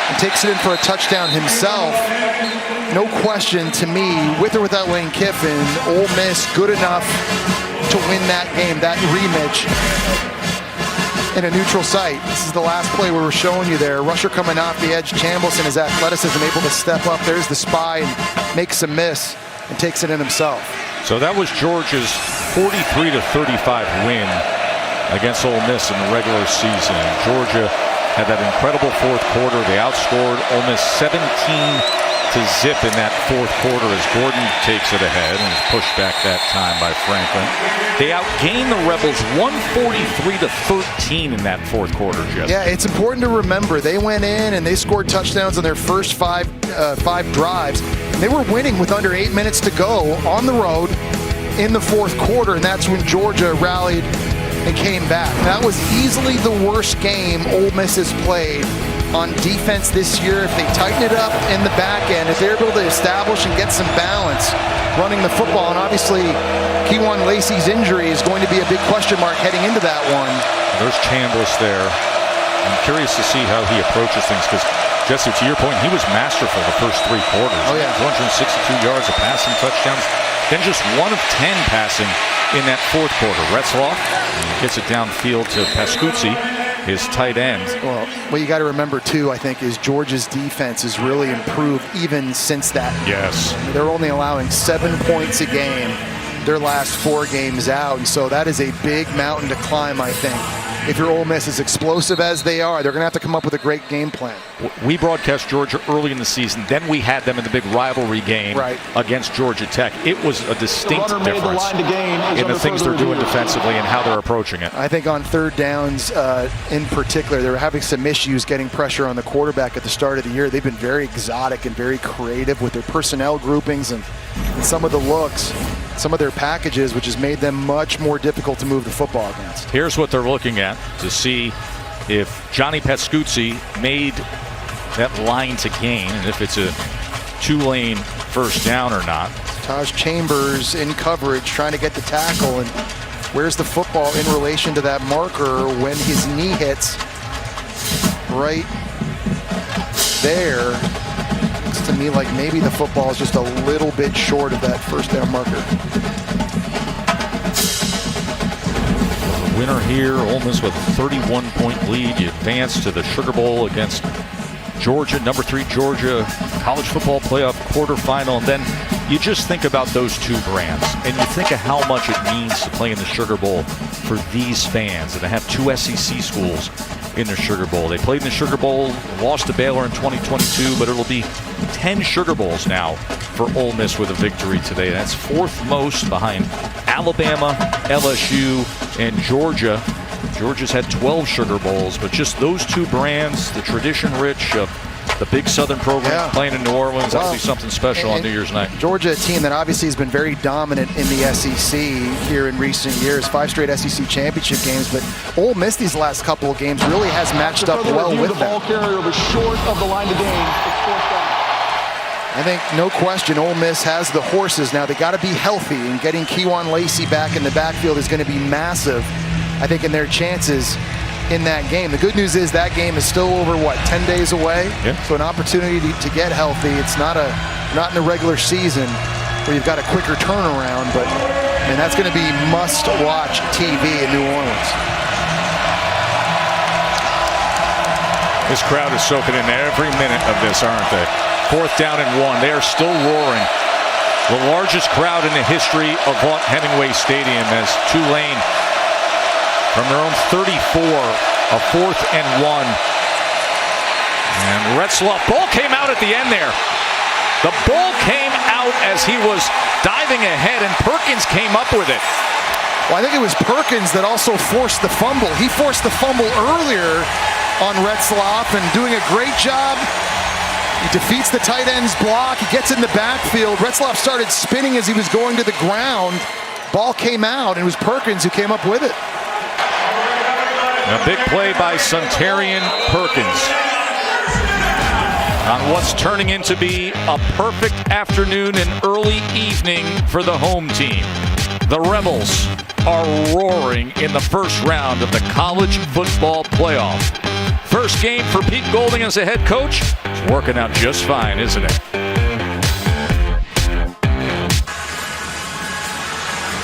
and takes it in for a touchdown himself. No question to me, with or without Lane Kiffin, Ole Miss good enough to win that game, that rematch in a neutral site. This is the last play we were showing you there. Rusher coming off the edge, Chambliss and his athleticism able to step up. There's the spy and makes a miss and takes it in himself. So that was Georgia's 43-35 win against Ole Miss in the regular season. Georgia had that incredible fourth quarter. They outscored Ole Miss 17-0 in that fourth quarter as Gordon takes it ahead and is pushed back that time by Franklin. They outgained the Rebels 143-13 in that fourth quarter, Jeff. Yeah, it's important to remember they went in and they scored touchdowns on their first five drives. They were winning with under 8 minutes to go on the road in the fourth quarter, and that's when Georgia rallied and came back. That was easily the worst game Ole Miss has played on defense this year. If they tighten it up in the back end, if they're able to establish and get some balance running the football, and obviously Kewan Lacey's injury is going to be a big question mark heading into that one. There's Chambliss there. I'm curious to see how he approaches things because, Jesse, to your point, he was masterful the first three quarters. Oh, yeah. 262 yards of passing touchdowns, then just 1 of 10 passing in that fourth quarter. Retzloff gets it downfield to Pascuzzi, his tight end. Well, what you got to remember, too, I think, is Georgia's defense has really improved even since that. Yes. They're only allowing 7 points a game their last 4 games out, and so that is a big mountain to climb, I think. If your Ole Miss is explosive as they are, they're going to have to come up with a great game plan. We broadcast Georgia early in the season. Then we had them in the big rivalry game against Georgia Tech. It was a distinct difference in the things they're doing defensively and how they're approaching it. I think on third downs in particular, they were having some issues getting pressure on the quarterback at the start of the year. They've been very exotic and very creative with their personnel groupings and some of the looks, some of their packages, which has made them much more difficult to move the football against. Here's what they're looking at to see if Johnny Pascuzzi made that line to gain and if it's a Tulane first down or not. Taj Chambers in coverage trying to get the tackle, and where's the football in relation to that marker when his knee hits right there? Looks to me like maybe the football is just a little bit short of that first down marker. Winner here, Ole Miss with a 31-point lead. You advance to the Sugar Bowl against Georgia, number 3 Georgia, college football playoff quarterfinal. And then you just think about those two brands, and you think of how much it means to play in the Sugar Bowl for these fans. And to have 2 SEC schools in the Sugar Bowl. They played in the Sugar Bowl, lost to Baylor in 2022, but it'll be 10 Sugar Bowls now for Ole Miss with a victory today. That's 4th most behind Alabama, LSU, and Georgia. Georgia's had 12 Sugar Bowls, but just those two brands, the tradition-rich of the big Southern program playing in New Orleans, that'll be something special on New Year's night. Georgia, a team that obviously has been very dominant in the SEC here in recent years, 5 straight SEC championship games, but Ole Miss these last couple of games really has matched up well with them. The ball carrier was short of the line to gain. It's 4th down. I think no question Ole Miss has the horses now. They got to be healthy, and getting Kewan Lacey back in the backfield is going to be massive, I think, in their chances in that game. The good news is that game is still over, 10 days away? Yeah. So an opportunity to get healthy. It's not in the regular season where you've got a quicker turnaround, but man, that's going to be must-watch TV in New Orleans. This crowd is soaking in every minute of this, aren't they? 4th down and 1. They are still roaring. The largest crowd in the history of Hemingway Stadium as Tulane from their own 34, a 4th and 1. And Retzloff, ball came out at the end there. The ball came out as he was diving ahead, and Perkins came up with it. Well, I think it was Perkins that also forced the fumble. He forced the fumble earlier on Retzloff and doing a great job. He defeats the tight end's block. He gets in the backfield. Retzloff started spinning as he was going to the ground. Ball came out, and it was Perkins who came up with it. A big play by Suntarian Perkins. on what's turning into be a perfect afternoon and early evening for the home team. The Rebels are roaring in the first round of the college football playoff. First game for Pete Golding as a head coach. It's working out just fine, isn't it?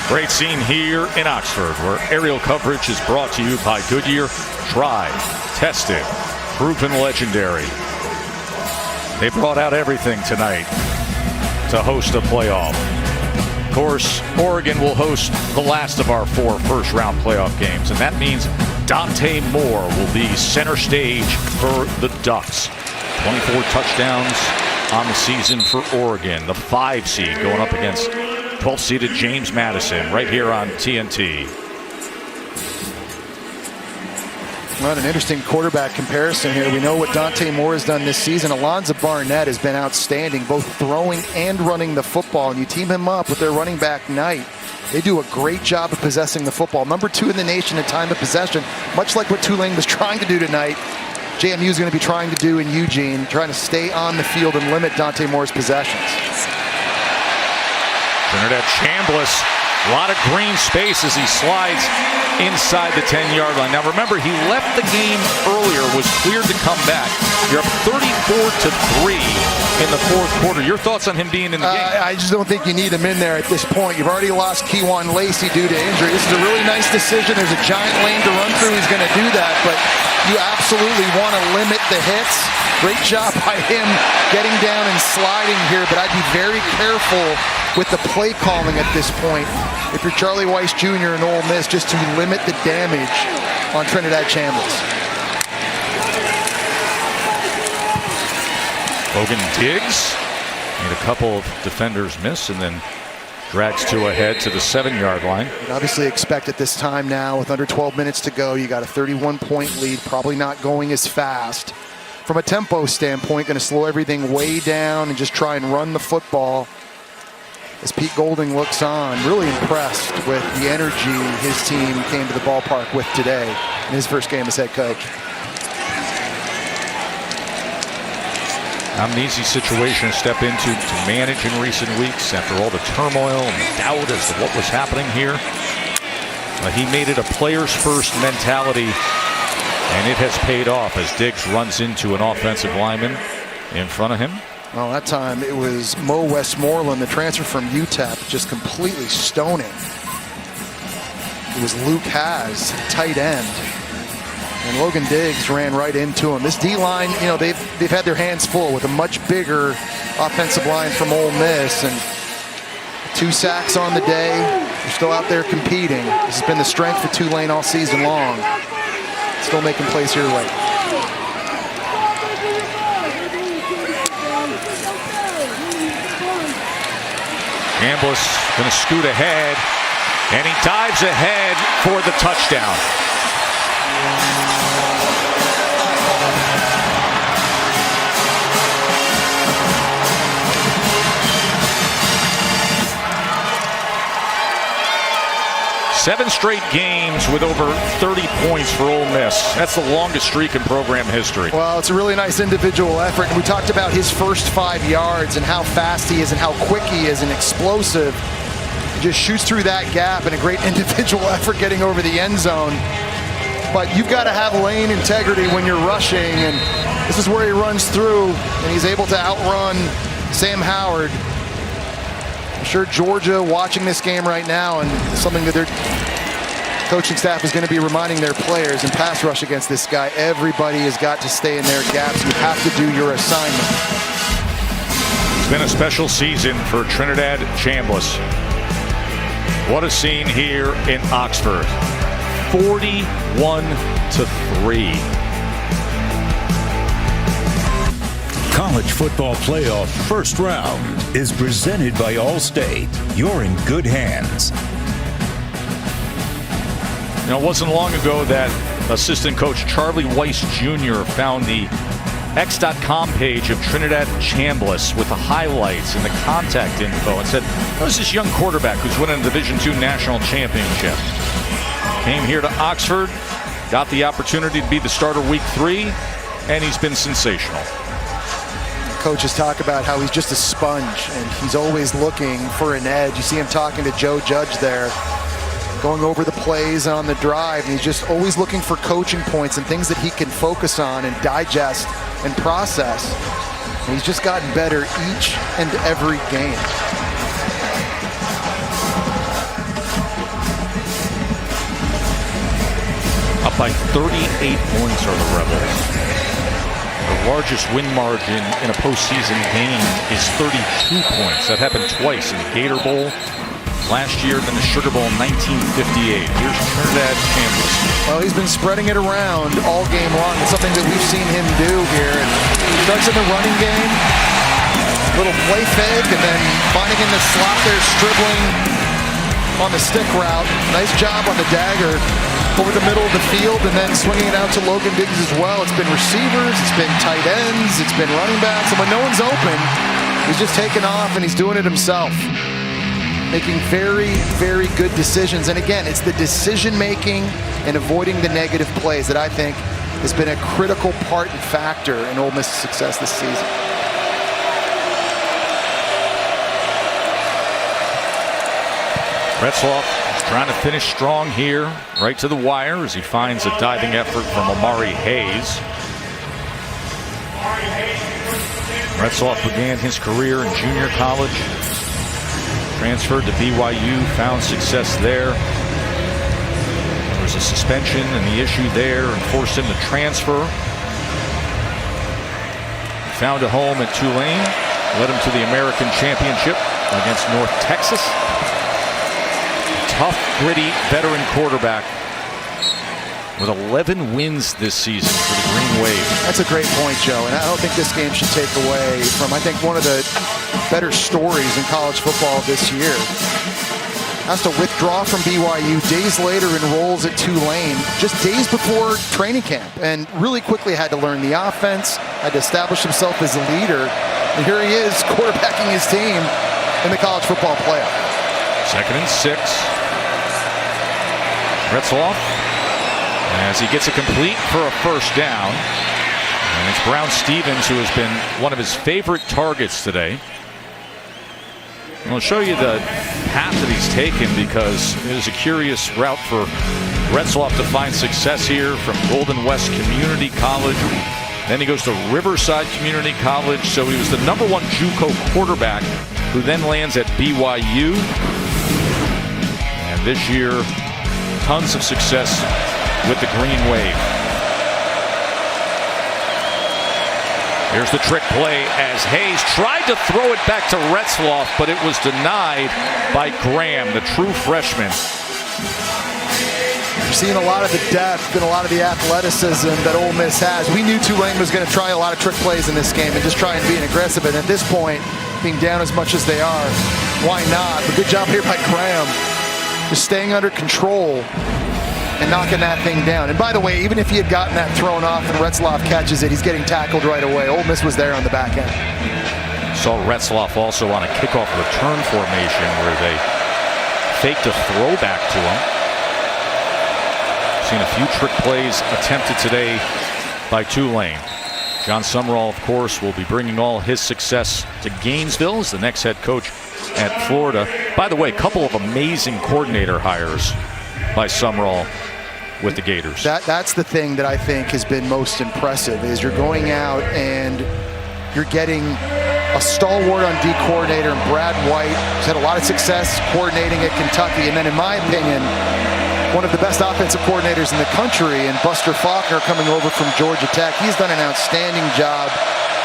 Great scene here in Oxford, where aerial coverage is brought to you by Goodyear. Tried, tested, proven legendary. They brought out everything tonight to host a playoff. Of course, Oregon will host the last of our 4 first-round playoff games, and that means Dante Moore will be center stage for the Ducks. 24 touchdowns on the season for Oregon, the 5 seed going up against 12th-seeded James Madison right here on TNT. Well, an interesting quarterback comparison here. We know what Dante Moore has done this season. Alonzo Barnett has been outstanding, both throwing and running the football. And you team him up with their running back Knight. They do a great job of possessing the football. Number 2 in the nation in time of possession, much like what Tulane was trying to do tonight. JMU is going to be trying to do in Eugene, trying to stay on the field and limit Dante Moore's possessions. Trinidad Chambliss, a lot of green space as he slides inside the 10-yard line. Now remember, he left the game earlier, was cleared to come back. You're up 34-3 in the fourth quarter. Your thoughts on him being in the game? I just don't think you need him in there at this point. You've already lost Keywan Lacey due to injury. This is a really nice decision. There's a giant lane to run through. He's going to do that, but you absolutely want to limit the hits. Great job by him getting down and sliding here, but I'd be very careful with the play calling at this point if you're Charlie Weiss Jr. and Ole Miss, just to limit the damage on Trinidad Chambliss. Logan Diggs made a couple of defenders miss and then drags 2 ahead to the 7-yard line. You'd obviously expect at this time now, with under 12 minutes to go, you got a 31-point lead, probably not going as fast. From a tempo standpoint, going to slow everything way down and just try and run the football. As Pete Golding looks on, really impressed with the energy his team came to the ballpark with today in his first game as head coach. Not an easy situation to step into to manage in recent weeks after all the turmoil and doubt as to what was happening here. He made it a players first mentality, and it has paid off as Diggs runs into an offensive lineman in front of him. Well, that time it was Mo Westmoreland, the transfer from UTEP, just completely stoning. It was Luke Haas, tight end. And Logan Diggs ran right into him. This D-line, you know, they've had their hands full with a much bigger offensive line from Ole Miss. And 2 sacks on the day. They're still out there competing. This has been the strength for Tulane all season long. Still making plays here late. Chambliss going to scoot ahead, and he dives ahead for the touchdown. Seven straight games with over 30 points for Ole Miss. That's the longest streak in program history. Well, it's a really nice individual effort. And we talked about his first 5 yards and how fast he is and how quick he is and explosive. He just shoots through that gap, and a great individual effort getting over the end zone. But you've got to have lane integrity when you're rushing, and this is where he runs through, and he's able to outrun Sam Howard. I'm sure Georgia watching this game right now, and something that their coaching staff is going to be reminding their players in pass rush against this guy. Everybody has got to stay in their gaps. You have to do your assignment. It's been a special season for Trinidad Chambliss. What a scene here in Oxford. 41-3. College football playoff first round is presented by Allstate. You're in good hands. You know, it wasn't long ago that assistant coach Charlie Weiss Jr. found the X.com page of Trinidad Chambliss with the highlights and the contact info and said, there's this young quarterback who's winning a Division II national championship. Came here to Oxford, got the opportunity to be the starter week 3, and he's been sensational. coaches talk about how he's just a sponge and he's always looking for an edge. You see him talking to Joe Judge there, going over the plays on the drive, and he's just always looking for coaching points and things that he can focus on and digest and process. And he's just gotten better each and every game. Up by 38 points are the Rebels. The largest win margin in a postseason game is 32 points. That happened twice in the Gator Bowl last year, then the Sugar Bowl in 1958. Here's Trinidad Chambliss. Well, he's been spreading it around all game long. It's something that we've seen him do here. He starts in the running game, little play fake, and then finding in the slot there, dribbling on the stick route. Nice job on the dagger over the middle of the field, and then swinging it out to Logan Diggs as well. It's been receivers, it's been tight ends, it's been running backs, and when no one's open, he's just taking off and he's doing it himself. Making very, very good decisions. And again, it's the decision making and avoiding the negative plays that I think has been a critical part and factor in Ole Miss's success this season. Retzloff trying to finish strong here, right to the wire as he finds a diving effort from Amari Hayes. Retzloff began his career in junior college, transferred to BYU, found success there. There was a suspension and the issue there and forced him to transfer. Found a home at Tulane, led him to the American Championship against North Texas. Tough, gritty veteran quarterback with 11 wins this season for the Green Wave. That's a great point, Joe, and I don't think this game should take away from, I think, one of the better stories in college football this year. Has to withdraw from BYU, days later enrolls at Tulane, just days before training camp, and really quickly had to learn the offense, had to establish himself as a leader, and here he is quarterbacking his team in the college football playoff. 2nd and 6. Retzloff, as he gets it complete for a first down. And it's Brown Stevens who has been one of his favorite targets today. And I'll show you the path that he's taken because it is a curious route for Retzloff to find success here from Golden West Community College. Then he goes to Riverside Community College. So he was the #1 JUCO quarterback who then lands at BYU. And this year, tons of success with the Green Wave. Here's the trick play as Hayes tried to throw it back to Retzloff, but it was denied by Graham, the true freshman. You're seeing a lot of the depth and a lot of the athleticism that Ole Miss has. We knew Tulane was going to try a lot of trick plays in this game and just try and be aggressive. And at this point, being down as much as they are, why not? But good job here by Graham, just staying under control and knocking that thing down. And by the way, even if he had gotten that thrown off and Retzloff catches it, he's getting tackled right away. Ole Miss was there on the back end. Saw Retzloff also on a kickoff return formation where they faked a throwback to him. Seen a few trick plays attempted today by Tulane. John Sumrall, of course, will be bringing all his success to Gainesville as the next head coach at Florida. By the way, a couple of amazing coordinator hires by Sumrall with the Gators. That's the thing that I think has been most impressive is you're going out and you're getting a stalwart on D coordinator in Brad White, who's had a lot of success coordinating at Kentucky, and then in my opinion, one of the best offensive coordinators in the country, and Buster Faulkner coming over from Georgia Tech. He's done an outstanding job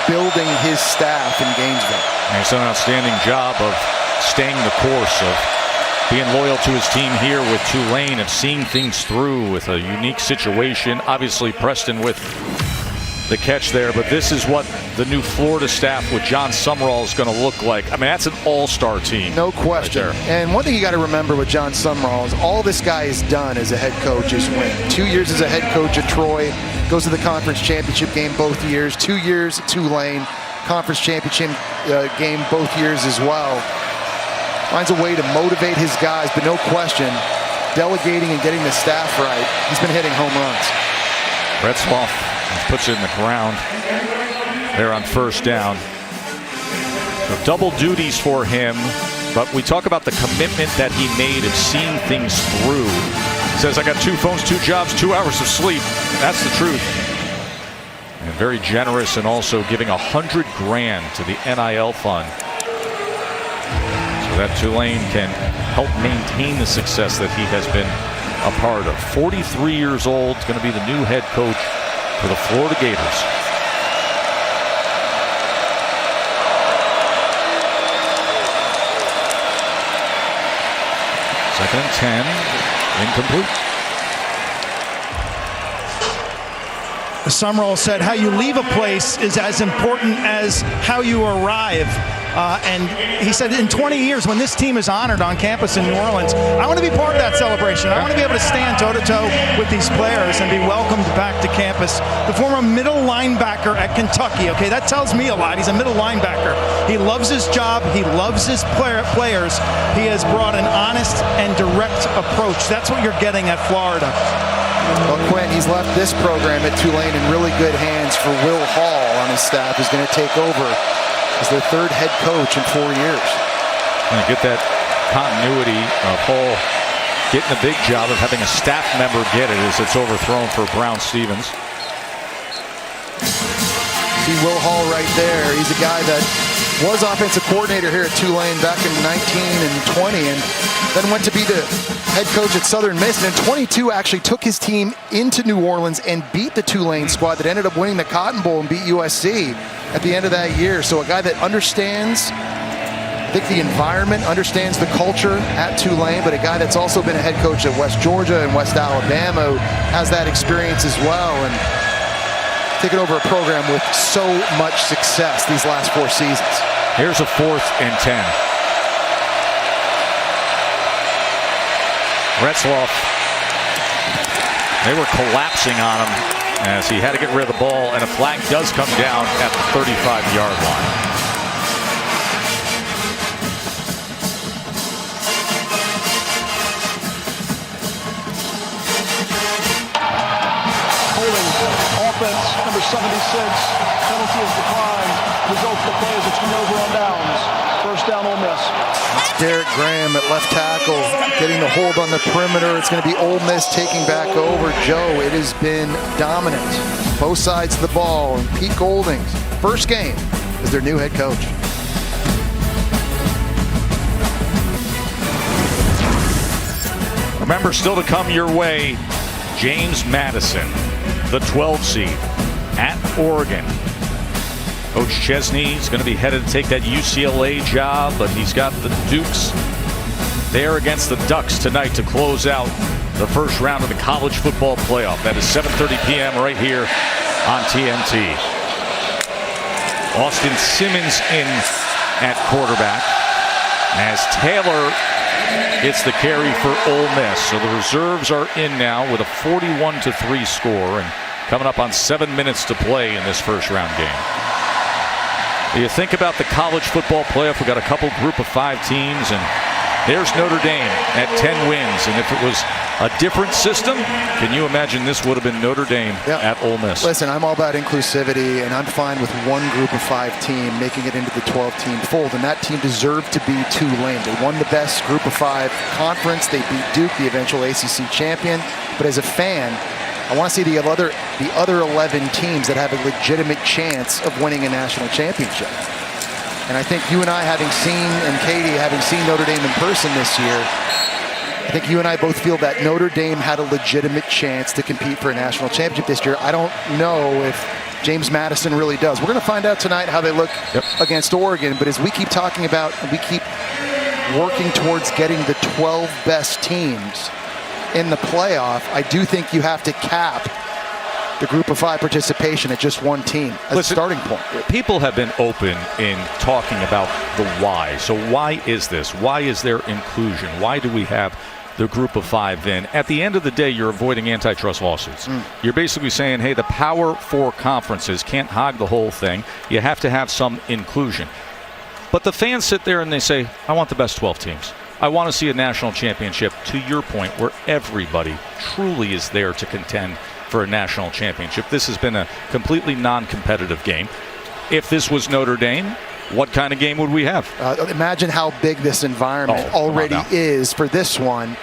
building his staff in Gainesville. And he's done an outstanding job of staying the course, of being loyal to his team here with Tulane, of seeing things through with a unique situation. Obviously, Preston with the catch there, but this is what the new Florida staff with John Sumrall is going to look like. I mean, that's an all-star team. No question. Right there. And one thing you got to remember with John Sumrall is all this guy has done as a head coach is win. 2 years as a head coach at Troy, goes to the conference championship game both years, 2 years at Tulane, conference championship game both years as well. Finds a way to motivate his guys, but no question, delegating and getting the staff right, he's been hitting home runs. Retzloff puts it in the ground there on first down. So double duties for him, but we talk about the commitment that he made of seeing things through. He says, I got 2 phones, 2 jobs, 2 hours of sleep. That's the truth. And very generous, and also giving $100,000 to the NIL fund, so that Tulane can help maintain the success that he has been a part of. 43 years old, going to be the new head coach for the Florida Gators. Second and 10, incomplete. Summerall said how you leave a place is as important as how you arrive. And he said in 20 years, when this team is honored on campus in New Orleans, I want to be part of that celebration. I want to be able to stand toe-to-toe with these players and be welcomed back to campus. The former middle linebacker at Kentucky, okay, that tells me a lot. He's a middle linebacker. He loves his job. He loves his players. He has brought an honest and direct approach. That's what you're getting at Florida. Well, Quinn, he's left this program at Tulane in really good hands for Will Hall on his staff, who's going to take over as their 3rd head coach in 4 years. And get that continuity of Hall getting a big job of having a staff member get it as it's overthrown for Brown Stevens. See Will Hall right there. He's a guy that was offensive coordinator here at Tulane back in 19 and 20, and then went to be the head coach at Southern Miss, and in 22 actually took his team into New Orleans and beat the Tulane squad that ended up winning the Cotton Bowl and beat USC at the end of that year. So a guy that understands, I think, the environment, understands the culture at Tulane, but a guy that's also been a head coach at West Georgia and West Alabama, who has that experience as well, and taken over a program with so much success these last 4 seasons. Here's a 4th and 10. Retzloff, they were collapsing on him as he had to get rid of the ball, and a flag does come down at the 35-yard line. Holding offense, number 76. Penalty is declined. Result of the play is a turnover on downs. First down, Ole Miss. Derek Graham at left tackle, getting the hold on the perimeter. It's going to be Ole Miss taking back over. Joe, it has been dominant. Both sides of the ball. And Pete Golding's first game as their new head coach. Remember, still to come your way, James Madison, the 12 seed at Oregon. Coach Chesney is going to be headed to take that UCLA job, but he's got the Dukes there against the Ducks tonight to close out the first round of the college football playoff. That is 7:30 p.m. right here on TNT. Austin Simmons in at quarterback as Taylor gets the carry for Ole Miss. So the reserves are in now with a 41-3 score, and coming up on 7 minutes to play in this first round game. You think about the college football playoff, we got a couple group of 5 teams, and there's Notre Dame at 10 wins. And if it was a different system, can you imagine this would have been Notre Dame at Ole Miss? Listen, I'm all about inclusivity, and I'm fine with one group of 5 team making it into the 12-team fold, and that team deserved to be Tulane. They won the best group of 5 conference. They beat Duke, the eventual ACC champion. But as a fan, I want to see the other 11 teams that have a legitimate chance of winning a national championship. And I think you and I, having seen, and Katie, having seen Notre Dame in person this year, I think you and I both feel that Notre Dame had a legitimate chance to compete for a national championship this year. I don't know if James Madison really does. We're going to find out tonight how they look against Oregon. But as we keep talking about, we keep working towards getting the 12 best teams in the playoff, I do think you have to cap the group of 5 participation at just one team as a starting point. People have been open in talking about the why. So why is this? Why is there inclusion? Why do we have the group of 5 in? At the end of the day, you're avoiding antitrust lawsuits. You're basically saying, hey, the Power 4 conferences can't hog the whole thing. You have to have some inclusion. But the fans sit there and they say, I want the best 12 teams. I want to see a national championship, to your point, where everybody truly is there to contend for a national championship. This has been a completely non-competitive game. If this was Notre Dame, what kind of game would we have? Imagine how big this environment already is for this one.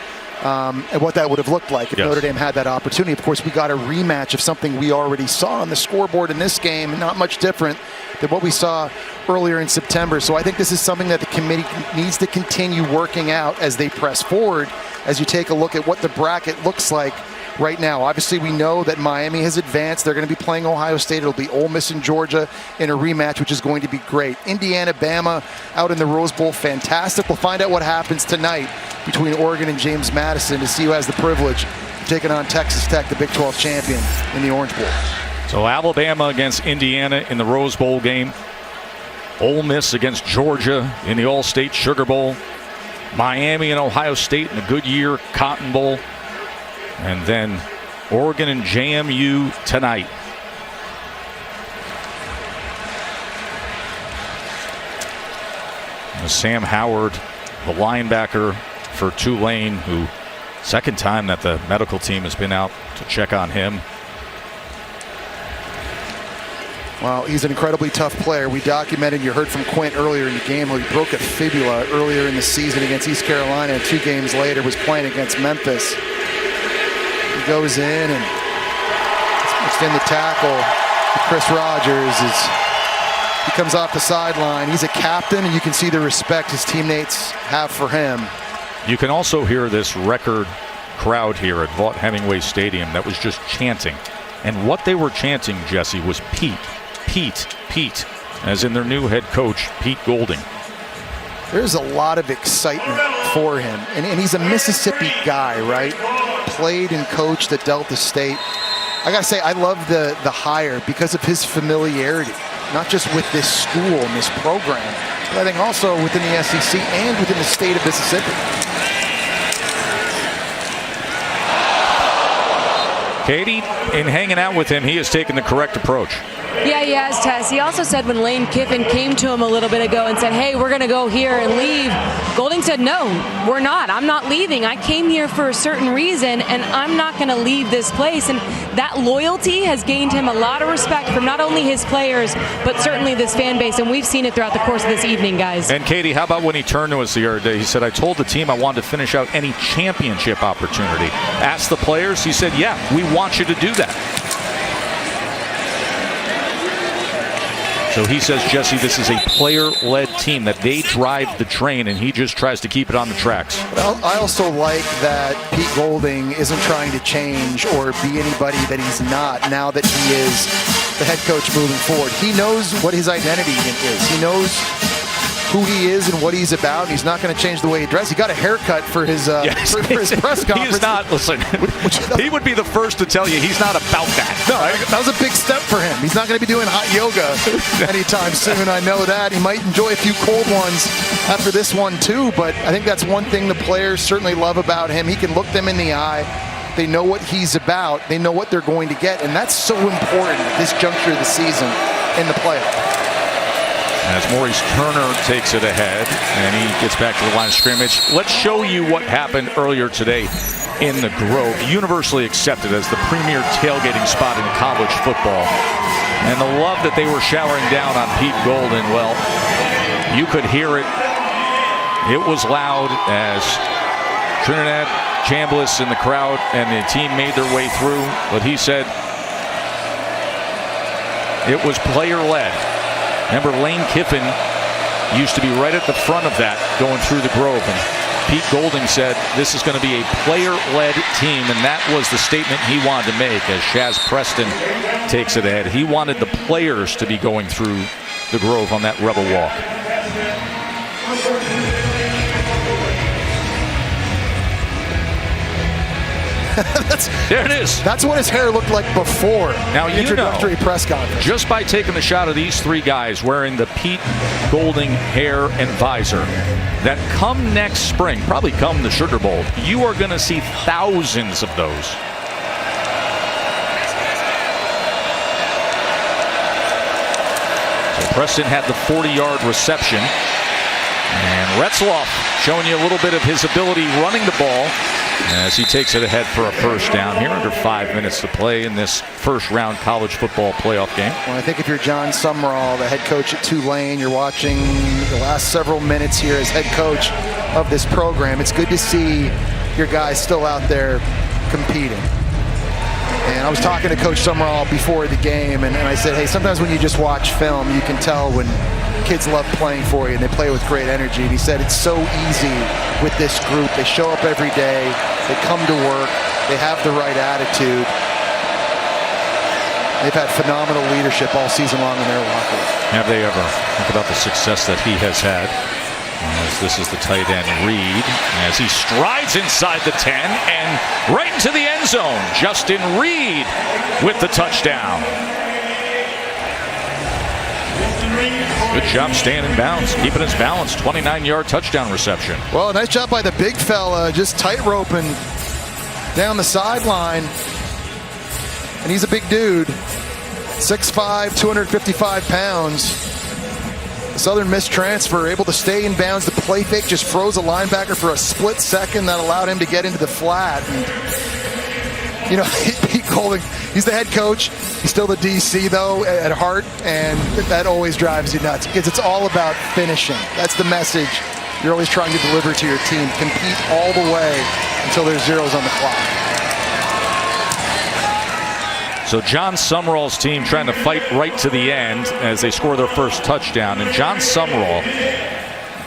And what that would have looked like if Notre Dame had that opportunity. Of course, we got a rematch of something we already saw on the scoreboard in this game, not much different than what we saw earlier in September. So I think this is something that the committee needs to continue working out as they press forward, as you take a look at what the bracket looks like right now. Obviously, we know that Miami has advanced. They're going to be playing Ohio State. It'll be Ole Miss and Georgia in a rematch, which is going to be great. Indiana, Bama out in the Rose Bowl, fantastic. We'll find out what happens tonight between Oregon and James Madison to see who has the privilege of taking on Texas Tech, the Big 12 champion, in the Orange Bowl. So Alabama against Indiana in the Rose Bowl game. Ole Miss against Georgia in the All-State Sugar Bowl. Miami and Ohio State in the Goodyear Cotton Bowl. And then Oregon and JMU tonight. And Sam Howard, the linebacker for Tulane, who second time that the medical team has been out to check on him. Well, he's an incredibly tough player. We documented, you heard from Quint earlier in the game, where he broke a fibula earlier in the season against East Carolina, and 2 games later was playing against Memphis. He goes in and extend the tackle to Chris Rogers. He comes off the sideline. He's a captain, and you can see the respect his teammates have for him. You can also hear this record crowd here at Vaught Hemingway Stadium that was just chanting. And what they were chanting, Jesse, was Pete, Pete, Pete, as in their new head coach, Pete Golding. There's a lot of excitement for him. And he's a Mississippi guy, right? Played and coached at Delta State. I got to say, I love the hire because of his familiarity, not just with this school and this program, but I think also within the SEC and within the state of Mississippi. Katie, in hanging out with him, he has taken the correct approach. Yeah, he has, Tess. He also said when Lane Kiffin came to him a little bit ago and said, hey, we're going to go here and leave, Golding said, no, we're not. I'm not leaving. I came here for a certain reason, and I'm not going to leave this place. And that loyalty has gained him a lot of respect from not only his players, but certainly this fan base. And we've seen it throughout the course of this evening, guys. And Katie, how about when he turned to us the other day? He said, I told the team I wanted to finish out any championship opportunity. Asked the players. He said, yeah, we want you to do that. So he says, Jesse, this is a player-led team, that they drive the train, and he just tries to keep it on the tracks. Well, I also like that Pete Golding isn't trying to change or be anybody that he's not now that he is the head coach moving forward. He knows what his identity is. He knows who he is and what he's about, and he's not going to change the way he dresses. He got a haircut for his, for his press conference. He's not, listen, he would be the first to tell you he's not about that. No, right? That was a big step for him. He's not going to be doing hot yoga anytime soon. I know that. He might enjoy a few cold ones after this one too, but I think that's one thing the players certainly love about him. He can look them in the eye. They know what he's about. They know what they're going to get, and that's so important at this juncture of the season in the playoff. As Maurice Turner takes it ahead, and he gets back to the line of scrimmage. Let's show you what happened earlier today in the Grove. Universally accepted as the premier tailgating spot in college football. And the love that they were showering down on Pete Golding, well, you could hear it. It was loud as Trinidad Chambliss in the crowd and the team made their way through. But he said it was player-led. Remember, Lane Kiffin used to be right at the front of that going through the Grove. And Pete Golding said this is going to be a player-led team, and that was the statement he wanted to make as Shaz Preston takes it ahead. He wanted the players to be going through the Grove on that Rebel Walk. There it is. That's what his hair looked like before now, the introductory press conference. Just by taking the shot of these 3 guys wearing the Pete Golding hair and visor, that come next spring, probably come the Sugar Bowl, you are going to see thousands of those. So Preston had the 40-yard reception. And Retzloff showing you a little bit of his ability running the ball. as he takes it ahead for a first down here, under 5 minutes to play in this first-round college football playoff game. Well, I think if you're John Sumrall, the head coach at Tulane, you're watching the last several minutes here as head coach of this program. It's good to see your guys still out there competing. And I was talking to Coach Sumrall before the game, and I said, hey, sometimes when you just watch film, you can tell when kids love playing for you and they play with great energy. And he said it's so easy with this group. They show up every day. They come to work. They have the right attitude. They've had phenomenal leadership all season long in their locker room. Have they ever? Think about the success that he has had. As this is the tight end, Reed, as he strides inside the 10 and right into the end zone. Justin Reed with the touchdown. Good job staying in bounds, keeping his balance. 29-yard touchdown reception. Well, nice job by the big fella, just tight-roping down the sideline. And he's a big dude, 6'5", 255 pounds. Southern Miss transfer, able to stay in bounds. The play fake just froze a linebacker for a split second that allowed him to get into the flat. And, you know, Pete Golding, he's the head coach. He's still the DC, though, at heart, and that always drives you nuts because it's all about finishing. That's the message you're always trying to deliver to your team. Compete all the way until there's zeros on the clock. So John Sumrall's team trying to fight right to the end as they score their first touchdown. And John Sumrall,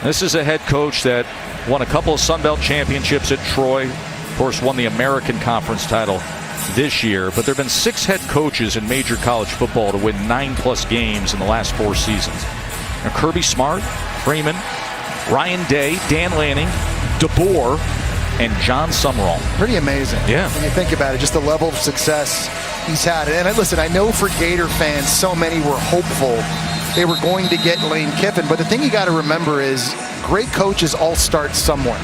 this is a head coach that won a couple of Sun Belt championships at Troy. Of course, won the American Conference title this year. But there have been 6 head coaches in major college football to win 9+ games in the last 4 seasons. Now, Kirby Smart, Freeman, Ryan Day, Dan Lanning, DeBoer, and John Sumrall. Pretty amazing. Yeah. When you think about it, just the level of success he's had. And listen, I know for Gator fans, so many were hopeful they were going to get Lane Kiffin. But the thing you got to remember is great coaches all start somewhere.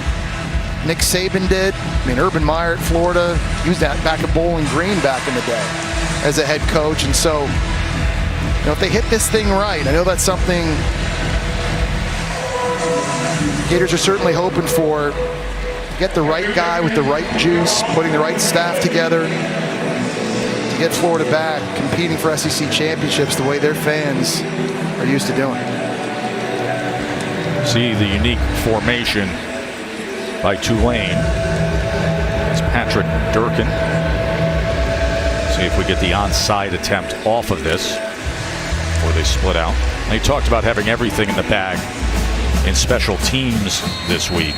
Nick Saban did. I mean, Urban Meyer at Florida, he was back at Bowling Green back in the day as a head coach. And so, you know, if they hit this thing right, I know that's something Gators are certainly hoping for. Get the right guy with the right juice, putting the right staff together to get Florida back competing for SEC championships the way their fans are used to doing. See the unique formation by Tulane. It's Patrick Durkin. See if we get the onside attempt off of this before they split out. They talked about having everything in the bag in special teams this week.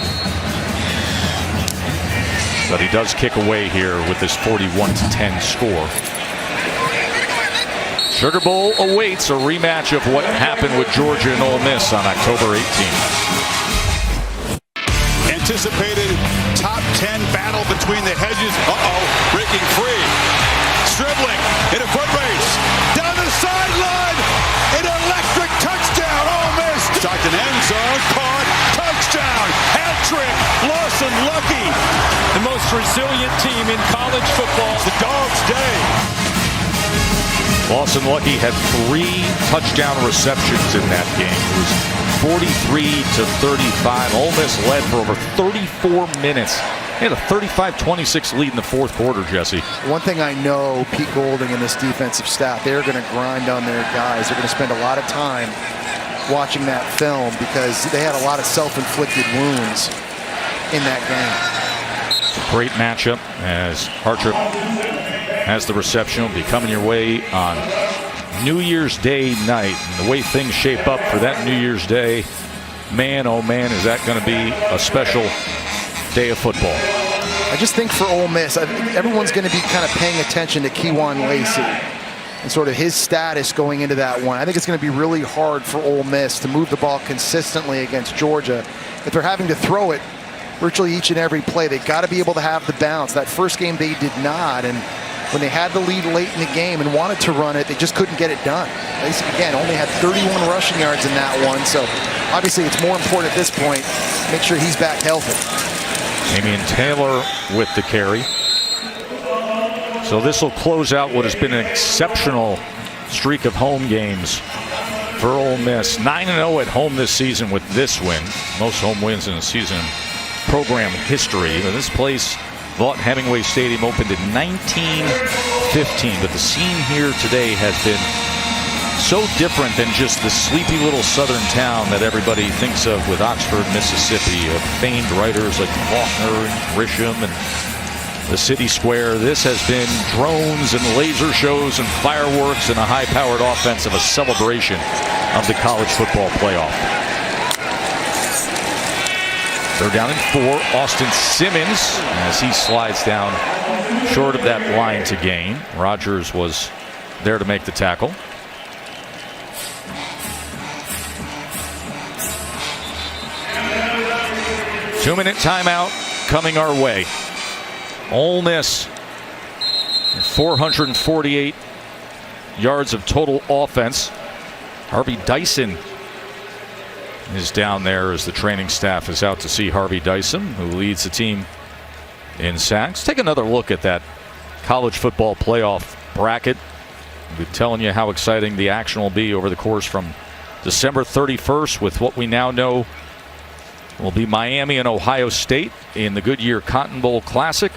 But he does kick away here with this 41-10 score. Sugar Bowl awaits a rematch of what happened with Georgia and Ole Miss on October 18th. Anticipated top 10 battle between the hedges. Breaking free. Dribbling in a foot race. Down the sideline. An electric touchdown. Ole Miss. Tucked in end zone. Caught. Touchdown. Hat trick. Lawson Lucky. The most resilient team in college football. It's the Dogs' day. Lawson Lucky had 3 touchdown receptions in that game. It was 43-35. Ole Miss led for over 34 minutes. They had a 35-26 lead in the fourth quarter, Jesse. One thing I know, Pete Golding and this defensive staff, they're going to grind on their guys. They're going to spend a lot of time watching that film because they had a lot of self-inflicted wounds in that game. Great matchup as Hartrip has the reception. Will be coming your way on New Year's Day night. And the way things shape up for that New Year's Day, man, oh man, is that going to be a special day of football. I just think for Ole Miss, everyone's going to be kind of paying attention to Kejuan Lacey and sort of his status going into that one. I think it's going to be really hard for Ole Miss to move the ball consistently against Georgia. If they're having to throw it virtually each and every play, they've got to be able to have the bounce. That first game they did not, and when they had the lead late in the game and wanted to run it, they just couldn't get it done. Lacey, again, only had 31 rushing yards in that one, so obviously it's more important at this point to make sure he's back healthy. Damian Taylor with the carry. So this will close out what has been an exceptional streak of home games for Ole Miss. 9-0 at home this season with this win. Most home wins in a season in program history. This place Vaught Hemingway Stadium opened in 1915, but the scene here today has been so different than just the sleepy little southern town that everybody thinks of with Oxford, Mississippi, of famed writers like Faulkner and Grisham and the city square. This has been drones and laser shows and fireworks and a high-powered offense of a celebration of the college football playoff. They're down in 4. Austin Simmons, as he slides down short of that line to gain. Rogers was there to make the tackle. Two-minute timeout coming our way. Ole Miss, 448 yards of total offense. Harvey Dyson is down there as the training staff is out to see Harvey Dyson, who leads the team in sacks. Take another look at that college football playoff bracket. We've been telling you how exciting the action will be over the course from December 31st with what we now know will be Miami and Ohio State in the Goodyear Cotton Bowl Classic,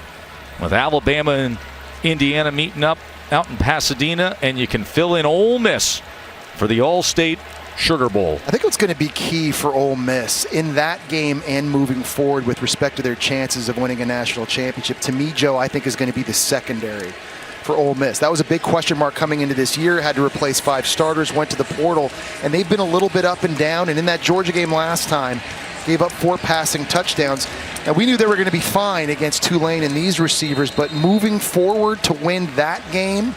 with Alabama and Indiana meeting up out in Pasadena, and you can fill in Ole Miss for the All-State Sugar Bowl. I think what's going to be key for Ole Miss in that game and moving forward with respect to their chances of winning a national championship, to me, Joe, I think is going to be the secondary for Ole Miss. That was a big question mark coming into this year. Had to replace 5 starters, went to the portal, and they've been a little bit up and down. And in that Georgia game last time, gave up 4 passing touchdowns. Now, we knew they were going to be fine against Tulane and these receivers, but moving forward to win that game,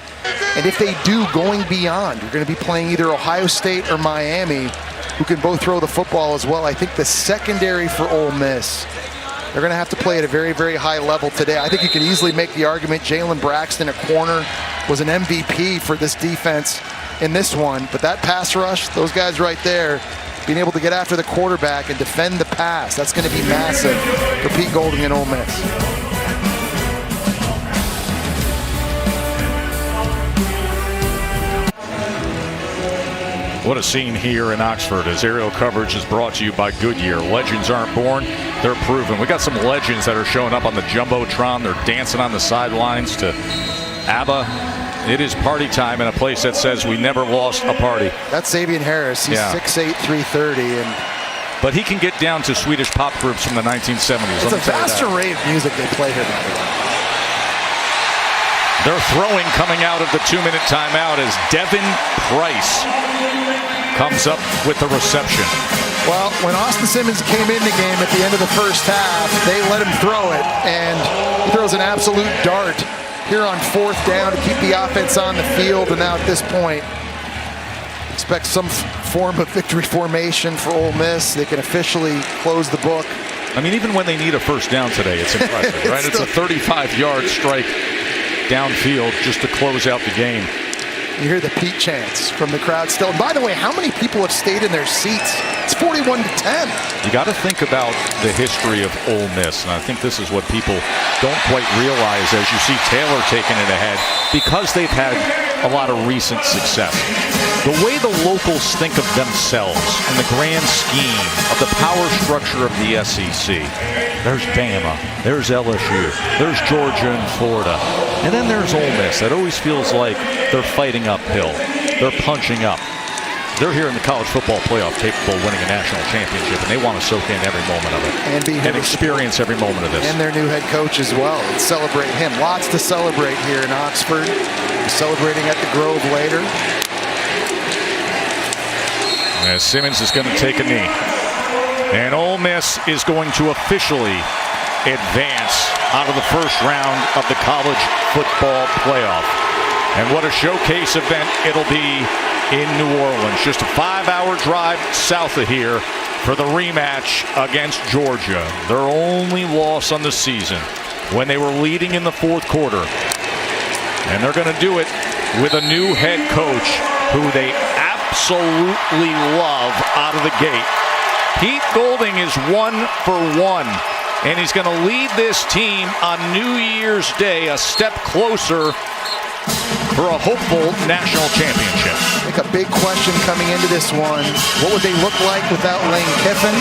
and if they do, going beyond, you're going to be playing either Ohio State or Miami, who can both throw the football as well. I think the secondary for Ole Miss, they're going to have to play at a very, very high level today. I think you can easily make the argument Jalen Braxton, a corner, was an MVP for this defense in this one, but that pass rush, those guys right there, being able to get after the quarterback and defend the pass, that's going to be massive for Pete Golding and Ole Miss. What a scene here in Oxford as aerial coverage is brought to you by Goodyear. Legends aren't born, they're proven. We got some legends that are showing up on the Jumbotron. They're dancing on the sidelines to ABBA. It is party time in a place that says we never lost a party. That's Xavier Harris. He's 6'8", 330. But he can get down to Swedish pop groups from the 1970s. It's a vast array of music they play here. They're throwing coming out of the 2-minute timeout as Devin Price comes up with the reception. Well, when Austin Simmons came in the game at the end of the first half, they let him throw it, and he throws an absolute dart here on 4th down to keep the offense on the field. And now at this point, expect some form of victory formation for Ole Miss. They can officially close the book. I mean, even when they need a first down today, it's impressive, right? It's a 35-yard strike downfield just to close out the game. You hear the Pete chants from the crowd still. And by the way, how many people have stayed in their seats? It's 41-10. You got to think about the history of Ole Miss, and I think this is what people don't quite realize as you see Taylor taking it ahead, because they've had a lot of recent success. The way the locals think of themselves in the grand scheme of the power structure of the SEC. There's Bama, there's LSU, there's Georgia and Florida, and then there's Ole Miss. That always feels like they're fighting uphill. They're punching up. They're here in the college football playoff capable of winning a national championship, and they want to soak in every moment of it and experience every moment of this. And their new head coach as well. And celebrate him. Lots to celebrate here in Oxford. Celebrating at the Grove later. As Simmons is going to take a knee. And Ole Miss is going to officially advance out of the first round of the college football playoff. And what a showcase event it'll be in New Orleans. Just a 5-hour drive south of here for the rematch against Georgia. Their only loss on the season when they were leading in the 4th quarter. And they're going to do it with a new head coach who they absolutely love out of the gate. Pete Golding is 1 for 1, and he's going to lead this team on New Year's Day a step closer for a hopeful national championship. I think a big question coming into this one, what would they look like without Lane Kiffin?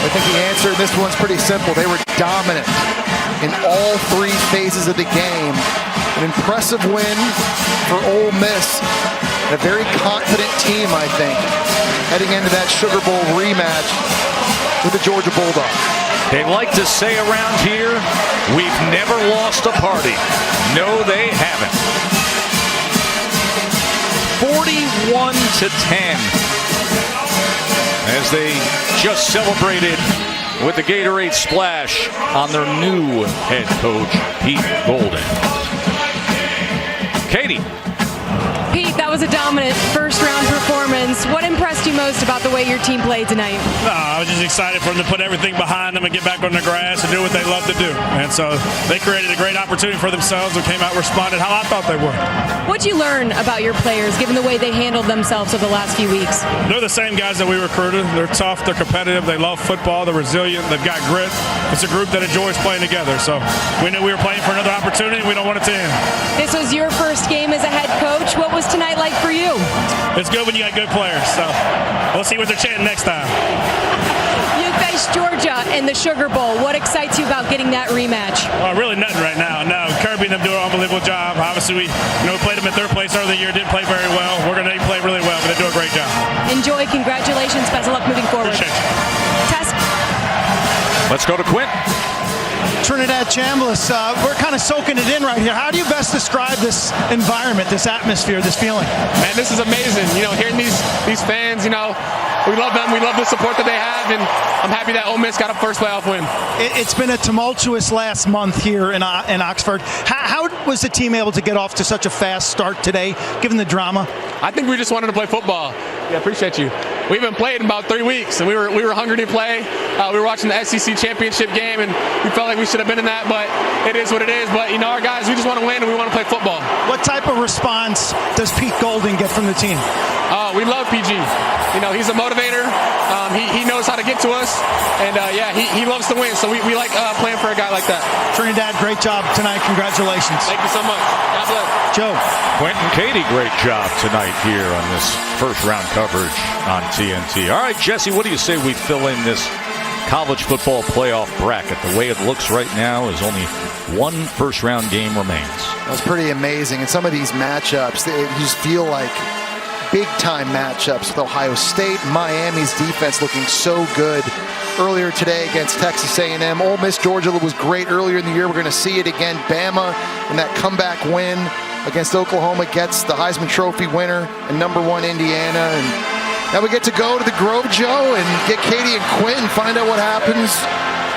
I think the answer in this one's pretty simple. They were dominant in all three phases of the game. An impressive win for Ole Miss. And a very confident team, I think, heading into that Sugar Bowl rematch with the Georgia Bulldogs. They like to say around here, we've never lost a party. No, they haven't. 41-10 as they just celebrated with the Gatorade splash on their new head coach, Pete Golden. Katie. Pete, that was a dominant first-round performance. What impressed you most about the way your team played tonight? I was just excited for them to put everything behind them and get back on the grass and do what they love to do. And so they created a great opportunity for themselves and came out and responded how I thought they would. What'd you learn about your players, given the way they handled themselves over the last few weeks? They're the same guys that we recruited. They're tough, they're competitive, they love football, they're resilient, they've got grit. It's a group that enjoys playing together. So we knew we were playing for another opportunity. We don't want it to end. This was your first game as a head coach. What was tonight like for you? It's good when you got good players. So we'll see what they're chanting next time. You faced Georgia in the Sugar Bowl. What excites you about getting that rematch? Really nothing right now. No, Kirby and them do an unbelievable job. Obviously, we played them at third place earlier the year. Didn't play very well. We're going to play really well, but they do a great job. Enjoy. Congratulations. Best of luck moving forward. Appreciate you. Tess. Let's go to Quint. Trinidad Chambliss, we're kind of soaking it in right here. How do you best describe this environment, this atmosphere, this feeling? Man, this is amazing. Hearing these fans, we love them. We love the support that they have, and I'm happy that Ole Miss got a first playoff win. It's been a tumultuous last month here in Oxford. How was the team able to get off to such a fast start today, given the drama? I think we just wanted to play football. Yeah, appreciate you. We haven't played in about 3 weeks, and we were hungry to play. We were watching the SEC championship game, and we felt like we should have been in that, but it is what it is. But, our guys, we just want to win, and we want to play football. What type of response does Pete Golden get from the team? We love PG. He's a motivator. He knows how to get to us, and, he loves to win, so we like playing for a guy like that. Trinidad, great job tonight. Congratulations. Thank you so much. God bless. Joe. Quentin Katie, great job tonight here on this first-round coverage on TNT. All right, Jesse, what do you say we fill in this college football playoff bracket? The way it looks right now is only one first-round game remains. That's pretty amazing. And some of these matchups, you just feel like big-time matchups with Ohio State. Miami's defense looking so good earlier today against Texas A&M. Ole Miss, Georgia was great earlier in the year. We're going to see it again. Bama in that comeback win against Oklahoma gets the Heisman Trophy winner and #1 Indiana. And now we get to go to the Grove, Joe, and get Katie and Quint and find out what happens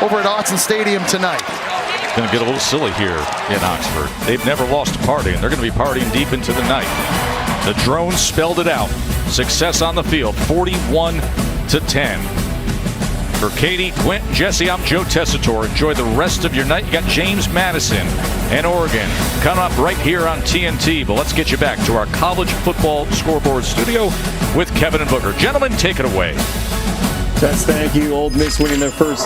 over at Autzen Stadium tonight. It's going to get a little silly here in Oxford. They've never lost a party, and they're going to be partying deep into the night. The drones spelled it out. Success on the field, 41-10. For Katie, Quint, Jesse, I'm Joe Tessitore. Enjoy the rest of your night. You got James Madison and Oregon coming up right here on TNT. But let's get you back to our college football scoreboard studio with Kevin and Booker. Gentlemen, take it away. Tess, thank you. Ole Miss winning their first